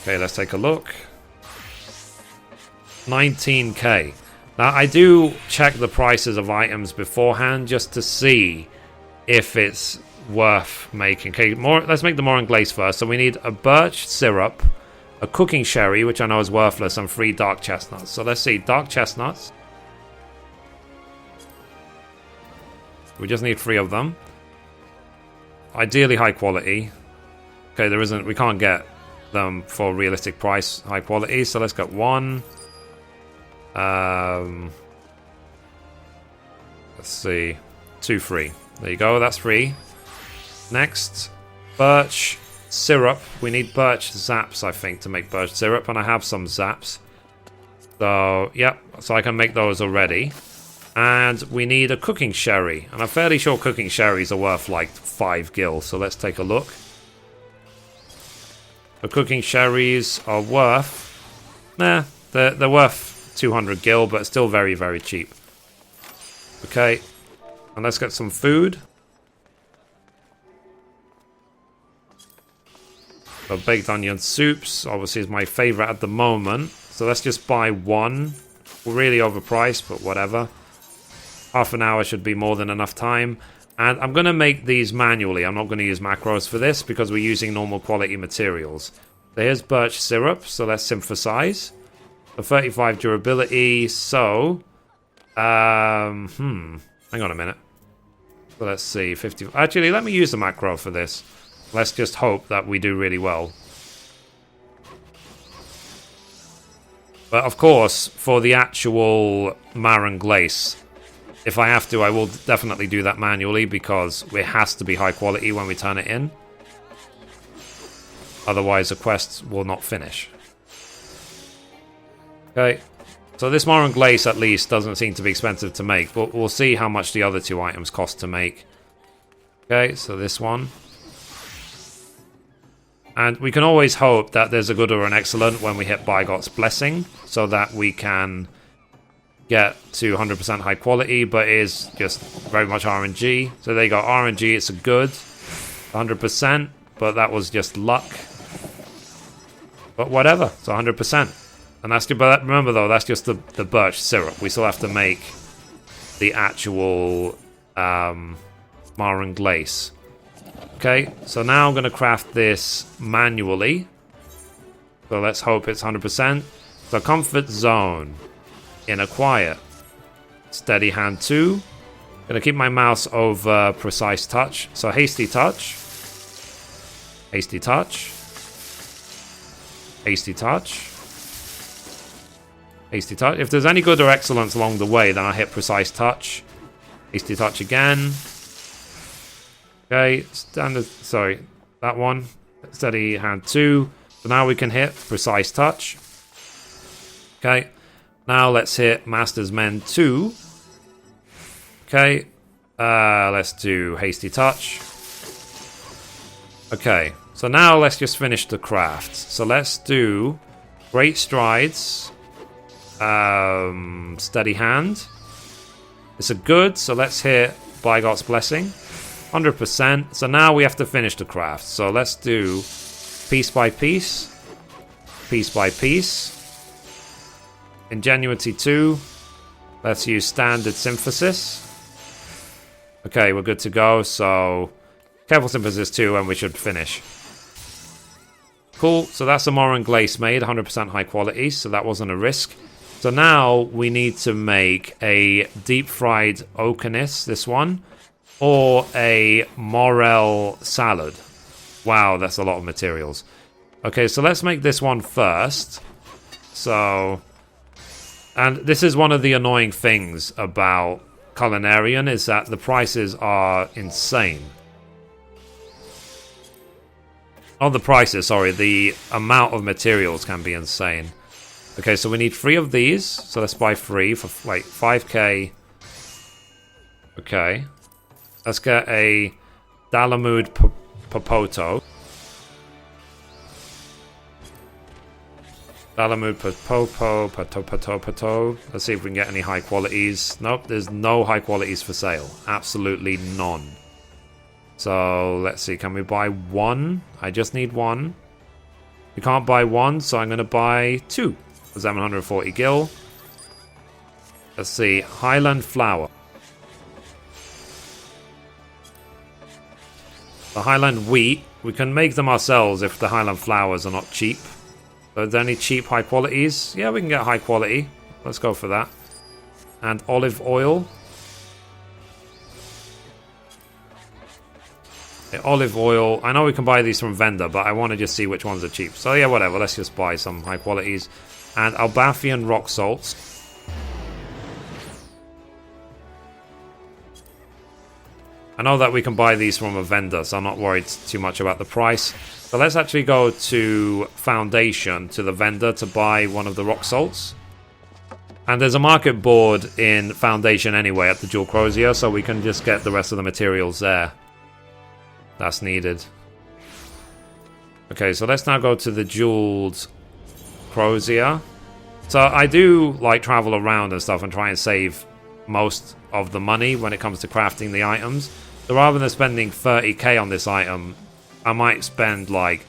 okay, let's take a look. 19k. Now, I do check the prices of items beforehand just to see if it's worth making. Okay, let's make the Marron Glaze first. So we need a birch syrup, a cooking sherry, which I know is worthless, and 3 dark chestnuts. So let's see, dark chestnuts. We just need 3 of them. Ideally high quality. Okay, we can't get them for realistic price, high quality. So let's get 1. Let's see. 2 free. There you go, that's free. Next, birch syrup. We need birch zaps, I think, to make birch syrup, and I have some zaps. So, yep, so I can make those already. And we need a cooking sherry, and I'm fairly sure cooking sherries are worth like 5 gil, so let's take a look. The cooking sherries are worth... Nah, they're worth 200 gil, but still very, very cheap. Okay, and let's get some food. So baked onion soups, obviously, is my favorite at the moment. So let's just buy one. Really overpriced, but whatever. Half an hour should be more than enough time. And I'm going to make these manually. I'm not going to use macros for this because we're using normal quality materials. So here's birch syrup, so let's synthesize. The 35 durability, so... hang on a minute. So let's see, 50... Actually, let me use the macro for this. Let's just hope that we do really well. But of course, for the actual Marin Glace, if I have to, I will definitely do that manually because it has to be high quality when we turn it in. Otherwise, the quest will not finish. Okay, so this Marin Glace at least doesn't seem to be expensive to make, but we'll see how much the other 2 items cost to make. Okay, so this one. And we can always hope that there's a good or an excellent when we hit Bygot's Blessing, so that we can get to 100% high quality, but it is just very much RNG. So there you go, RNG, it's a good 100%, but that was just luck. But whatever, it's 100%. And that's, but remember though, that's just the birch syrup. We still have to make the actual Marin Glace. Okay, so now I'm going to craft this manually. So let's hope it's 100%. So Comfort Zone. Inner Quiet. Steady Hand 2. Going to keep my mouse over Precise Touch. So Hasty Touch. Hasty Touch. Hasty Touch. Hasty Touch. If there's any good or excellence along the way, then I'll hit Precise Touch. Hasty Touch again. Okay, standard, sorry, that one. Steady Hand 2. So now we can hit Precise Touch. Okay, now let's hit Master's Men 2. Okay, let's do Hasty Touch. Okay, so now let's just finish the crafts. So let's do Great Strides, Steady Hand. It's a good, so let's hit Bygot's Blessing. 100%. So now we have to finish the craft. So let's do piece by piece. Piece by piece. Ingenuity 2. Let's use standard synthesis. Okay, we're good to go. So careful synthesis 2 and we should finish. Cool. So that's a Marin Glace made. 100% high quality. So that wasn't a risk. So now we need to make a deep fried oakenis. This one. Or a morel salad. Wow, that's a lot of materials. Okay, so let's make this one first. So, and this is one of the annoying things about Culinarian, is that the prices are insane. Not the prices, sorry, the amount of materials can be insane. Okay, so we need 3 of these. So let's buy 3 for like 5k. Okay. Let's get a Dalamud Popoto. Dalamud Popoto. Let's see if we can get any high qualities. Nope, there's no high qualities for sale. Absolutely none. So, let's see. Can we buy 1? I just need 1. We can't buy 1, so I'm going to buy 2. For 740 gil. Let's see. Highland Flour. The Highland Wheat, we can make them ourselves if the Highland Flowers are not cheap. So are there any cheap high qualities? Yeah, we can get high quality. Let's go for that. And olive oil. Okay, olive oil. I know we can buy these from vendor, but I want to just see which ones are cheap. So yeah, whatever. Let's just buy some high qualities. And Albathian rock salts. I know that we can buy these from a vendor, so I'm not worried too much about the price. So let's actually go to Foundation, to the vendor, to buy one of the rock salts. And there's a market board in Foundation anyway at the Jewel Crozier, so we can just get the rest of the materials there. That's needed. Okay, so let's now go to the Jeweled Crozier. So I do like travel around and stuff and try and save most of the money when it comes to crafting the items. So rather than spending 30k on this item, I might spend like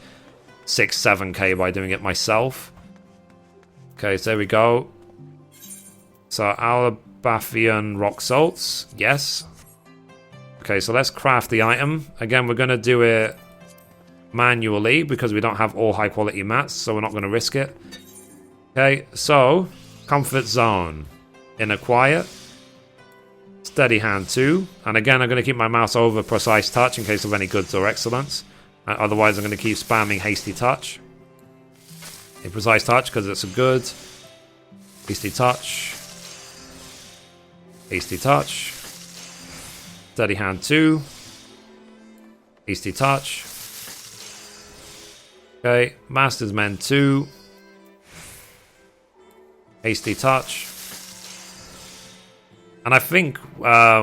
6-7k by doing it myself. Okay, so there we go. So Alabathian rock salts, yes. Okay, so let's craft the item. Again, we're going to do it manually because we don't have all high quality mats, so we're not going to risk it. Okay, so Comfort Zone, Inner Quiet, Steady Hand 2, and again I'm going to keep my mouse over Precise Touch in case of any goods or excellence. Otherwise I'm going to keep spamming Hasty Touch. A Precise Touch because it's a good. Hasty Touch. Hasty Touch. Steady Hand 2. Hasty Touch. Okay, Master's Men 2. Hasty Touch. And I think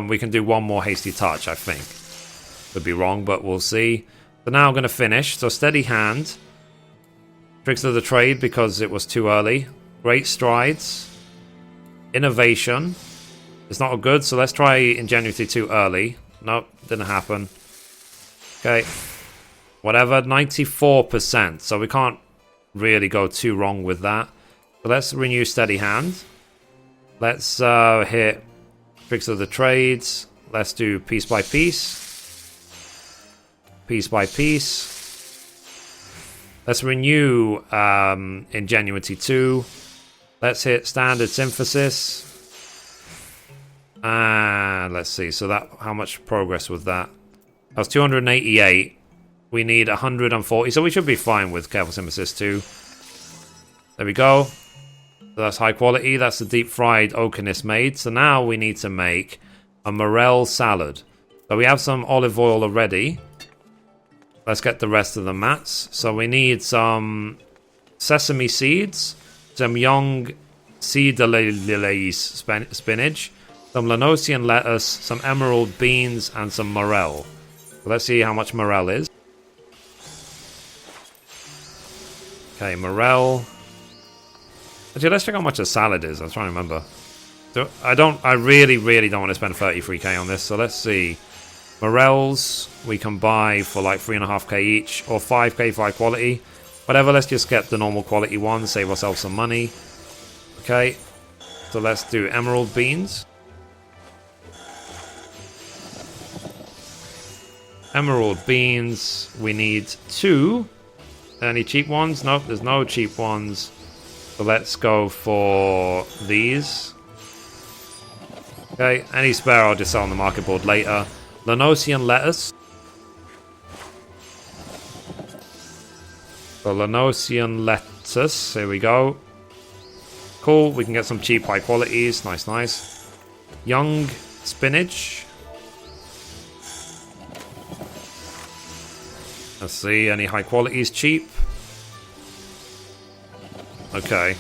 we can do one more Hasty Touch, I think. Could be wrong, but we'll see. So now I'm going to finish. So Steady Hand. Tricks of the Trade because it was too early. Great Strides. Innovation. It's not good, so let's try Ingenuity too early. Nope, didn't happen. Okay. Whatever, 94%. So we can't really go too wrong with that. So let's renew Steady Hand. Let's hit Tricks of the Trades. Let's do Piece by Piece. Piece by Piece. Let's renew Ingenuity 2. Let's hit Standard Synthesis. And let's see. So that, how much progress was that? That was 288. We need 140. So we should be fine with Careful Synthesis 2. There we go. So that's high quality. That's the deep fried Oakiness made. So now we need to make a morel salad. So we have some olive oil already. Let's get the rest of the mats. So we need some sesame seeds, some young seedless spinach, some Lanosian lettuce, some emerald beans, and some morel. So let's see how much morel is. Okay, morel. Actually, let's check how much a salad is. I'm trying to remember. So I really don't want to spend 33k on this. So let's see. Morels we can buy for like 3.5k each, or 5k for high quality. Whatever, let's just get the normal quality one, save ourselves some money. Okay, so let's do emerald beans. Emerald beans, we need 2. Any cheap ones? Nope, there's no cheap ones. So let's go for these. Okay, any spare I'll just sell on the market board later. Lanosian lettuce. So Lanosian lettuce, here we go. Cool, we can get some cheap high qualities. Nice, nice. Young spinach. Let's see, any high qualities cheap? Okay.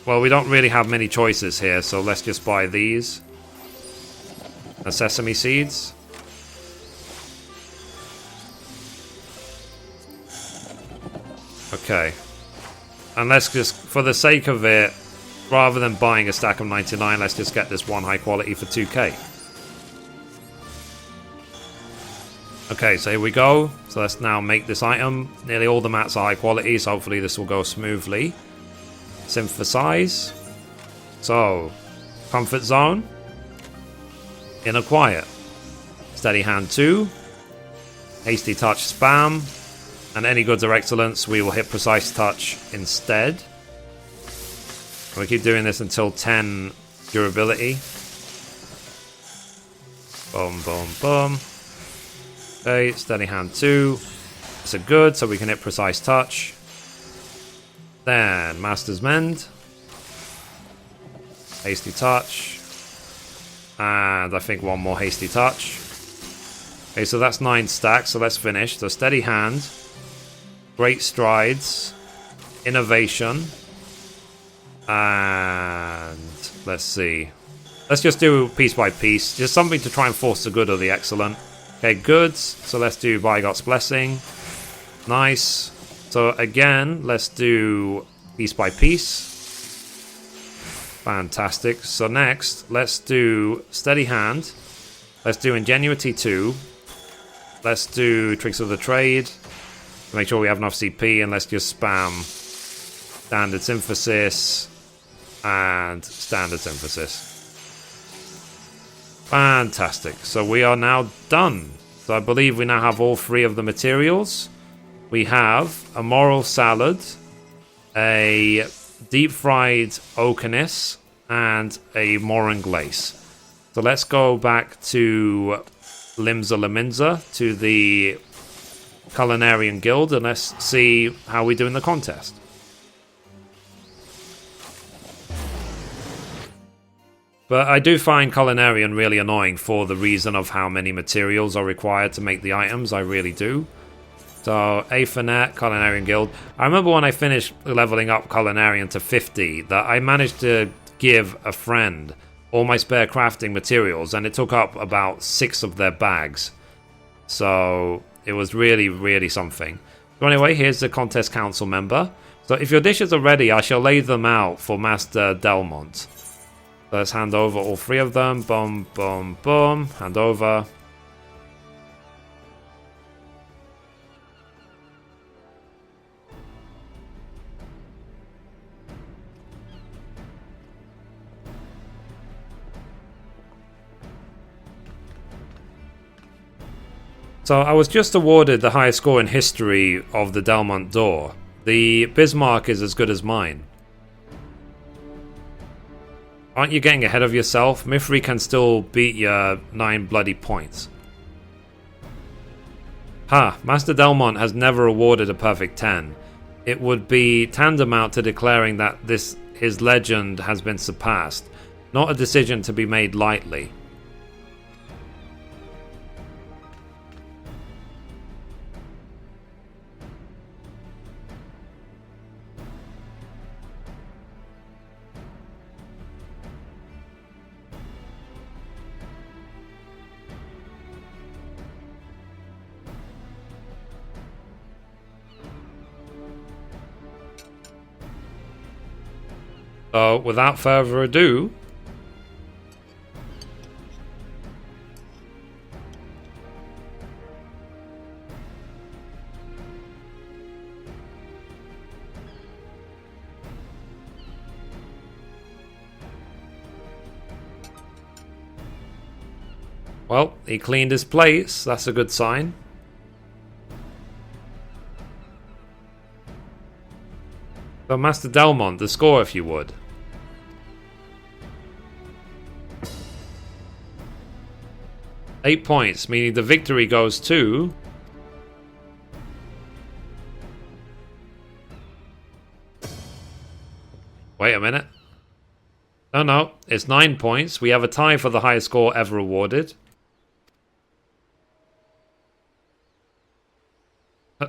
Well, we don't really have many choices here, so let's just buy these. The sesame seeds. Okay. And let's just, for the sake of it, rather than buying a stack of 99, let's just get this one high quality for 2k. Okay, so here we go. So let's now make this item. Nearly all the mats are high quality, so hopefully this will go smoothly. Synthesize. So, Comfort Zone. Inner Quiet. Steady Hand 2. Hasty Touch Spam. And any goods or excellence, we will hit Precise Touch instead. And we keep doing this until 10 durability. Boom, boom, boom. Okay, Steady Hand 2. It's a good, so we can hit Precise Touch. Then, Master's Mend. Hasty Touch. And I think one more Hasty Touch. Okay, so that's 9 stacks, so let's finish. So Steady Hand, Great Strides, Innovation, and let's see. Let's just do piece by piece. Just something to try and force the good or the excellent. Okay, goods. So let's do Vigot's Blessing. Nice. So again, let's do piece by piece. Fantastic. So next, let's do Steady Hand. Let's do Ingenuity 2. Let's do Tricks of the Trade. Make sure we have enough CP, and let's just spam Standard Synthesis and Standard Synthesis. Fantastic. So we are now done. So I believe we now have all 3 of the materials. We have a Moral Salad, a Deep Fried Oakiness, and a Morin Glace. So let's go back to Limza Laminza, to the Culinarian Guild, and let's see how we do in the contest. But I do find Culinarian really annoying for the reason of how many materials are required to make the items. I really do. So, Aethernet, Culinarian Guild. I remember when I finished leveling up Culinarian to 50, that I managed to give a friend all my spare crafting materials, and it took up about 6 of their bags. So, it was really, really something. So anyway, here's the contest council member. So if your dishes are ready, I shall lay them out for Master Delmont. Let's hand over all 3 of them. Boom, boom, boom. Hand over. So I was just awarded the highest score in history of the Delmont door. The Bismarck is as good as mine. Aren't you getting ahead of yourself? Mithrie can still beat your 9 bloody points. Ha! Master Delmont has never awarded a perfect 10. It would be tantamount to declaring that his legend has been surpassed, not a decision to be made lightly. So, without further ado, well, he cleaned his plates, that's a good sign. So, Master Delmont, the score if you would. Eight points, meaning the victory goes to... Wait a minute. No, it's 9 points. We have a tie for the highest score ever awarded.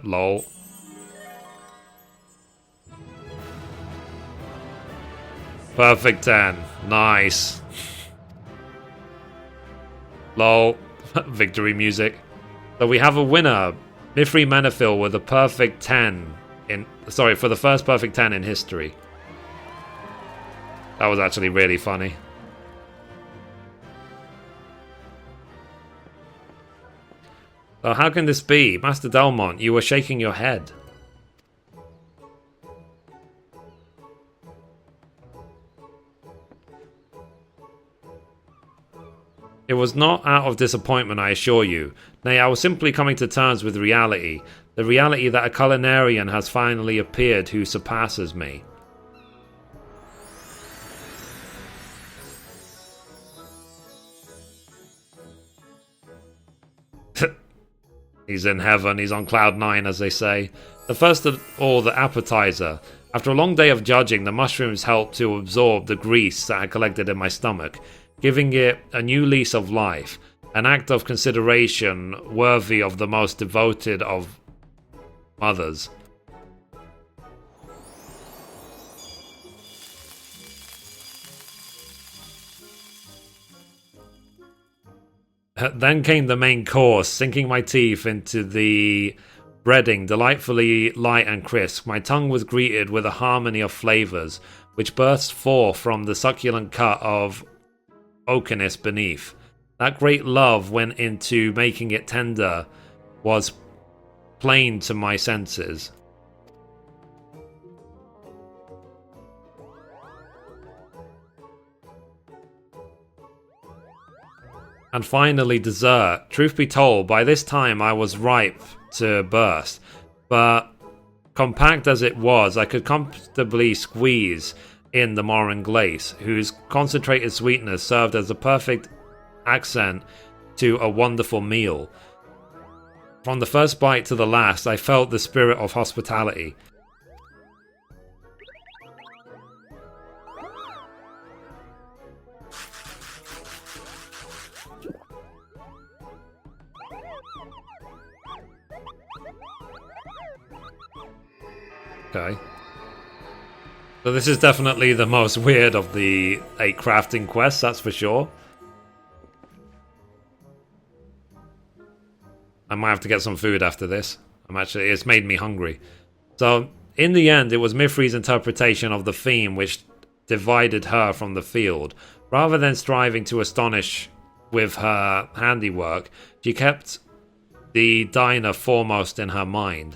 Lol. Perfect 10. Nice. Lol. Victory music. So we have a winner. Mithrie Menethil with a perfect 10 for the first perfect 10 in history. That was actually really funny. So how can this be? Master Delmont, you were shaking your head. It was not out of disappointment, I assure you. Nay, I was simply coming to terms with reality. The reality that a culinarian has finally appeared who surpasses me. He's in heaven, he's on cloud 9, as they say. The first of all, the appetizer. After a long day of judging, the mushrooms helped to absorb the grease that had collected in my stomach, giving it a new lease of life. An act of consideration worthy of the most devoted of mothers. Then came the main course, sinking my teeth into the breading, delightfully light and crisp. My tongue was greeted with a harmony of flavours, which burst forth from the succulent cut of oakiness beneath. That great love went into making it tender, was plain to my senses. And finally, dessert. Truth be told, by this time I was ripe to burst, but compact as it was, I could comfortably squeeze in the Morin glace, whose concentrated sweetness served as a perfect accent to a wonderful meal. From the first bite to the last, I felt the spirit of hospitality. Okay. So this is definitely the most weird of the 8 crafting quests, that's for sure. I might have to get some food after this. It's made me hungry. So, in the end, it was Mithrie's interpretation of the theme which divided her from the field. Rather than striving to astonish with her handiwork, she kept the diner foremost in her mind.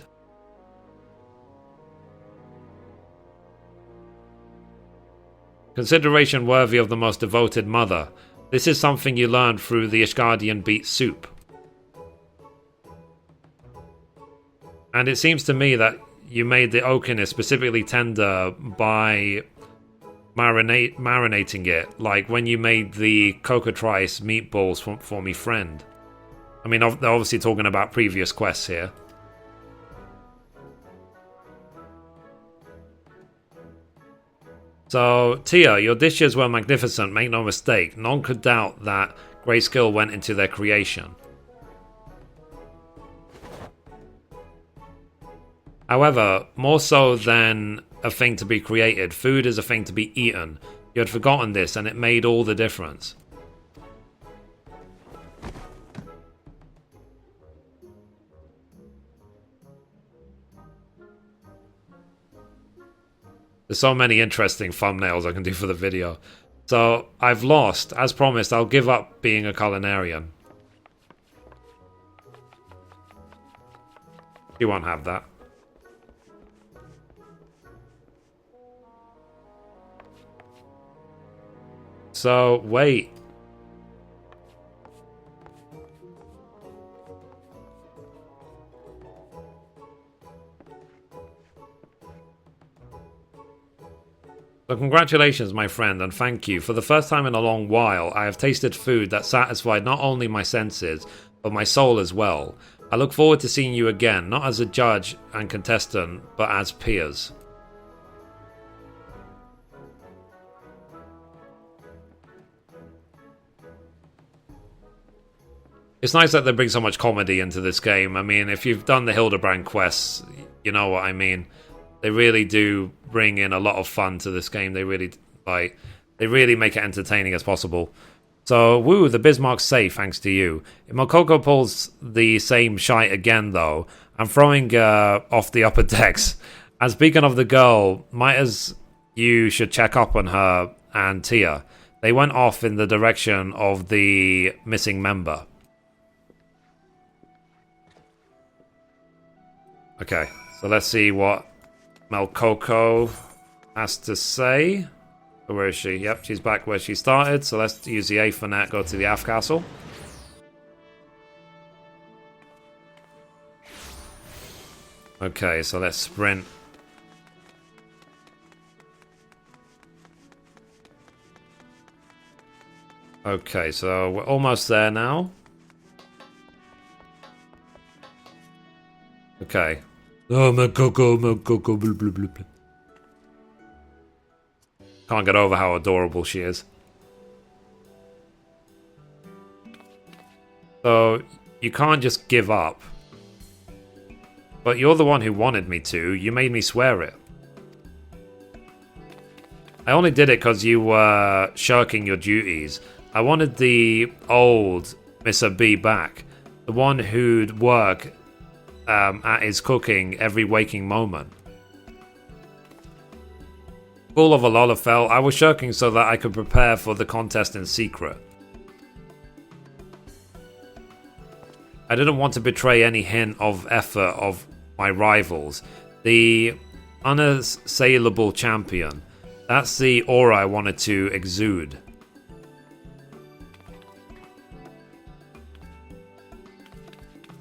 Consideration worthy of the most devoted mother. This is something you learned through the Ishgardian beet soup. And it seems to me that you made the oakiness specifically tender by marinating it, like when you made the cockatrice meatballs for me friend. I mean, they're obviously talking about previous quests here. So, Tia, your dishes were magnificent, make no mistake. None could doubt that great skill went into their creation. However, more so than a thing to be created, food is a thing to be eaten. You had forgotten this, and it made all the difference. There's so many interesting thumbnails I can do for the video. So, I've lost. As promised, I'll give up being a culinarian. You won't have that. So, wait. So congratulations, my friend, and thank you. For the first time in a long while, I have tasted food that satisfied not only my senses, but my soul as well. I look forward to seeing you again, not as a judge and contestant, but as peers. It's nice that they bring so much comedy into this game. I mean, if you've done the Hildebrand quests, you know what I mean. They really do bring in a lot of fun to this game. They really make it entertaining as possible. So, woo, the Bismarck's safe, thanks to you. If Mokoko pulls the same shite again, though, I'm throwing off the upper decks. And speaking of the girl, might as you should check up on her and Tia. They went off in the direction of the missing member. Okay, so let's see what Malcoco has to say. Where is she? Yep, she's back where she started. So let's use the A for net, go to the Aft Castle. Okay, so let's sprint. Okay, so we're almost there now. Okay. Oh, Malcoco, Malcoco, blah, blah, blah, blah. Can't get over how adorable she is. So you can't just give up. But you're the one who wanted me to. You made me swear it. I only did it because you were shirking your duties. I wanted the old Mr. B back. The one who'd work at his cooking every waking moment. Full of a Lolafel, I was shirking so that I could prepare for the contest in secret. I didn't want to betray any hint of effort of my rivals. The unassailable champion. That's the aura I wanted to exude.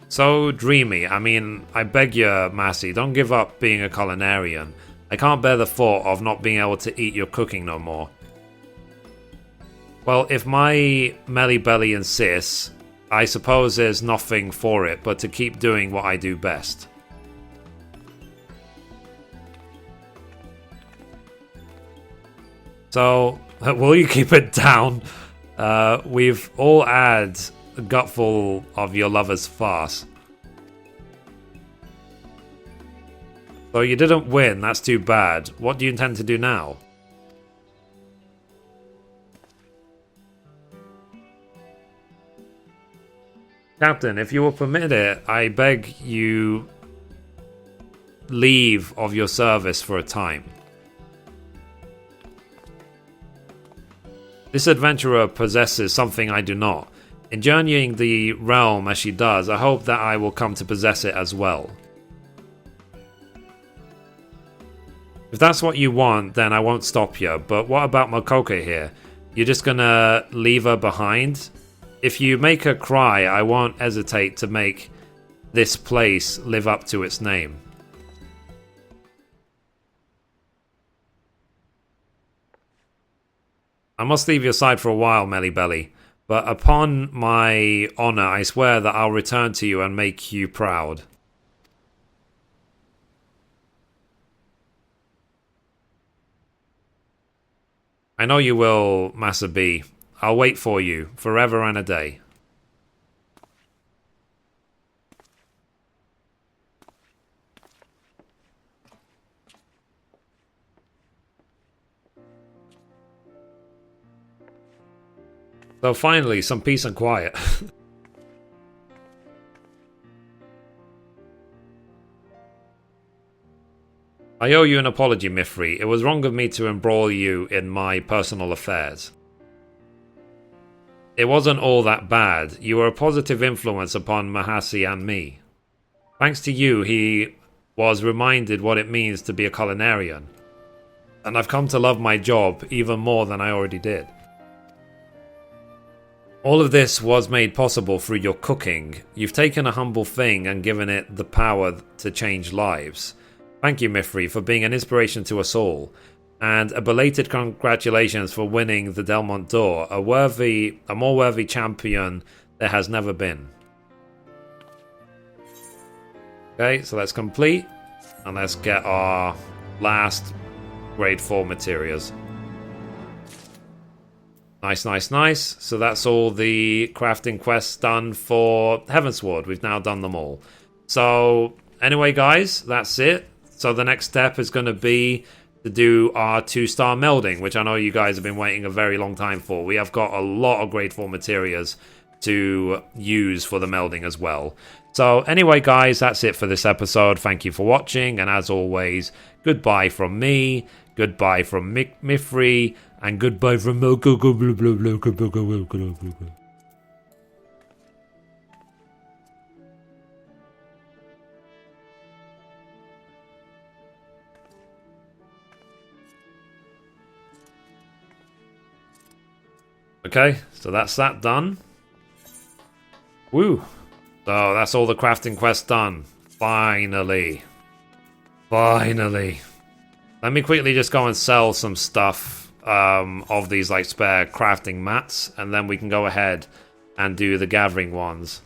So dreamy. I mean, I beg you, Massey, don't give up being a culinarian. I can't bear the thought of not being able to eat your cooking no more. Well, if my melly belly insists, I suppose there's nothing for it but to keep doing what I do best. So, will you keep it down? We've all had a gutful of your lover's farce. So you didn't win, that's too bad. What do you intend to do now? Captain, if you will permit it, I beg you leave of your service for a time. This adventurer possesses something I do not. In journeying the realm as she does, I hope that I will come to possess it as well. If that's what you want, then I won't stop you. But what about Mokoka here? You're just gonna leave her behind? If you make her cry, I won't hesitate to make this place live up to its name. I must leave your side for a while, Melly Belly, but upon my honor, I swear that I'll return to you and make you proud. I know you will, Massa B. I'll wait for you, forever and a day. So finally, some peace and quiet. I owe you an apology, Mithrie. It was wrong of me to embroil you in my personal affairs. It wasn't all that bad. You were a positive influence upon Mahasi and me. Thanks to you, he was reminded what it means to be a culinarian. And I've come to love my job even more than I already did. All of this was made possible through your cooking. You've taken a humble thing and given it the power to change lives. Thank you, Mithrie, for being an inspiration to us all. And a belated congratulations for winning the Delmont Door, a more worthy champion there has never been. Okay, so that's complete. And let's get our last grade 4 materials. Nice, nice, nice. So that's all the crafting quests done for Heavensward. We've now done them all. So anyway, guys, that's it. So the next step is going to be to do our 2-star melding, which I know you guys have been waiting a very long time for. We have got a lot of grade 4 materials to use for the melding as well. So anyway, guys, that's it for this episode. Thank you for watching. And as always, goodbye from me, goodbye from Mithrie, and goodbye from Okay, so that's that done. Woo! So that's all the crafting quests done. Finally. Finally. Let me quickly just go and sell some stuff of these like spare crafting mats, and then we can go ahead and do the gathering ones.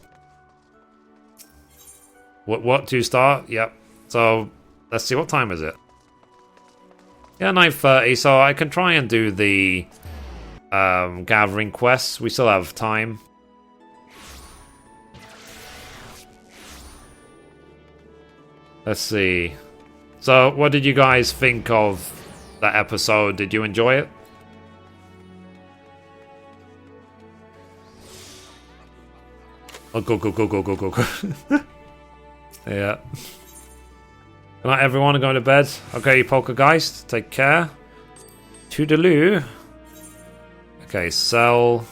What 2-star? Yep. So let's see, what time is it? Yeah, 9:30. So I can try and do the gathering quests. We still have time. Let's see. So, what did you guys think of that episode? Did you enjoy it? Oh, go. Yeah. Good night, everyone. I'm going to bed. Okay, Poltergeist. Take care. Toodaloo. Okay, sell.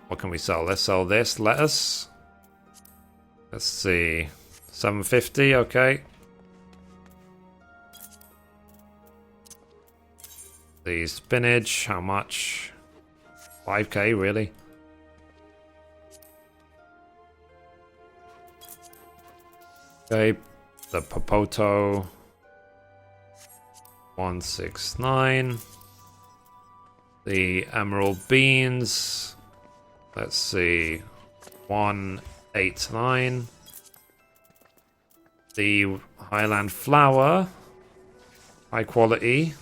What can we sell? Let's sell this. Lettuce. Let's see. 750. Okay. The spinach. How much? 5k, really? Okay, the Popoto 169. The Emerald Beans. Let's see. 189. The Highland Flour. High quality.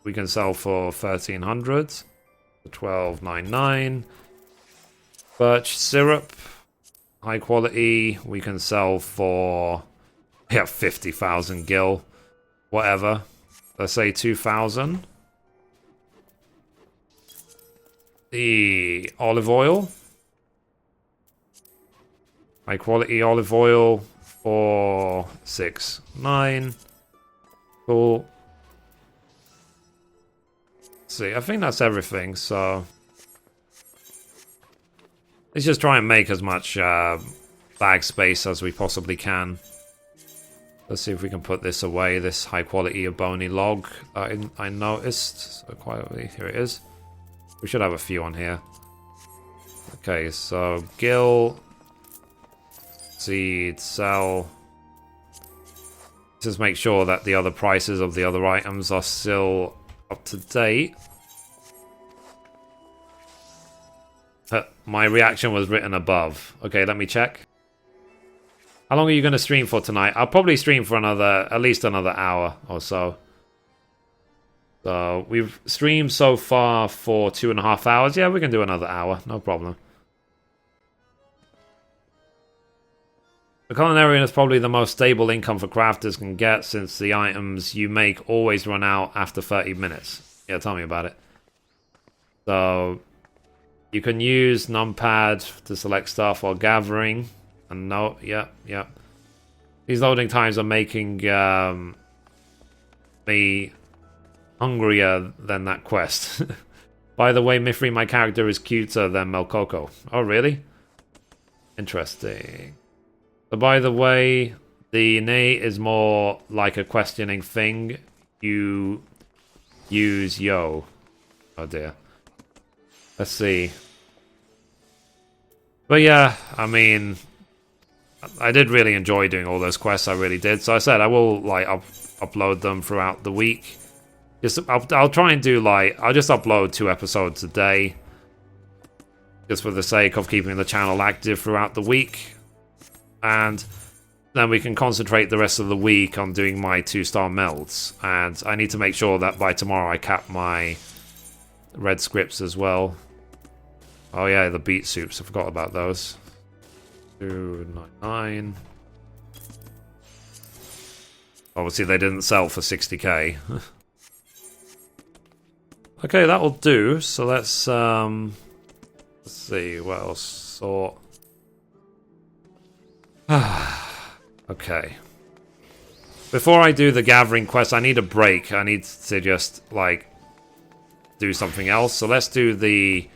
We can sell for 1300. 12.99. Birch syrup. High quality. We can sell for 50,000 gil. Whatever. Let's say 2,000. The olive oil. High quality olive oil for 6.9. Cool. Let's see, I think that's everything, so let's just try and make as much bag space as we possibly can. Let's see if we can put this away, this high quality bony log I noticed. So quietly, here it is. We should have a few on here. Okay, so Gil, seed, sell. Just make sure that the other prices of the other items are still up to date. My reaction was written above. Okay, let me check. How long are you going to stream for tonight? I'll probably stream for at least another hour or so. So we've streamed so far for 2.5 hours. Yeah, we can do another hour. No problem. The culinarian is probably the most stable income for crafters can get, since the items you make always run out after 30 minutes. Yeah, tell me about it. So you can use numpad to select stuff while gathering. And no, yeah. These loading times are making me hungrier than that quest. By the way, Mithrie, my character is cuter than Melkoko. Oh, really? Interesting. So by the way, the nay is more like a questioning thing. You use yo. Oh dear. Let's see. But yeah, I mean, I did really enjoy doing all those quests. I really did. So I said I will upload them throughout the week. I'll try and do I'll just upload 2 episodes a day, just for the sake of keeping the channel active throughout the week. And then we can concentrate the rest of the week on doing my 2-star melds. And I need to make sure that by tomorrow I cap my red scripts as well. Oh yeah, the beet soups. I forgot about those. 299. Obviously they didn't sell for 60k. Okay, that'll do. So let's see what else. Sort. Okay. Before I do the gathering quest, I need a break. I need to just do something else. So let's do the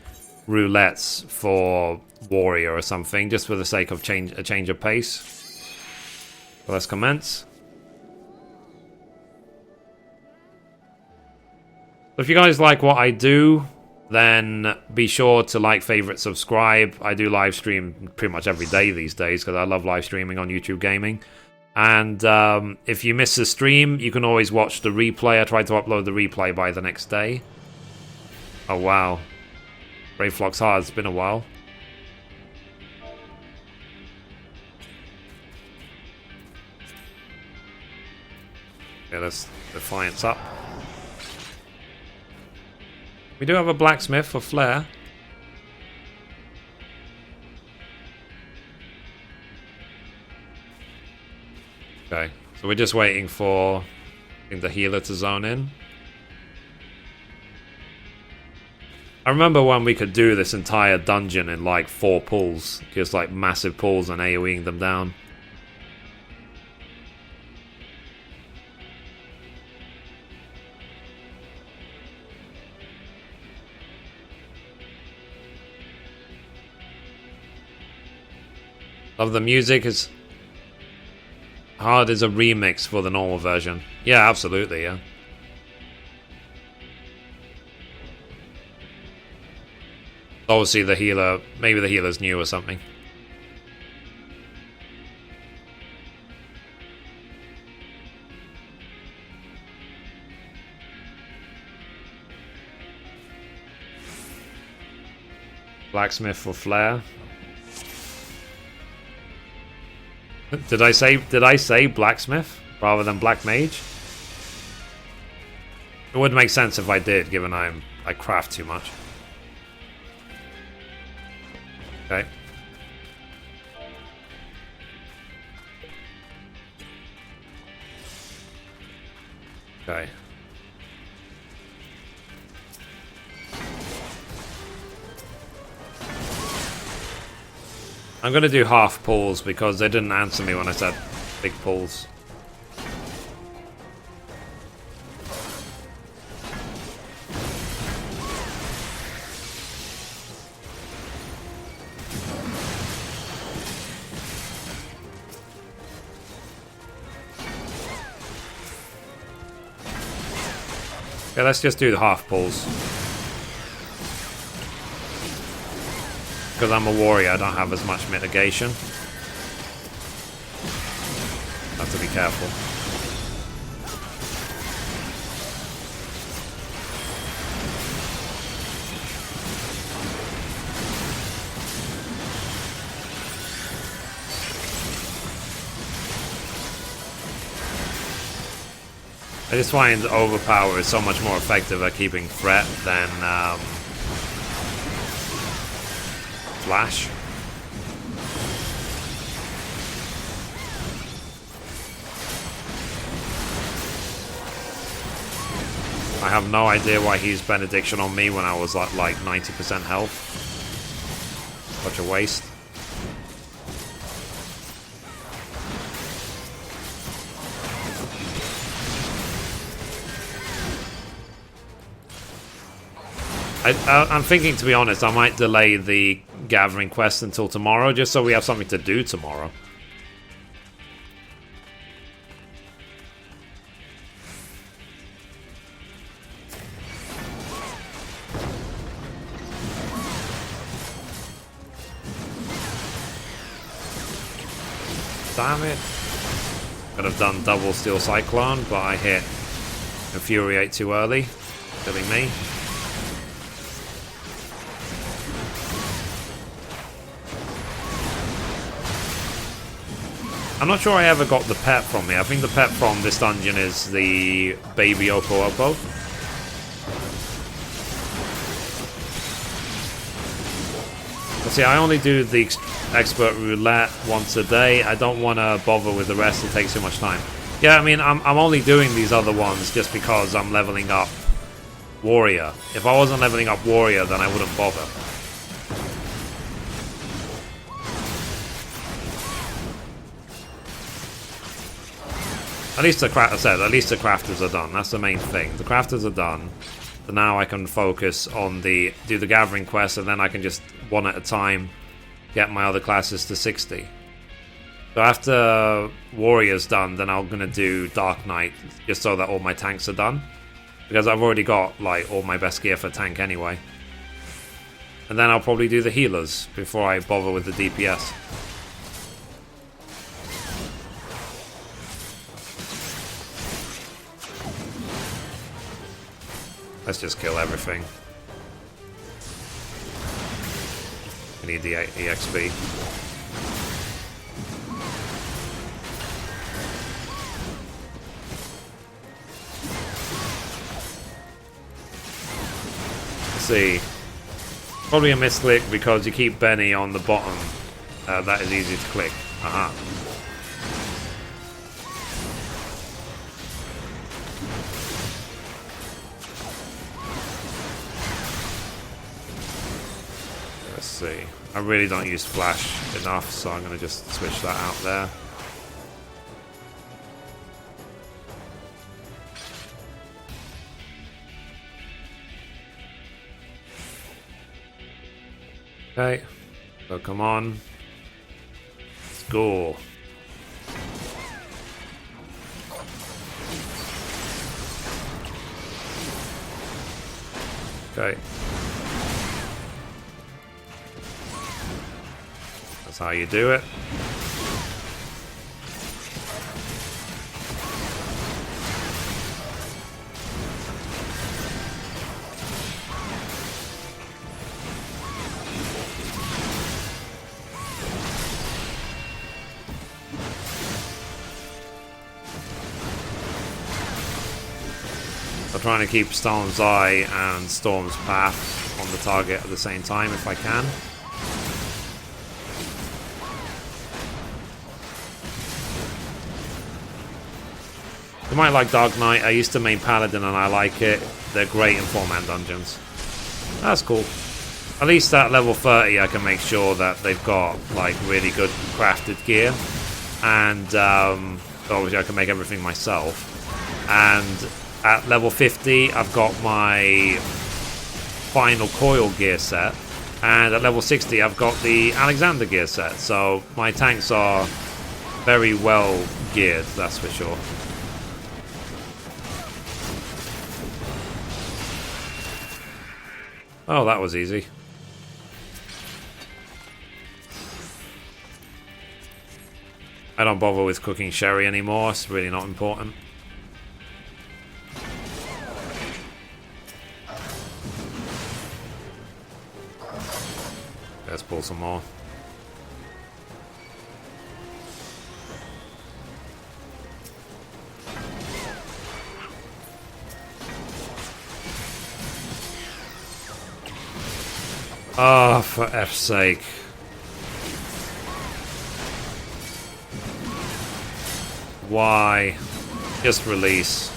roulettes for warrior or something, just for the sake of a change of pace. So let's commence. If you guys like what I do, then be sure to like, favorite, subscribe. I do live stream pretty much every day these days because I love live streaming on YouTube Gaming. And if you miss the stream, you can always watch the replay. I tried to upload the replay by the next day. Oh wow. Brave Flock's hard. It's been a while. Okay, let's Defiance up. We do have a blacksmith for Flare. Okay, so we're just waiting for, I think, the healer to zone in. I remember when we could do this entire dungeon in like 4 pulls, just like massive pulls and AoEing them down. Love the music. Is hard as a remix for the normal version. Yeah, absolutely, yeah. Obviously the healer, maybe the healer's new or something. Blacksmith for Flare. Did I say blacksmith rather than black mage? It would make sense if I did, given I craft too much. Okay. Okay. I'm gonna do half pulls because they didn't answer me when I said big pulls. Okay, let's just do the half pulls. Because I'm a warrior, I don't have as much mitigation. Have to be careful. I just find Overpower is so much more effective at keeping threat than Flash. I have no idea why he's Benediction on me when I was at like 90% health. Such a waste. I'm thinking, to be honest, I might delay the gathering quest until tomorrow, just so we have something to do tomorrow. Damn it. Could have done double Steel Cyclone, but I hit Infuriate too early, killing me. I'm not sure I ever got the pet from me. I think the pet from this dungeon is the baby Oko Oko. But see, I only do the expert roulette once a day. I don't want to bother with the rest. It takes too much time. Yeah, I mean, I'm only doing these other ones just because I'm leveling up warrior. If I wasn't leveling up warrior, then I wouldn't bother. At least the crafters are done. That's the main thing. The crafters are done. So now I can focus on do the gathering quest, and then I can just one at a time get my other classes to 60. So after warrior's done, then I'm gonna do Dark Knight, just so that all my tanks are done, because I've already got like all my best gear for tank anyway. And then I'll probably do the healers before I bother with the DPS. Let's just kill everything. We need the EXP. Let's see. Probably a misclick because you keep Benny on the bottom. That is easy to click. Aha. see. I really don't use flash enough, so I'm going to just switch that out there. Okay, so come on. Let's go. Okay. That's how you do it. I'm trying to keep Storm's Eye and Storm's Path on the target at the same time if I can. You might like Dark Knight. I used to main Paladin and I like it. They're great in 4-man dungeons. That's cool. At least at level 30 I can make sure that they've got like really good crafted gear. And obviously I can make everything myself. And at level 50 I've got my final coil gear set. And at level 60 I've got the Alexander gear set. So my tanks are very well geared, that's for sure. Oh, that was easy. I don't bother with cooking sherry anymore, it's really not important. Let's pull some more. Oh, for F's sake. Why? Just release.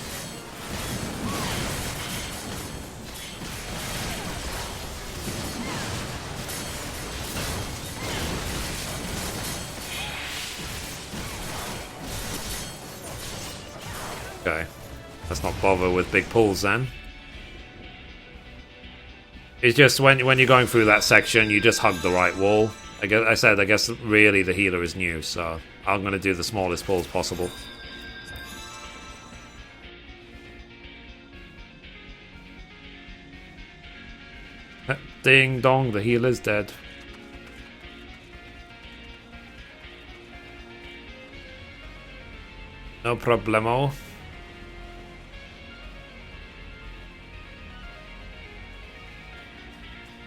Okay. Let's not bother with big pulls then. It's just when you're going through that section, you just hug the right wall. I guess really the healer is new, so I'm going to do the smallest pulls possible. Ding dong, the healer's dead. No problemo.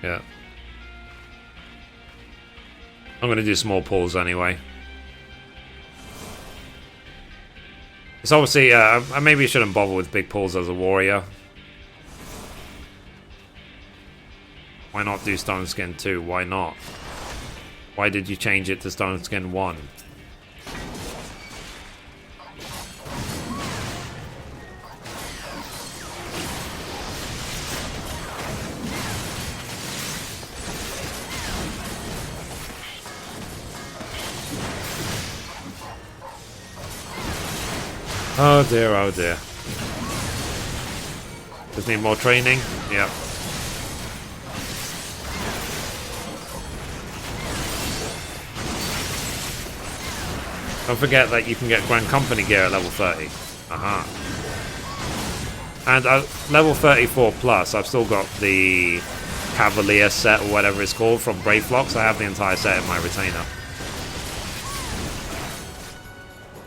Yeah. I'm going to do small pulls anyway. It's obviously, I maybe shouldn't bother with big pulls as a warrior. Why not do Stone Skin 2? Why not? Why did you change it to Stone Skin 1? Oh dear, oh dear. Just need more training? Yep. Don't forget that you can get Grand Company gear at level 30. Aha. And level 34 plus, I've still got the Cavalier set or whatever it's called from Brayflox. I have the entire set in my retainer.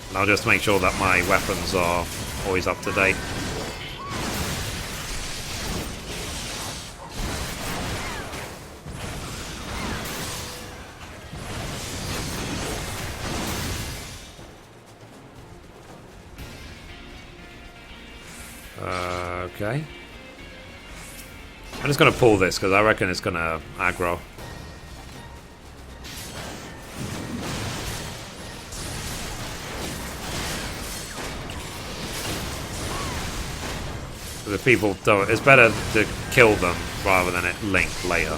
And I'll just make sure that my weapons are always up to date. Okay. I'm just going to pull this because I reckon it's going to aggro. The people don't. It's better to kill them rather than it link later.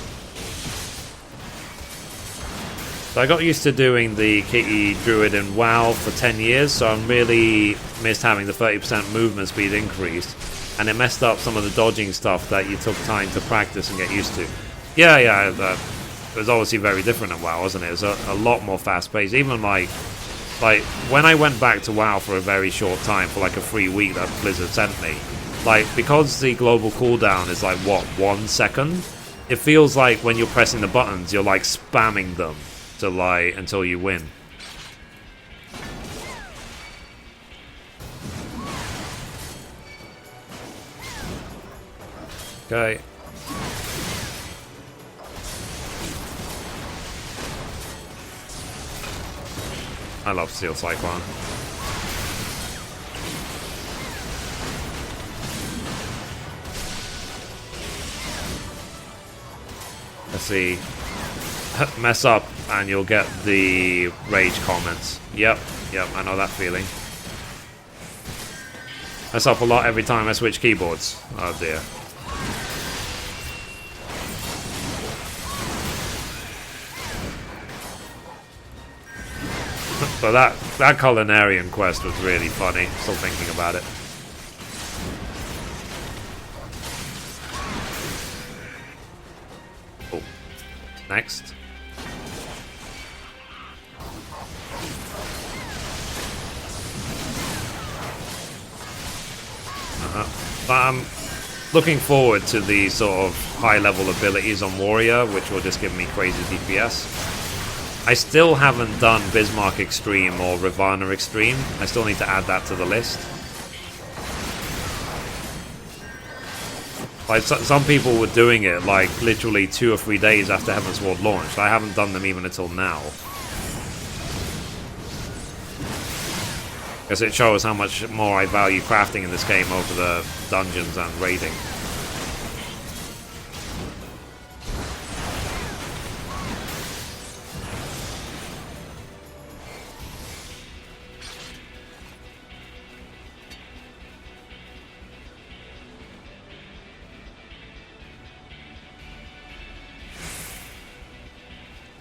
So I got used to doing the Kitty Druid in WoW for 10 years, so I really missed having the 30% movement speed increase. And it messed up some of the dodging stuff that you took time to practice and get used to. Yeah, it was obviously very different in WoW, wasn't it? It was a lot more fast-paced. Even like when I went back to WoW for a very short time, for like a free week that Blizzard sent me, like, because the global cooldown is like, what, 1 second? It feels like when you're pressing the buttons, you're like spamming them to like until you win. Okay. I love Steel Cyclone. Let's see. Mess up and you'll get the rage comments. Yep, I know that feeling. Mess up a lot every time I switch keyboards. Oh dear. But that Culinarian quest was really funny. Still thinking about it. Oh. Next. But I'm looking forward to the sort of high-level abilities on Warrior, which will just give me crazy DPS. I still haven't done Bismarck Extreme or Ravana Extreme. I still need to add that to the list. Like, some people were doing it like literally 2 or 3 days after Heavensward launched. I haven't done them even until now. Because it shows how much more I value crafting in this game over the dungeons and raiding.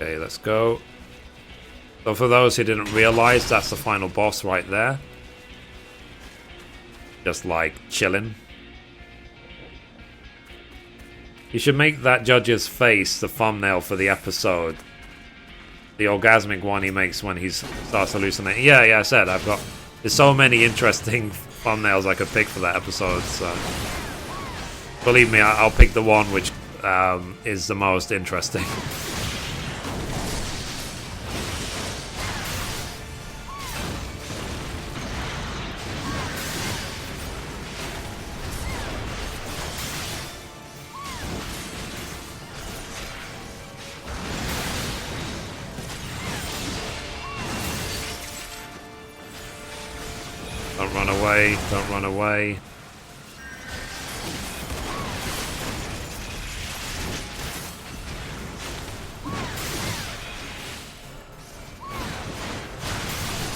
Okay, let's go. So for those who didn't realize, that's the final boss right there. Just like chilling. You should make that judge's face the thumbnail for the episode. The orgasmic one he makes when he starts hallucinating. Yeah, I said there's so many interesting thumbnails I could pick for that episode. So believe me, I'll pick the one which is the most interesting. Don't run away, don't run away.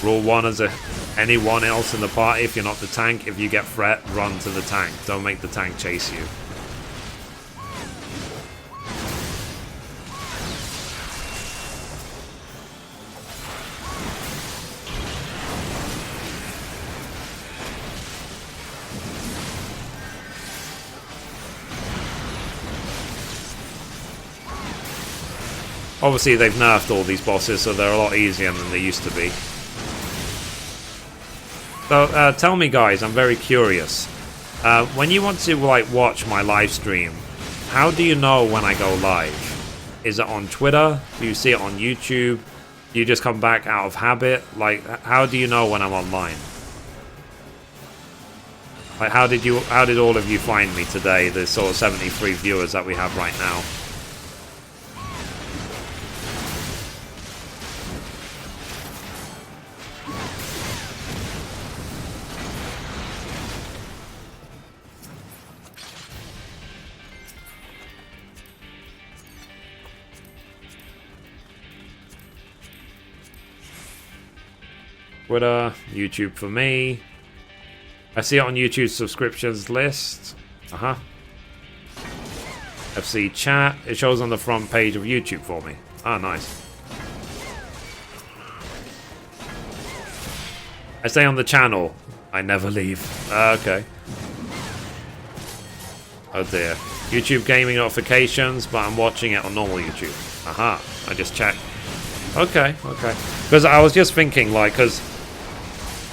Rule 1 as anyone else in the party, if you're not the tank, if you get threat, run to the tank. Don't make the tank chase you. Obviously, they've nerfed all these bosses, so they're a lot easier than they used to be. So, tell me, guys, I'm very curious. When you want to watch my live stream, how do you know when I go live? Is it on Twitter? Do you see it on YouTube? Do you just come back out of habit? Like, how do you know when I'm online? Like, how did all of you find me today? The sort of 73 viewers that we have right now. Twitter, YouTube for me. I see it on YouTube subscriptions list. FC chat. It shows on the front page of YouTube for me. Ah, nice. I stay on the channel. I never leave. Okay. Oh dear. YouTube gaming notifications, but I'm watching it on normal YouTube. Aha. I just checked. Okay, okay. Because I was just thinking, like, because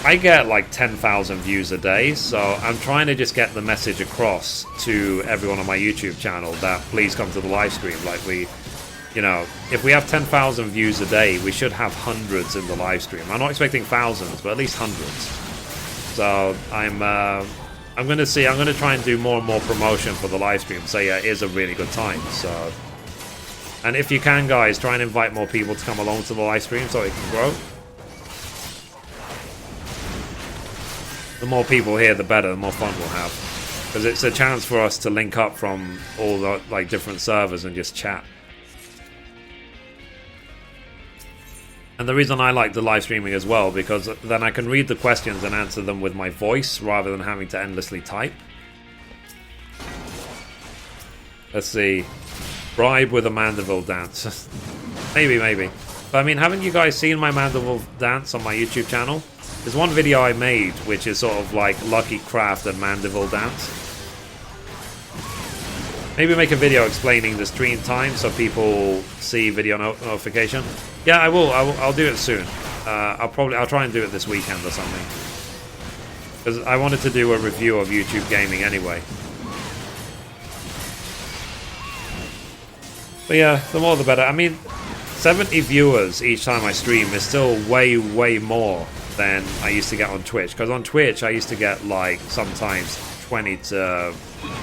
I get like 10,000 views a day, so I'm trying to just get the message across to everyone on my YouTube channel that please come to the live stream. Like, you know, if we have 10,000 views a day, we should have hundreds in the live stream. I'm not expecting thousands, but at least hundreds. So I'm going to try and do more and more promotion for the live stream. So yeah, it is a really good time. So, and if you can, guys, try and invite more people to come along to the live stream so it can grow. The more people here, the better, the more fun we'll have. Because it's a chance for us to link up from all the like different servers and just chat. And the reason I like the live streaming as well, because then I can read the questions and answer them with my voice rather than having to endlessly type. Let's see. Bribe with a Mandeville dance. maybe. But I mean, haven't you guys seen my Mandeville dance on my YouTube channel? There's one video I made which is sort of like Lucky Craft and Mandeville dance. Maybe make a video explaining the stream time so people see video notification. Yeah, I will. I'll do it soon. I'll try and do it this weekend or something. Because I wanted to do a review of YouTube gaming anyway. But yeah, the more the better. I mean, 70 viewers each time I stream is still way more than I used to get on Twitch. Because on Twitch I used to get like sometimes 20 to...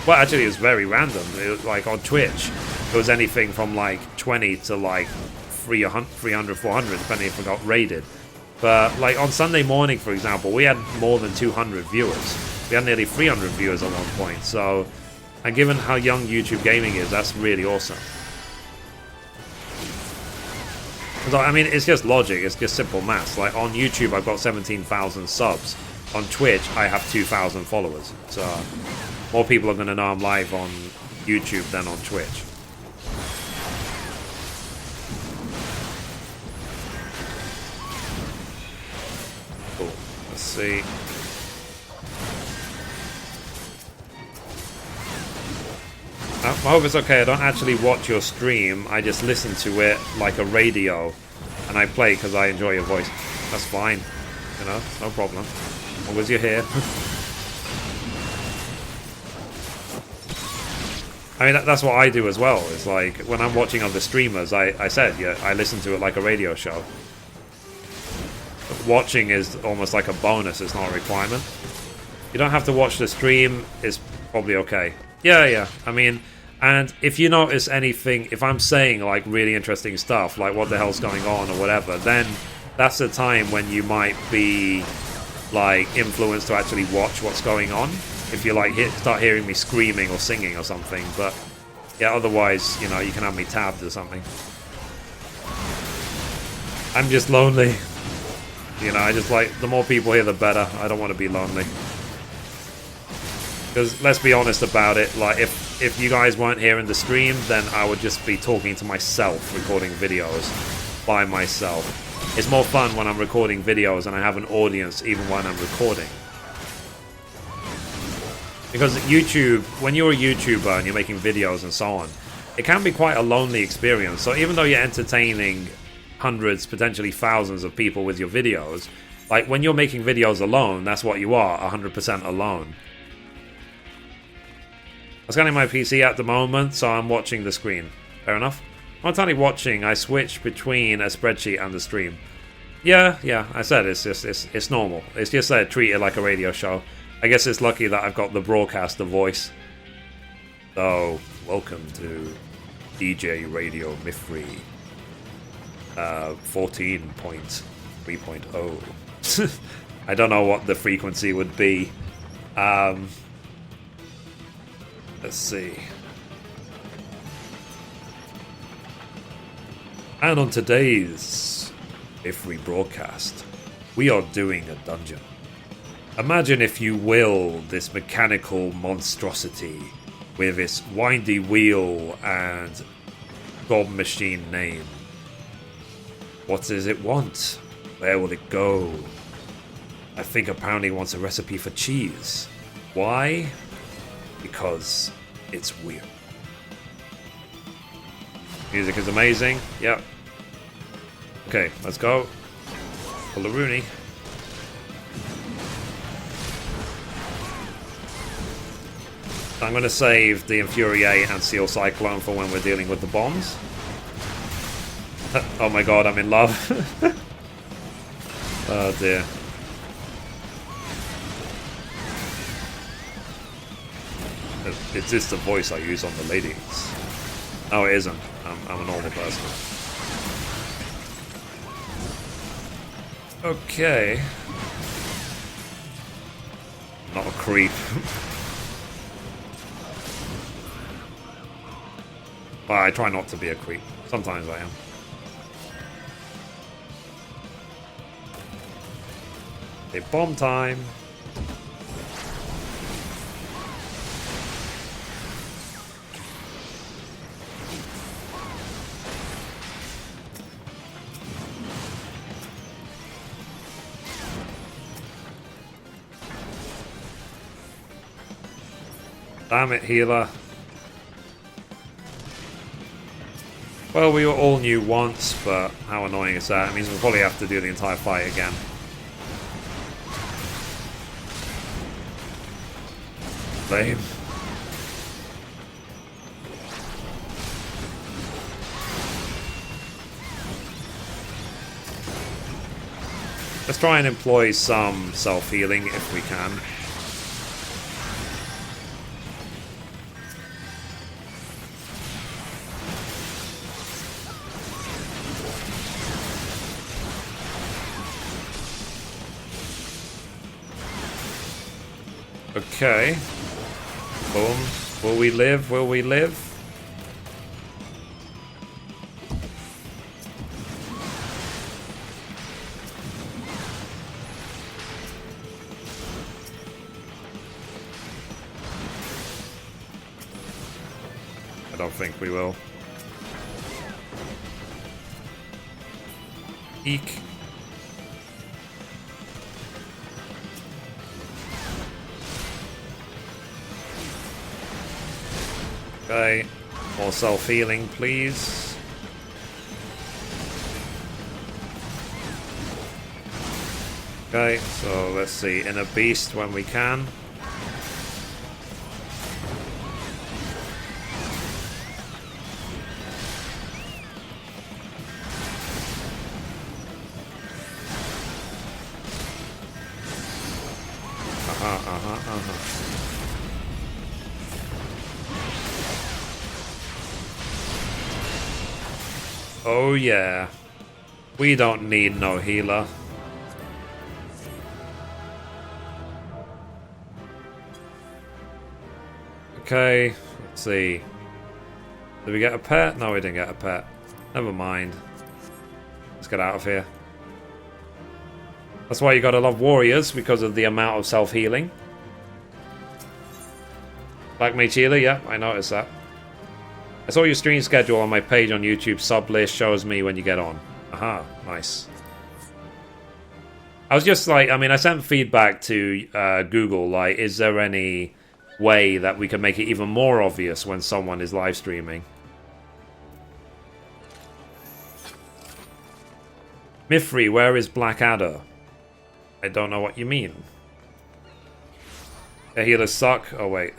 Well, actually it was very random. It was, like on Twitch, it was anything from like 20 to like 300, 400, depending if I got raided. But like on Sunday morning, for example, we had more than 200 viewers. We had nearly 300 viewers at one point. So, and given how young YouTube gaming is, that's really awesome. So, I mean, it's just logic. It's just simple maths. Like on YouTube, I've got 17,000 subs. On Twitch, I have 2,000 followers. So, more people are going to know I'm live on YouTube than on Twitch. Cool. Let's see. I hope it's okay. I don't actually watch your stream. I just listen to it like a radio. And I play because I enjoy your voice. That's fine. You know, no problem. As long as you're here. I mean, that's what I do as well. It's like, when I'm watching other streamers, I said, yeah, I listen to it like a radio show. But watching is almost like a bonus. It's not a requirement. You don't have to watch the stream. It's probably okay. Yeah. I mean, and if you notice anything, if I'm saying like really interesting stuff, like what the hell's going on or whatever, then that's the time when you might be like influenced to actually watch what's going on. If you like start hearing me screaming or singing or something, but yeah, otherwise, you know, you can have me tabbed or something. I'm just lonely. You know, I just like, the more people here, the better. I don't want to be lonely. Because let's be honest about it, like if you guys weren't here in the stream, then I would just be talking to myself, recording videos by myself. It's more fun when I'm recording videos and I have an audience even when I'm recording. Because YouTube, when you're a YouTuber and you're making videos and so on, it can be quite a lonely experience. So even though you're entertaining hundreds, potentially thousands of people with your videos, like when you're making videos alone, that's what you are, 100% alone. I'm scanning my PC at the moment, so I'm watching the screen. Fair enough. I'm not only watching, I switch between a spreadsheet and the stream. Yeah, I said it's normal. It's just treat it like a radio show. I guess it's lucky that I've got the broadcaster voice. So, welcome to DJ Radio Mithrie 14.3.0. I don't know what the frequency would be. Let's see. And on today's Mithrie broadcast, we are doing a dungeon. Imagine, if you will, this mechanical monstrosity with its windy wheel and gob machine name. What does it want? Where will it go? I think apparently he wants a recipe for cheese. Why? Because it's weird. Music is amazing. Yep. Okay, let's go. Pull a Rooney. I'm going to save the Infuriate and Seal Cyclone for when we're dealing with the bombs. Oh my god, I'm in love. Oh dear. Is this the voice I use on the ladies? Oh, it isn't. I'm a normal person. Okay. Not a creep. Well, I try not to be a creep. Sometimes I am. Okay, bomb time. Damn it, healer. Well, we were all new once, but how annoying is that? It means we'll probably have to do the entire fight again. Lame. Let's try and employ some self-healing if we can. Okay. Boom. Will we live? Will we live? I don't think we will. Eek. Okay, more self-healing, please. Okay, so let's see, Inner Beast when we can. Oh yeah, we don't need no healer. Okay, let's see. Did we get a pet? No, we didn't get a pet. Never mind. Let's get out of here. That's why you gotta love warriors, because of the amount of self-healing. Black Mage Healer, yeah, I noticed that. I saw your stream schedule on my page on YouTube. Sub list shows me when you get on. Aha, nice. I was just like, I mean, I sent feedback to Google, like, is there any way that we can make it even more obvious when someone is live streaming? Mithrie, where is Blackadder? I don't know what you mean. The healers suck? Oh, wait.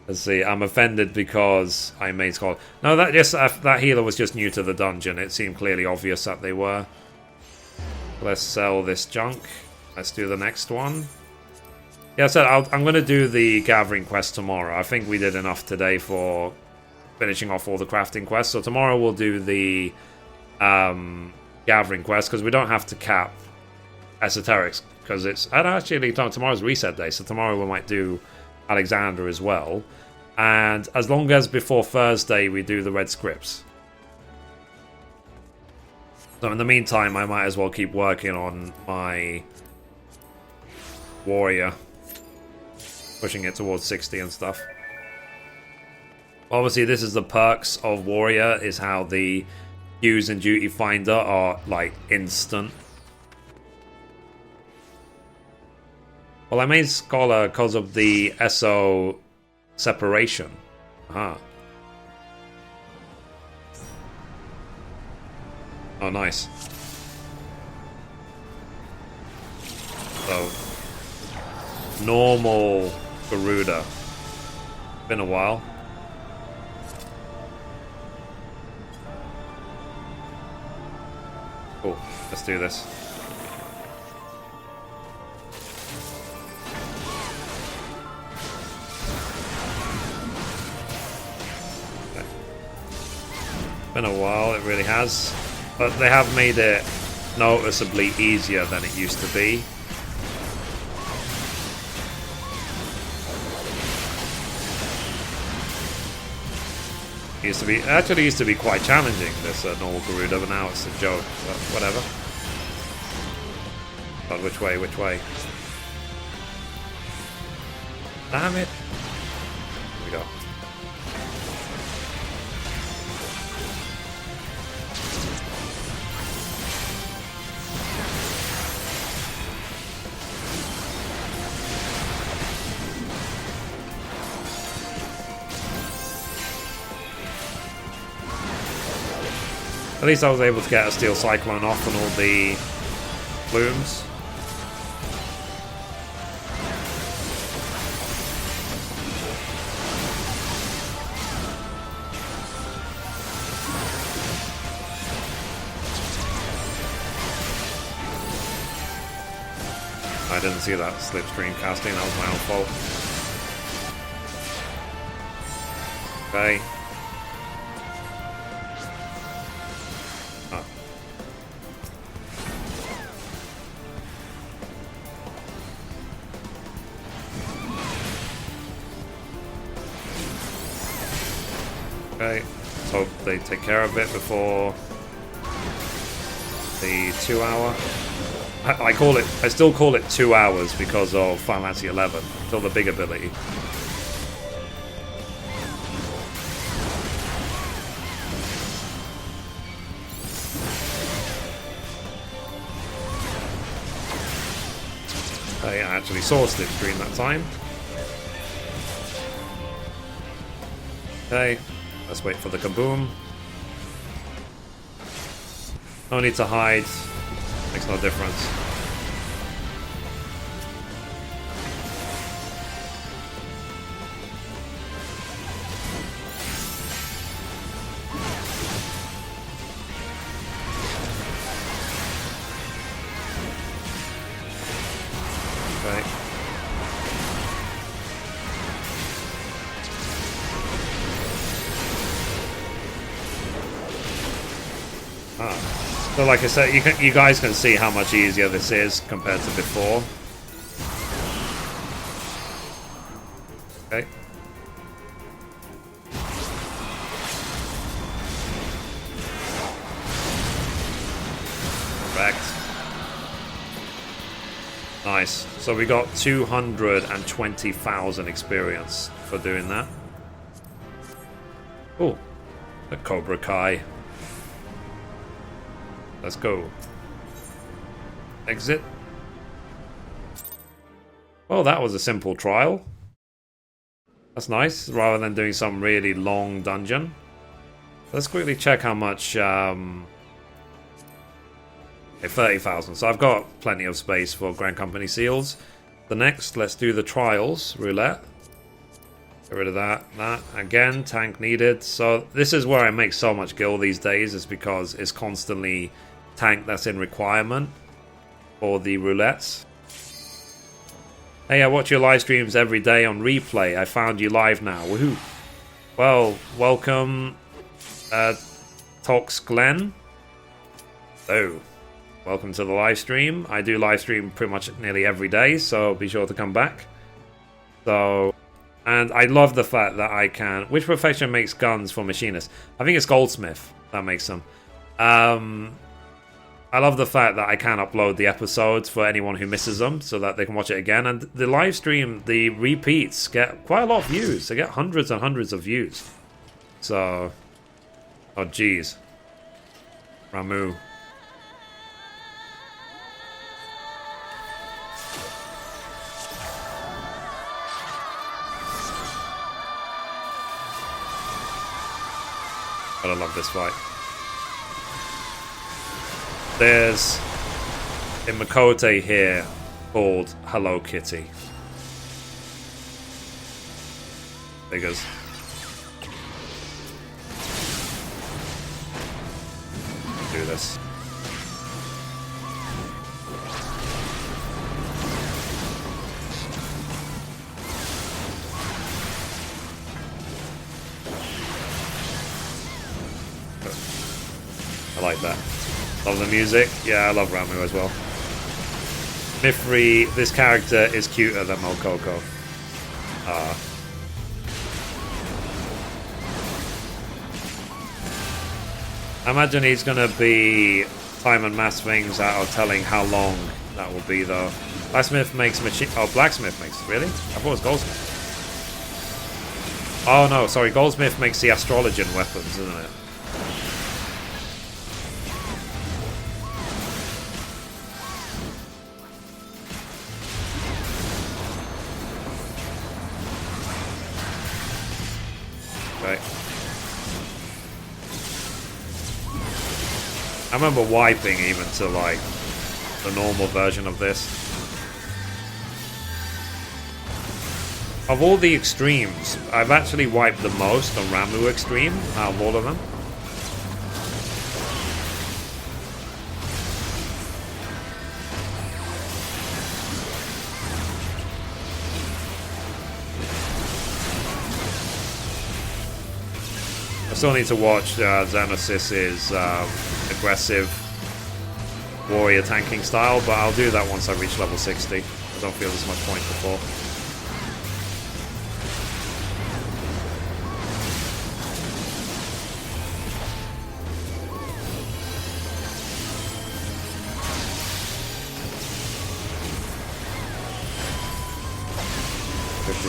Let's see, I'm offended because I made Skull. No, that healer was just new to the dungeon. It seemed clearly obvious that they were. Let's sell this junk. Let's do the next one. Yeah, I said I'm going to do the gathering quest tomorrow. I think we did enough today for finishing off all the crafting quests. So tomorrow we'll do the gathering quest, because we don't have to cap esoterics. Because it's... And actually, tomorrow's reset day, so tomorrow we might do Alexander as well. And as long as before Thursday we do the red scripts. So in the meantime, I might as well keep working on my warrior, pushing it towards 60 and stuff. Obviously, this is the perks of warrior, is how the queues in Duty Finder are like instant. Well, I made Scholar because of the SO separation. Ah. Oh, nice. So, normal Garuda. Been a while. Cool. Let's do this. Okay. Been a while, it really has. But they have made it noticeably easier than it used to be. Actually used to be quite challenging, this normal Garuda, but now it's a joke. But whatever. God, which way? Which way? Damn it! Here we go. At least I was able to get a Steel Cyclone off on all the plumes. I didn't see that slipstream casting, that was my own fault. Okay. Okay, let's hope they take care of it before the 2 hour. I still call it 2 hours because of Final Fantasy XI, until the big ability. I actually saw Slipstream that time. Okay. Let's wait for the kaboom. No need to hide. Makes no difference. Okay. So like I said, you guys can see how much easier this is compared to before. Okay. Correct. Nice. So we got 220,000 experience for doing that. Oh, a Cobra Kai. Let's go. Exit. Well, that was a simple trial. That's nice, rather than doing some really long dungeon. Let's quickly check how much... Okay, 30,000. So I've got plenty of space for Grand Company seals. The next, let's do the trials. Roulette. Get rid of that. That. Again, tank needed. So this is where I make so much gil these days, is because it's constantly... tank that's in requirement for the roulettes. Hey, I watch your live streams every day on replay. I found you live now. Woohoo! Well, welcome, Tox Glenn. So, welcome to the live stream. I do live stream pretty much nearly every day, so be sure to come back. So, and I love the fact that I can... Which profession makes guns for machinists? I think it's Goldsmith that makes them. I love the fact that I can upload the episodes for anyone who misses them so that they can watch it again. And the live stream, the repeats get quite a lot of views. They get hundreds and hundreds of views. So, oh geez. Ramu. But I love this fight. There's a Makote here called Hello Kitty. Figures. Do this. I like that. Love the music. Yeah, I love Ramu as well. Mithrie, this character is cuter than Mokoko. I imagine he's gonna be time and mass things out of telling how long that will be though. Blacksmith makes machine. Oh, Blacksmith makes. Really? I thought it was Goldsmith. Oh no, sorry. Goldsmith makes the Astrologian weapons, isn't it? Okay. I remember wiping even to like the normal version of this. Of all the extremes, I've actually wiped the most on Ramu Extreme out of all of them. I still need to watch Xenosys's aggressive warrior tanking style, but I'll do that once I reach level 60. I don't feel there's much point before.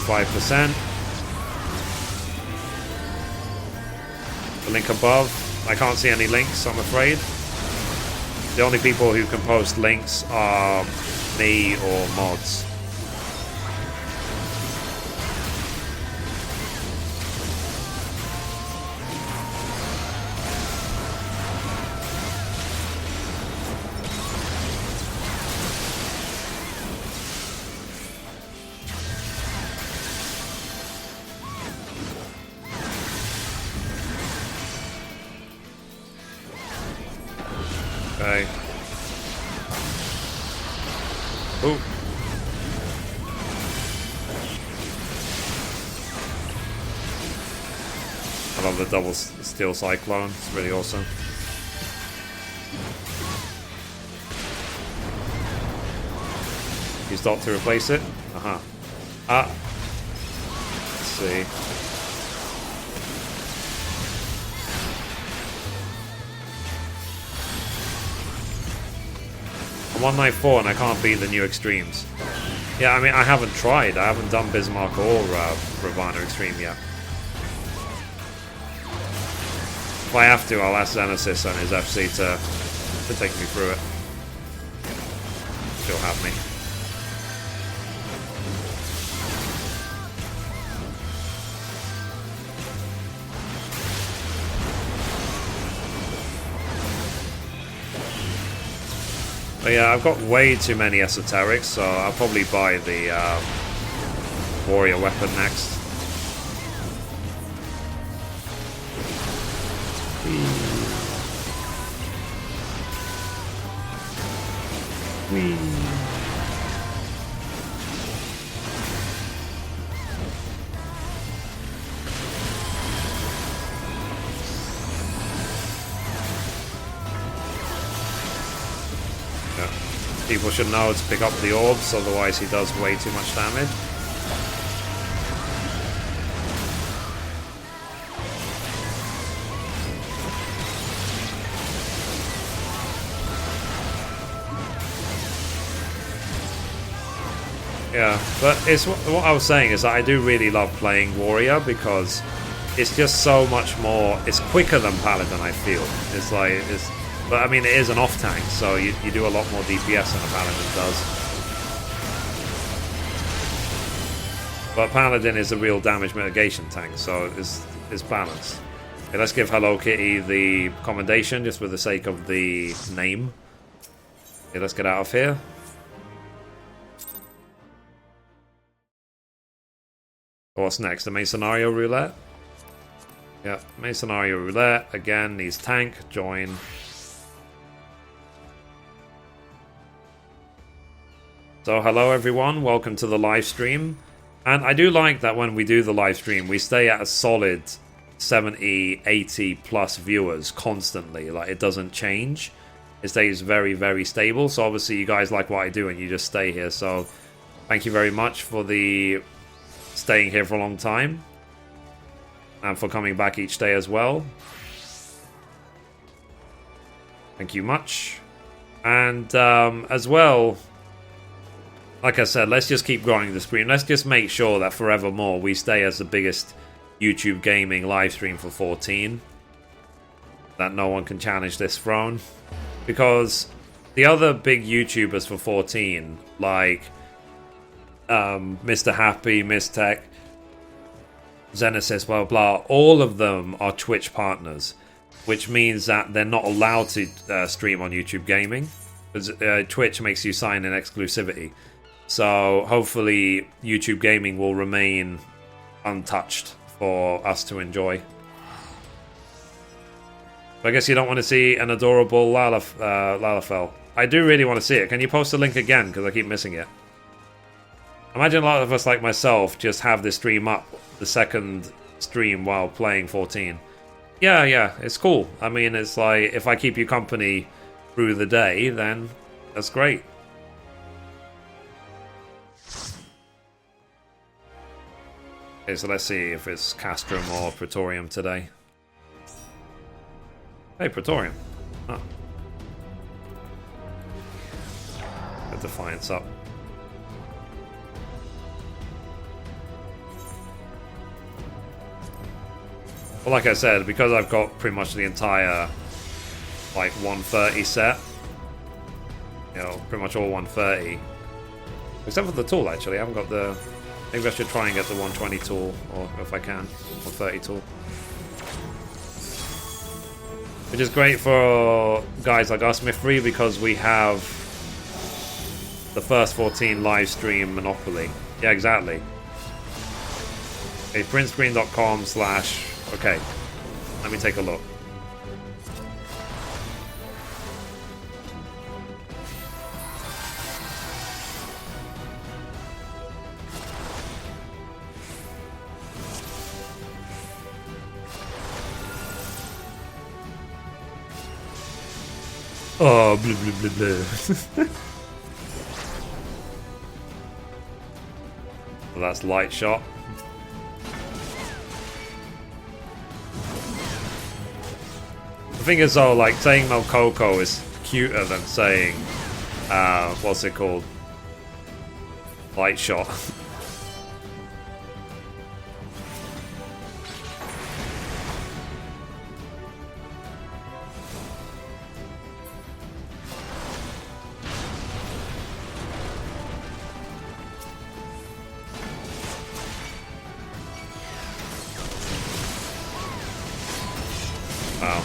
%. The link above. I can't see any links, I'm afraid. The only people who can post links are me or mods. Okay. Ooh. I love the double steel cyclone. It's really awesome. Use dot to replace it. Let's see. I'm 194 and I can't beat the new extremes. Yeah, I mean, I haven't tried. I haven't done Bismarck or Ravana Extreme yet. If I have to, I'll ask Xenosys and his FC to take me through it. She'll have me. But yeah, I've got way too many esoterics, so I'll probably buy the warrior weapon next. Whee. People should know to pick up the orbs, otherwise he does way too much damage. Yeah, but it's what I was saying is that I do really love playing warrior because it's just so much more. It's quicker than paladin, I feel. It's like but I mean, it is an off tank, so you do a lot more DPS than a paladin does. But paladin is a real damage mitigation tank, so it's balanced. Okay, let's give Hello Kitty the commendation just for the sake of the name. Okay, let's get out of here. What's next? The main scenario roulette? Yeah, main scenario roulette. Again, needs tank. Join. So hello everyone, welcome to the live stream. And I do like that when we do the live stream, we stay at a solid 70, 80 plus viewers constantly. Like, it doesn't change. It stays very, very stable. So obviously you guys like what I do and you just stay here. So thank you very much for the staying here for a long time. And for coming back each day as well. Thank you much. And as well, like I said, let's just keep growing the stream. Let's just make sure that forevermore we stay as the biggest YouTube gaming live stream for 14. That no one can challenge this throne. Because the other big YouTubers for 14, like Mr. Happy, Miss Tech, Zenesis, blah, blah, all of them are Twitch partners. Which means that they're not allowed to stream on YouTube Gaming. Because Twitch makes you sign in exclusivity. So hopefully YouTube Gaming will remain untouched for us to enjoy. But I guess you don't want to see an adorable Lalafell. I do really want to see it. Can you post the link again? Because I keep missing it. Imagine a lot of us like myself just have this stream up, the second stream while playing 14. Yeah, it's cool. I mean, it's like, if I keep you company through the day, then that's great. Okay, so let's see if it's Castrum or Praetorium today. Hey, Praetorium. Oh. Get Defiance up. Well, like I said, because I've got pretty much the entire, like, 130 set. You know, pretty much all 130. Except for the tool, actually. I haven't got the... Maybe I should try and get the 120 tool, or if I can, 130 tool. Which is great for guys like us, Mithrie, because we have the first 14 live stream monopoly. Yeah, exactly. Okay, printscreen.com/... Okay, let me take a look. Oh, blah, blah, blah, blah. Well, that's light shot. The thing is, though, like, saying Melcoco is cuter than saying, what's it called? Light shot. Wow.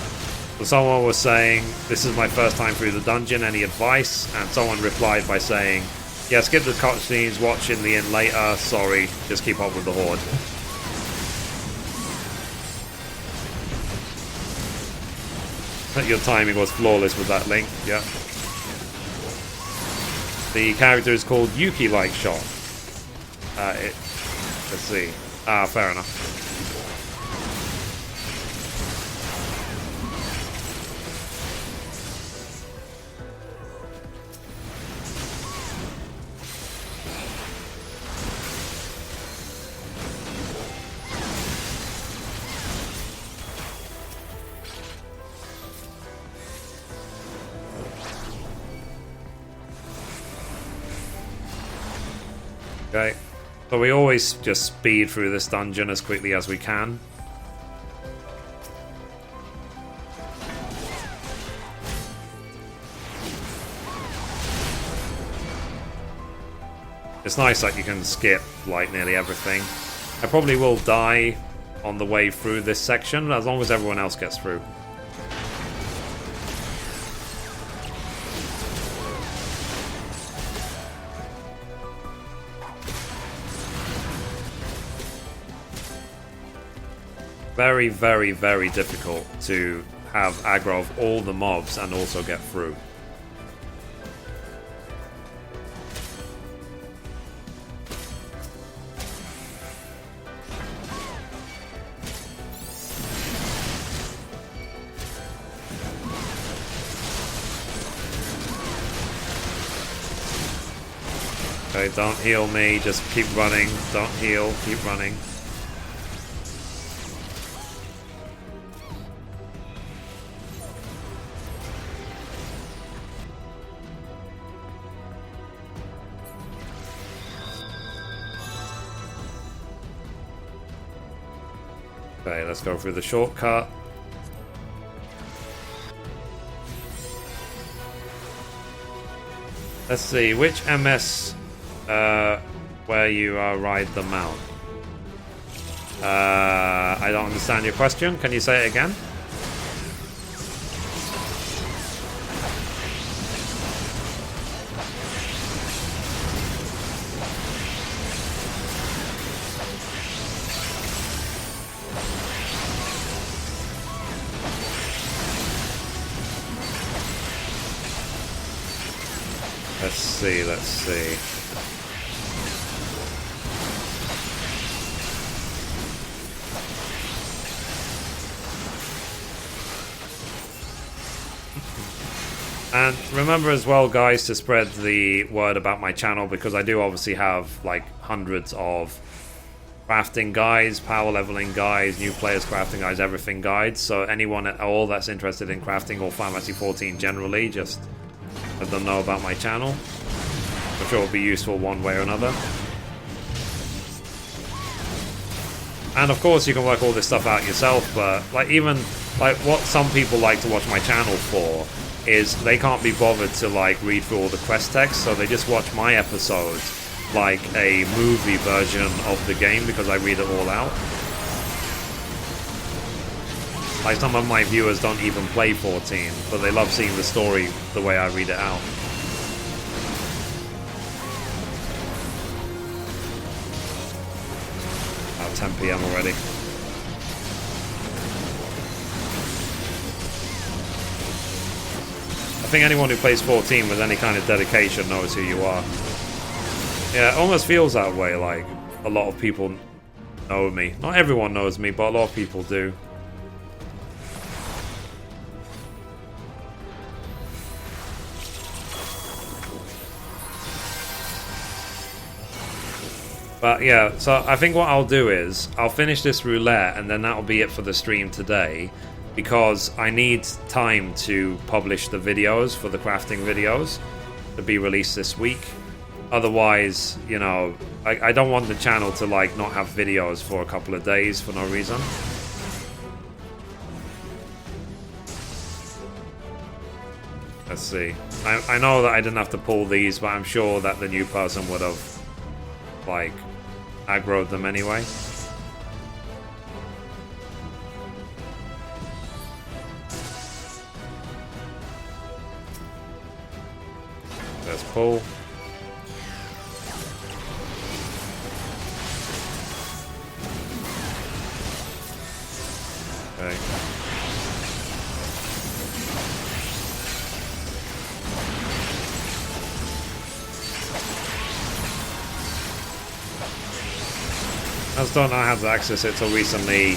So someone was saying, this is my first time through the dungeon, any advice? And someone replied by saying, yeah, skip the cutscenes, watch in the inn later, sorry, just keep up with the horde. Your timing was flawless with that link, yeah. The character is called Yuki Light Shot. Let's see. Fair enough. Okay, so we always just speed through this dungeon as quickly as we can. It's nice that you can skip, like, nearly everything. I probably will die on the way through this section, as long as everyone else gets through. Very, very, very difficult to have aggro of all the mobs and also get through. Okay, don't heal me, just keep running. Don't heal, keep running. Okay, let's go through the shortcut. Let's see, which MS where you ride the mount? I don't understand your question. Can you say it again? Let's see. And remember as well, guys, to spread the word about my channel, because I do obviously have like hundreds of crafting guides, power leveling guides, new players crafting guides, everything guides. So anyone at all that's interested in crafting or Final Fantasy XIV generally, just let them know about my channel. I'm sure it'll be useful one way or another. And of course you can work all this stuff out yourself, but like even like what some people like to watch my channel for is they can't be bothered to like read through all the quest text, so they just watch my episodes like a movie version of the game because I read it all out. Like some of my viewers don't even play 14, but they love seeing the story the way I read it out. Oh, 10 PM already. I think anyone who plays 14 with any kind of dedication knows who you are. Yeah, it almost feels that way, like a lot of people know me. Not everyone knows me, but a lot of people do. But yeah, so I think what I'll do is I'll finish this roulette and then that'll be it for the stream today, because I need time to publish the videos for the crafting videos to be released this week. Otherwise, you know, I don't want the channel to like not have videos for a couple of days for no reason. Let's see. I know that I didn't have to pull these, but I'm sure that the new person would have like aggroed them anyway. Let's pull. Okay. I just don't know how to access it till recently.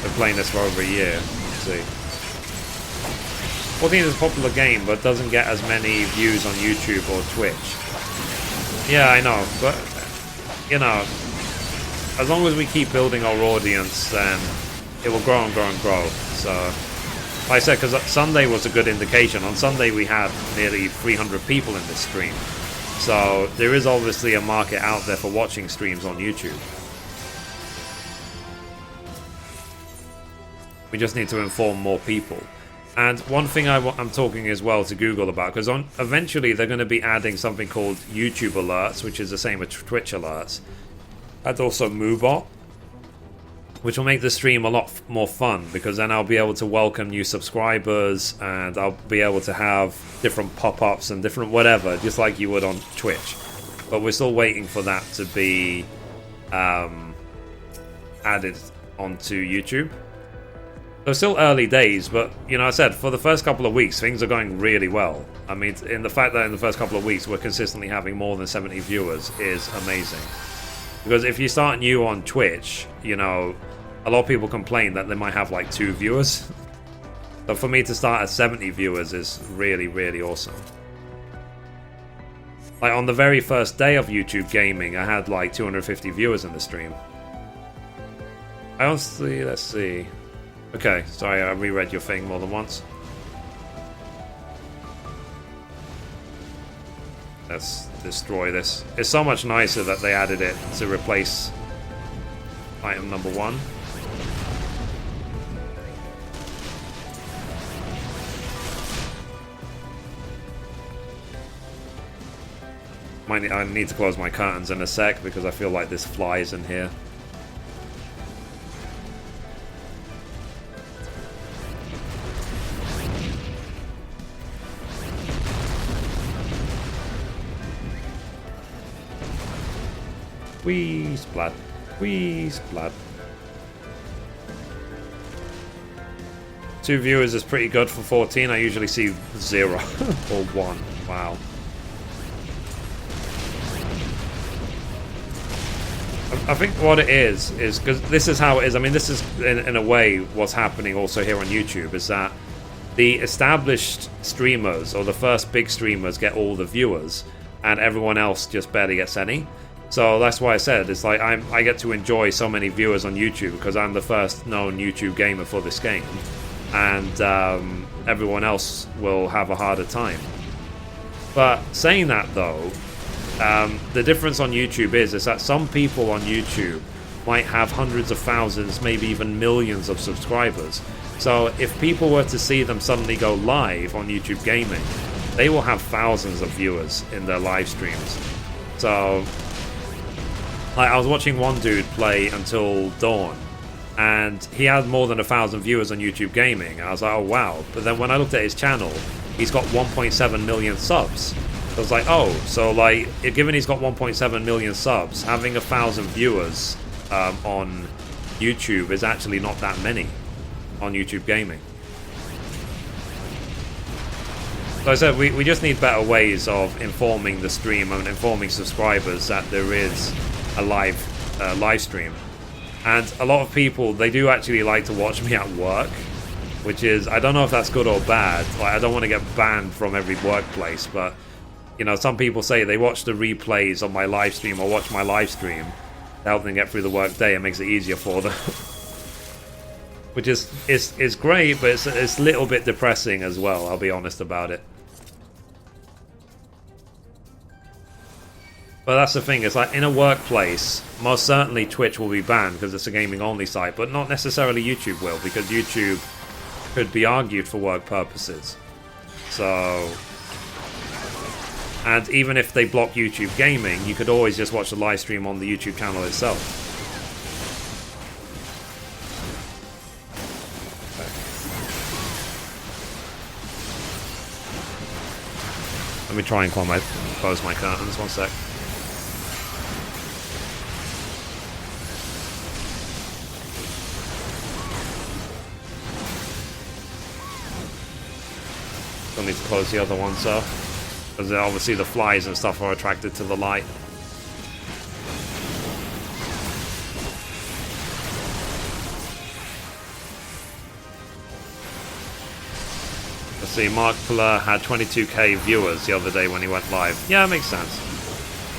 Been playing this for over a year. Let's see. 14 is a popular game, but doesn't get as many views on YouTube or Twitch. Yeah, I know, but you know, as long as we keep building our audience, then it will grow and grow and grow. So, like I said, because Sunday was a good indication. On Sunday we had nearly 300 people in this stream. So there is obviously a market out there for watching streams on YouTube. We just need to inform more people. And one thing I'm talking as well to Google about, because eventually they're going to be adding something called YouTube alerts, which is the same as Twitch alerts. And also Moobot. which will make the stream a lot more fun, because then I'll be able to welcome new subscribers and I'll be able to have different pop-ups and different whatever, just like you would on Twitch. But we're still waiting for that to be added onto YouTube. So still early days, but you know, I said for the first couple of weeks things are going really well. I mean, in the fact that in the first couple of weeks we're consistently having more than 70 viewers is amazing. Because if you start new on Twitch, you know, a lot of people complain that they might have like 2 viewers. So for me to start at 70 viewers is really, really awesome. Like on the very first day of YouTube gaming, I had like 250 viewers in the stream. I honestly, let's see. Okay, sorry, I reread your thing more than once. Let's destroy this. It's so much nicer that they added it to replace item number 1. I need to close my curtains in a sec because I feel like there's flies in here. Wee splat. Wee splat. 2 viewers is pretty good for 14. I usually see 0 or 1. Wow. I think what it is because this is how it is. I mean, this is in a way what's happening also here on YouTube, is that the established streamers or the first big streamers get all the viewers and everyone else just barely gets any. So that's why I said it's like I get to enjoy so many viewers on YouTube because I'm the first known YouTube gamer for this game, and everyone else will have a harder time. But saying that though, the difference on YouTube is that some people on YouTube might have hundreds of thousands, maybe even millions of subscribers. So if people were to see them suddenly go live on YouTube Gaming, they will have thousands of viewers in their live streams. So I was watching one dude play Until Dawn, and he had more than 1,000 viewers on YouTube Gaming. I was like, oh wow. But then when I looked at his channel, he's got 1.7 million subs. So I was like, oh, so like, given he's got 1.7 million subs, having 1,000 viewers on YouTube is actually not that many on YouTube Gaming. So I said, we just need better ways of informing the stream and informing subscribers that there is a live stream. And a lot of people, they do actually like to watch me at work, which is, I don't know if that's good or bad. Like, I don't want to get banned from every workplace, but you know, some people say they watch the replays of my live stream or watch my live stream to help them get through the work day. It makes it easier for them. Which is great, but it's a little bit depressing as well, I'll be honest about it. But that's the thing, it's like in a workplace, most certainly Twitch will be banned because it's a gaming only site, but not necessarily YouTube will, because YouTube could be argued for work purposes. So, and even if they block YouTube Gaming, you could always just watch the live stream on the YouTube channel itself. Okay. Let me try and close my curtains, one sec. Still need to close the other ones off, because obviously the flies and stuff are attracted to the light. Let's see, Mark Fuller had 22k viewers the other day when he went live. Yeah, it makes sense.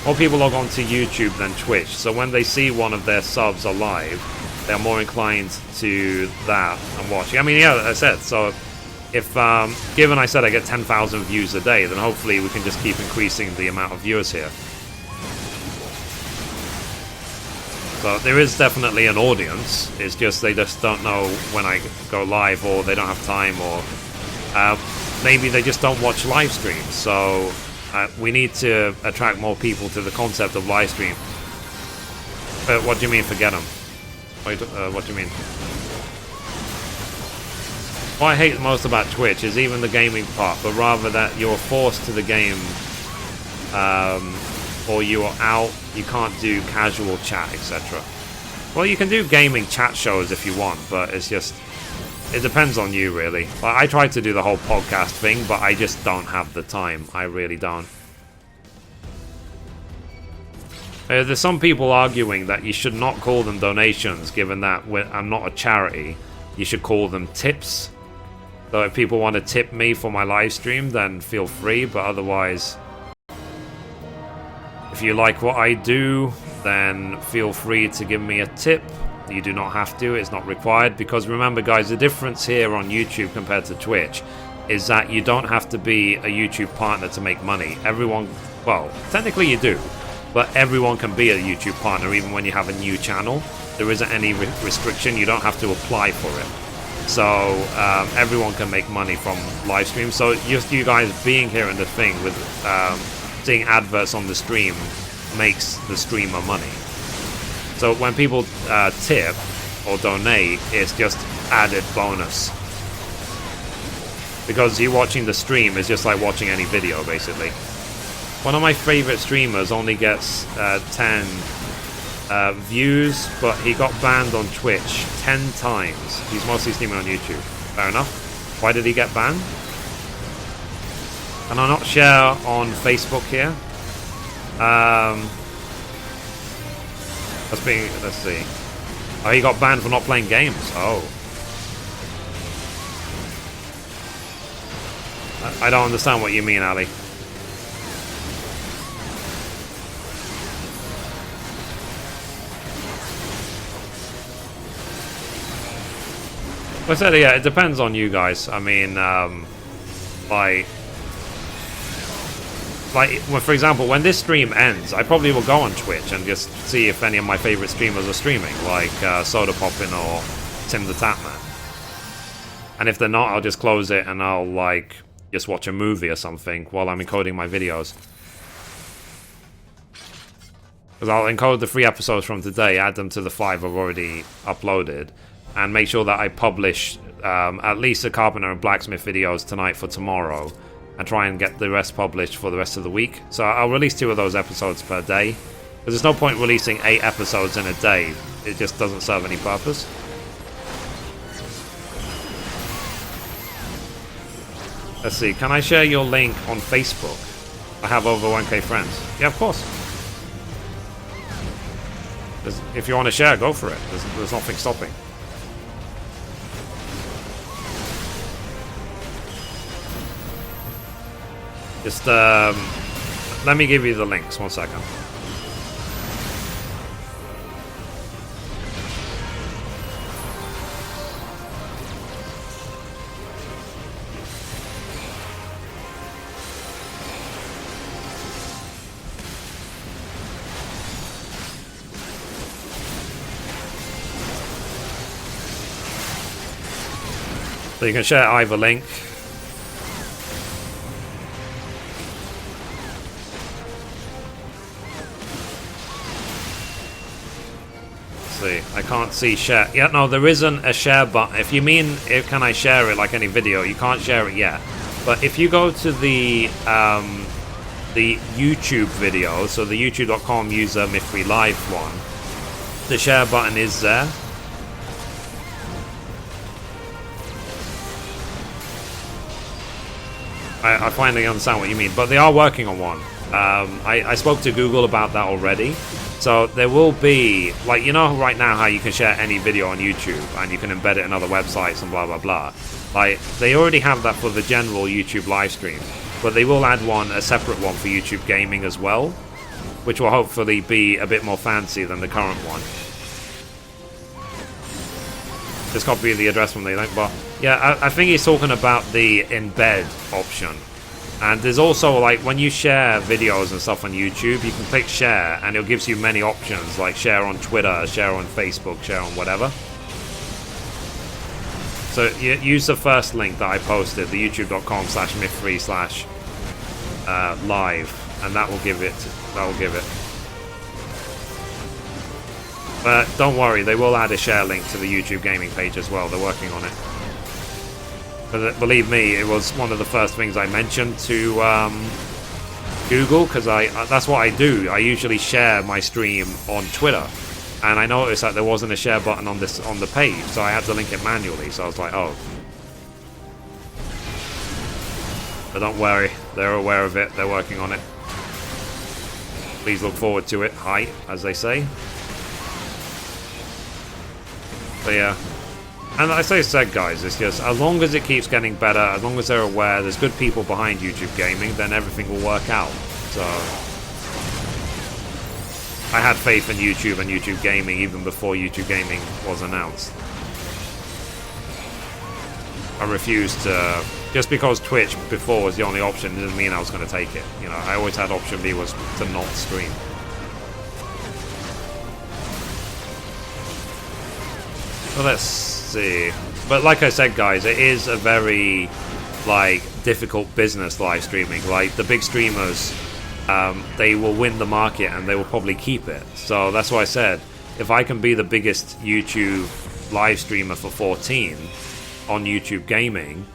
More people log on to YouTube than Twitch, so when they see one of their subs alive, they're more inclined to that and watching. I mean, yeah, I said, so if, given I said I get 10,000 views a day, then hopefully we can just keep increasing the amount of viewers here. So there is definitely an audience, it's just they just don't know when I go live, or they don't have time, or maybe they just don't watch live streams. So we need to attract more people to the concept of live stream. But what do you mean forget them? Wait, what do you mean? What I hate most about Twitch is even the gaming part, but rather that you're forced to the game, or you are out, you can't do casual chat, etc. Well, you can do gaming chat shows if you want, but it's just, it depends on you, really. Like, I tried to do the whole podcast thing, but I just don't have the time. I really don't. There's some people arguing that you should not call them donations, given that I'm not a charity. You should call them tips. So if people want to tip me for my live stream, then feel free, but otherwise, if you like what I do, then feel free to give me a tip. You do not have to, it's not required, because remember guys, the difference here on YouTube compared to Twitch is that you don't have to be a YouTube partner to make money. Everyone, well, technically you do, but everyone can be a YouTube partner even when you have a new channel. There isn't any restriction, you don't have to apply for it. So everyone can make money from live streams. So just you guys being here in the thing with seeing adverts on the stream makes the streamer money. So when people tip or donate, it's just added bonus. Because you watching the stream is just like watching any video, basically. One of my favorite streamers only gets 10 views, but he got banned on Twitch 10 times. He's mostly streaming on YouTube. Fair enough. Why did he get banned? Can I not share on Facebook here? Let's see. Oh, he got banned for not playing games. Oh. I don't understand what you mean, Ali. I said, yeah, it depends on you guys. I mean, well, for example, when this stream ends, I probably will go on Twitch and just see if any of my favorite streamers are streaming, like Soda Poppin' or Tim the Tatman. And if they're not, I'll just close it and I'll, like, just watch a movie or something while I'm encoding my videos. Because I'll encode the 3 episodes from today, add them to the 5 I've already uploaded, and make sure that I publish at least the Carpenter and Blacksmith videos tonight for tomorrow, and try and get the rest published for the rest of the week. So I'll release 2 of those episodes per day. Because there's no point releasing 8 episodes in a day. It just doesn't serve any purpose. Let's see, can I share your link on Facebook? I have over 1k friends. Yeah, of course. If you want to share, go for it. There's nothing stopping. Just, let me give you the links, 1 second. So you can share either link. I can't see share. Yeah, no, there isn't a share button. If you mean, can I share it like any video, you can't share it yet. But if you go to the YouTube video, so the youtube.com user Mithrie Live one, the share button is there. I finally understand what you mean, but they are working on one. I spoke to Google about that already. So there will be, like, you know right now how you can share any video on YouTube and you can embed it in other websites and blah blah blah. Like, they already have that for the general YouTube live stream, but they will add a separate one for YouTube gaming as well, which will hopefully be a bit more fancy than the current one. Just copy the address from the link, but yeah, I think he's talking about the embed option. And there's also, like, when you share videos and stuff on YouTube, you can click share, and it gives you many options, like share on Twitter, share on Facebook, share on whatever. So use the first link that I posted, the youtube.com/Mithrie/live, and that will give it. But don't worry, they will add a share link to the YouTube gaming page as well. They're working on it. But believe me, it was one of the first things I mentioned to Google, because that's what I do. I usually share my stream on Twitter, and I noticed that there wasn't a share button on the page, so I had to link it manually. So I was like, oh. But don't worry, they're aware of it. They're working on it. Please look forward to it. Hi, as they say. But yeah. And as I said, guys, it's just, as long as it keeps getting better, as long as they're aware, there's good people behind YouTube Gaming, then everything will work out. So, I had faith in YouTube and YouTube Gaming even before YouTube Gaming was announced. I refused to, just because Twitch before was the only option didn't mean I was going to take it. You know, I always had option B was to not stream. So let's see. But like I said, guys, it is a very difficult business, live streaming. Like the big streamers, they will win the market and they will probably keep it. So that's why I said, if I can be the biggest YouTube live streamer for 14 on YouTube Gaming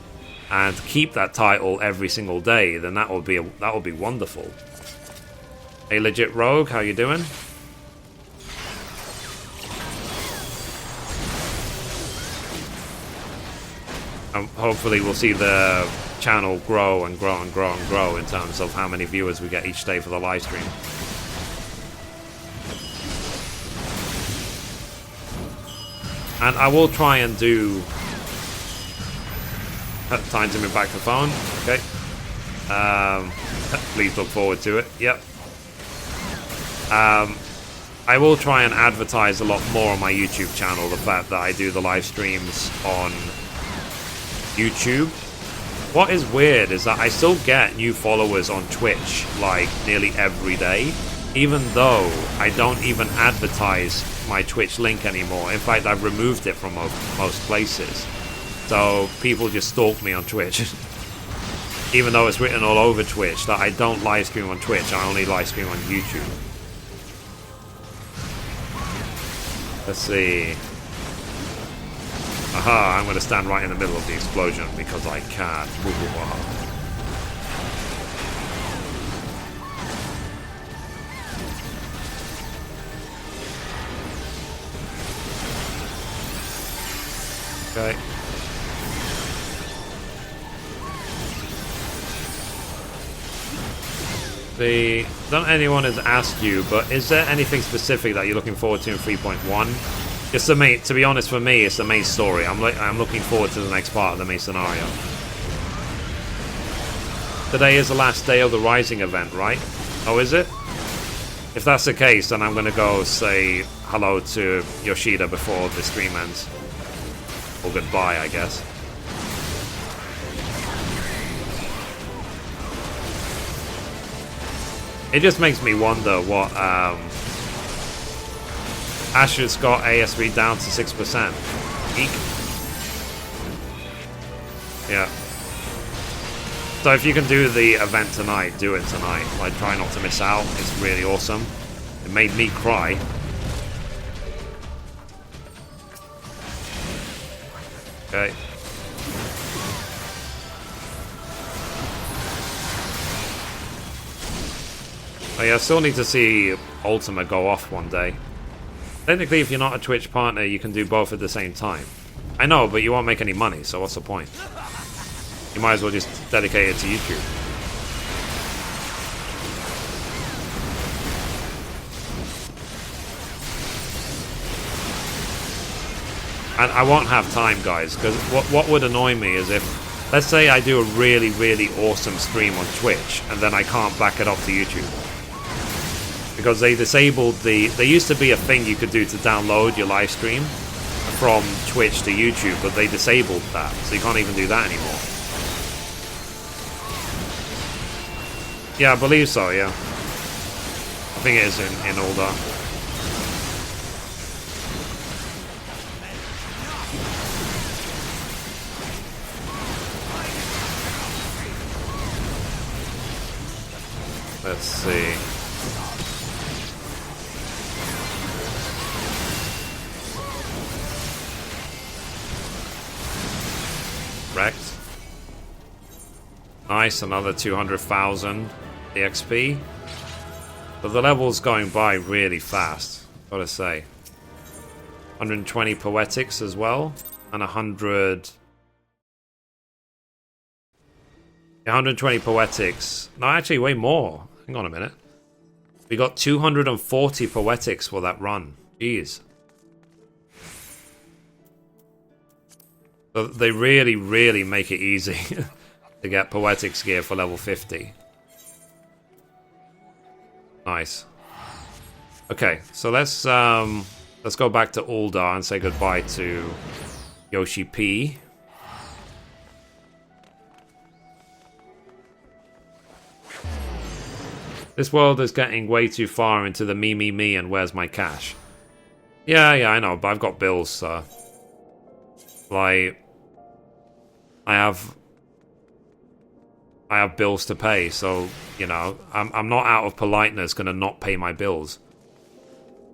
and keep that title every single day, then that would be wonderful. Hey, Legit Rogue, how you doing? Hopefully we'll see the channel grow and grow and grow and grow in terms of how many viewers we get each day for the live stream. And I will try and do... Time to move back to the phone. Okay. Please look forward to it. Yep. I will try and advertise a lot more on my YouTube channel, the fact that I do the live streams on YouTube. What is weird is that I still get new followers on Twitch like nearly every day, even though I don't even advertise my Twitch link anymore. In fact, I've removed it from most places. So people just stalk me on Twitch. Even though it's written all over Twitch that I don't live stream on Twitch, I only live stream on YouTube. Let's see. Aha, I'm going to stand right in the middle of the explosion because I can. Okay. Don't anyone has asked you, but is there anything specific that you're looking forward to in 3.1? It's the main, to be honest, for me, it's the main story. I'm looking forward to the next part of the main scenario. Today is the last day of the Rising event, right? Oh, is it? If that's the case, then I'm going to go say hello to Yoshida before the stream ends. Or goodbye, I guess. It just makes me wonder what... Asher's got ASV down to 6%. Eek. Yeah. So if you can do the event tonight, do it tonight. Like, try not to miss out. It's really awesome. It made me cry. Okay. Oh yeah, I still need to see Ultima go off one day. Technically, if you're not a Twitch partner, you can do both at the same time. I know, but you won't make any money, so what's the point? You might as well just dedicate it to YouTube. And I won't have time, guys, because what would annoy me is if, let's say I do a really, really awesome stream on Twitch, and then I can't back it up to YouTube. Because they disabled there used to be a thing you could do to download your live stream from Twitch to YouTube, but they disabled that, so you can't even do that anymore. Yeah, I believe so, yeah. I think it is in older. Let's see. Wrecked. Nice, another 200,000 EXP. But the level's going by really fast, gotta say. 120 Poetics as well, and 100... 120 Poetics. No, actually, way more. Hang on a minute. We got 240 Poetics for that run. Jeez. So they really, really make it easy to get Poetics gear for level 50. Nice. Okay, so let's go back to Uldar and say goodbye to Yoshi P. This world is getting way too far into the me and where's my cash. Yeah, I know, but I've got bills, so... Like... I have bills to pay, so, you know, I'm not out of politeness gonna not pay my bills.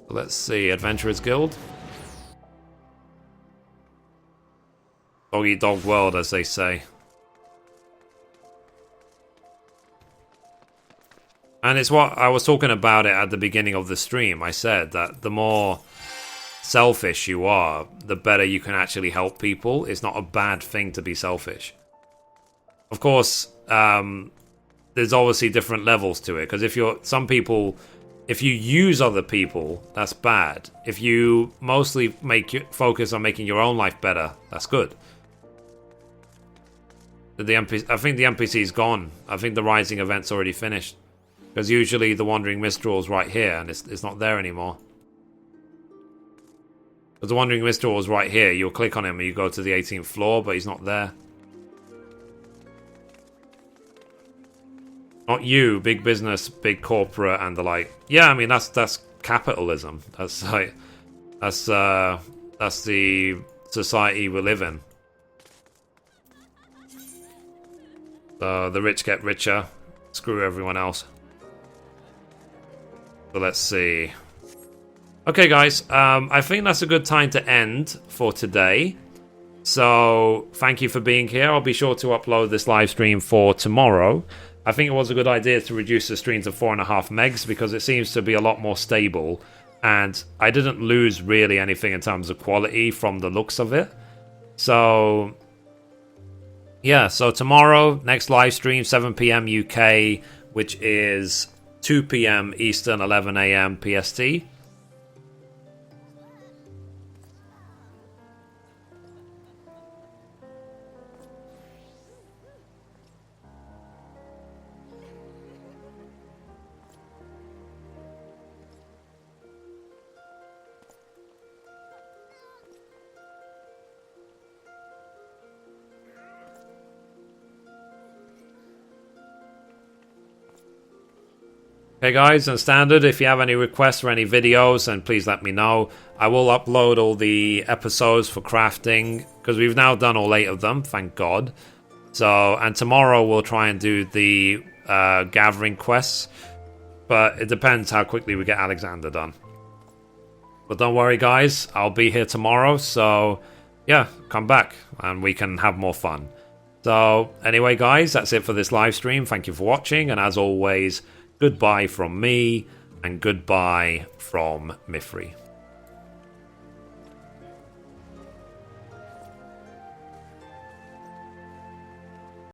Let's see, Adventurers Guild. Dog eat dog world, as they say. And it's what I was talking about it at the beginning of the stream. I said that the more selfish you are, the better you can actually help people. It's not a bad thing to be selfish. Of course, there's obviously different levels to it. Because if you use other people, that's bad. If you mostly focus on making your own life better, that's good. I think the NPC's gone. I think the Rising event's already finished. Because usually the Wandering Minstrel's right here, and it's not there anymore. Because the Wandering Minstrel's right here, you'll click on him and you go to the 18th floor, but he's not there. Not you, big business, big corporate, and the like. Yeah, I mean that's capitalism. That's like that's the society we live in. The rich get richer. Screw everyone else. So let's see. Okay, guys. I think that's a good time to end for today. So thank you for being here. I'll be sure to upload this live stream for tomorrow. I think it was a good idea to reduce the stream to 4.5 megs because it seems to be a lot more stable. And I didn't lose really anything in terms of quality from the looks of it. So yeah, so tomorrow, next live stream, 7 PM UK, which is 2 PM Eastern, 11 AM PST. Okay guys, and standard, if you have any requests for any videos, then please let me know. I will upload all the episodes for crafting, because we've now done all 8 of them, thank God. So, and tomorrow we'll try and do the gathering quests, but it depends how quickly we get Alexander done. But don't worry guys, I'll be here tomorrow, so yeah, come back and we can have more fun. So anyway guys, that's it for this live stream. Thank you for watching, and as always, goodbye from me, and goodbye from Mithrie.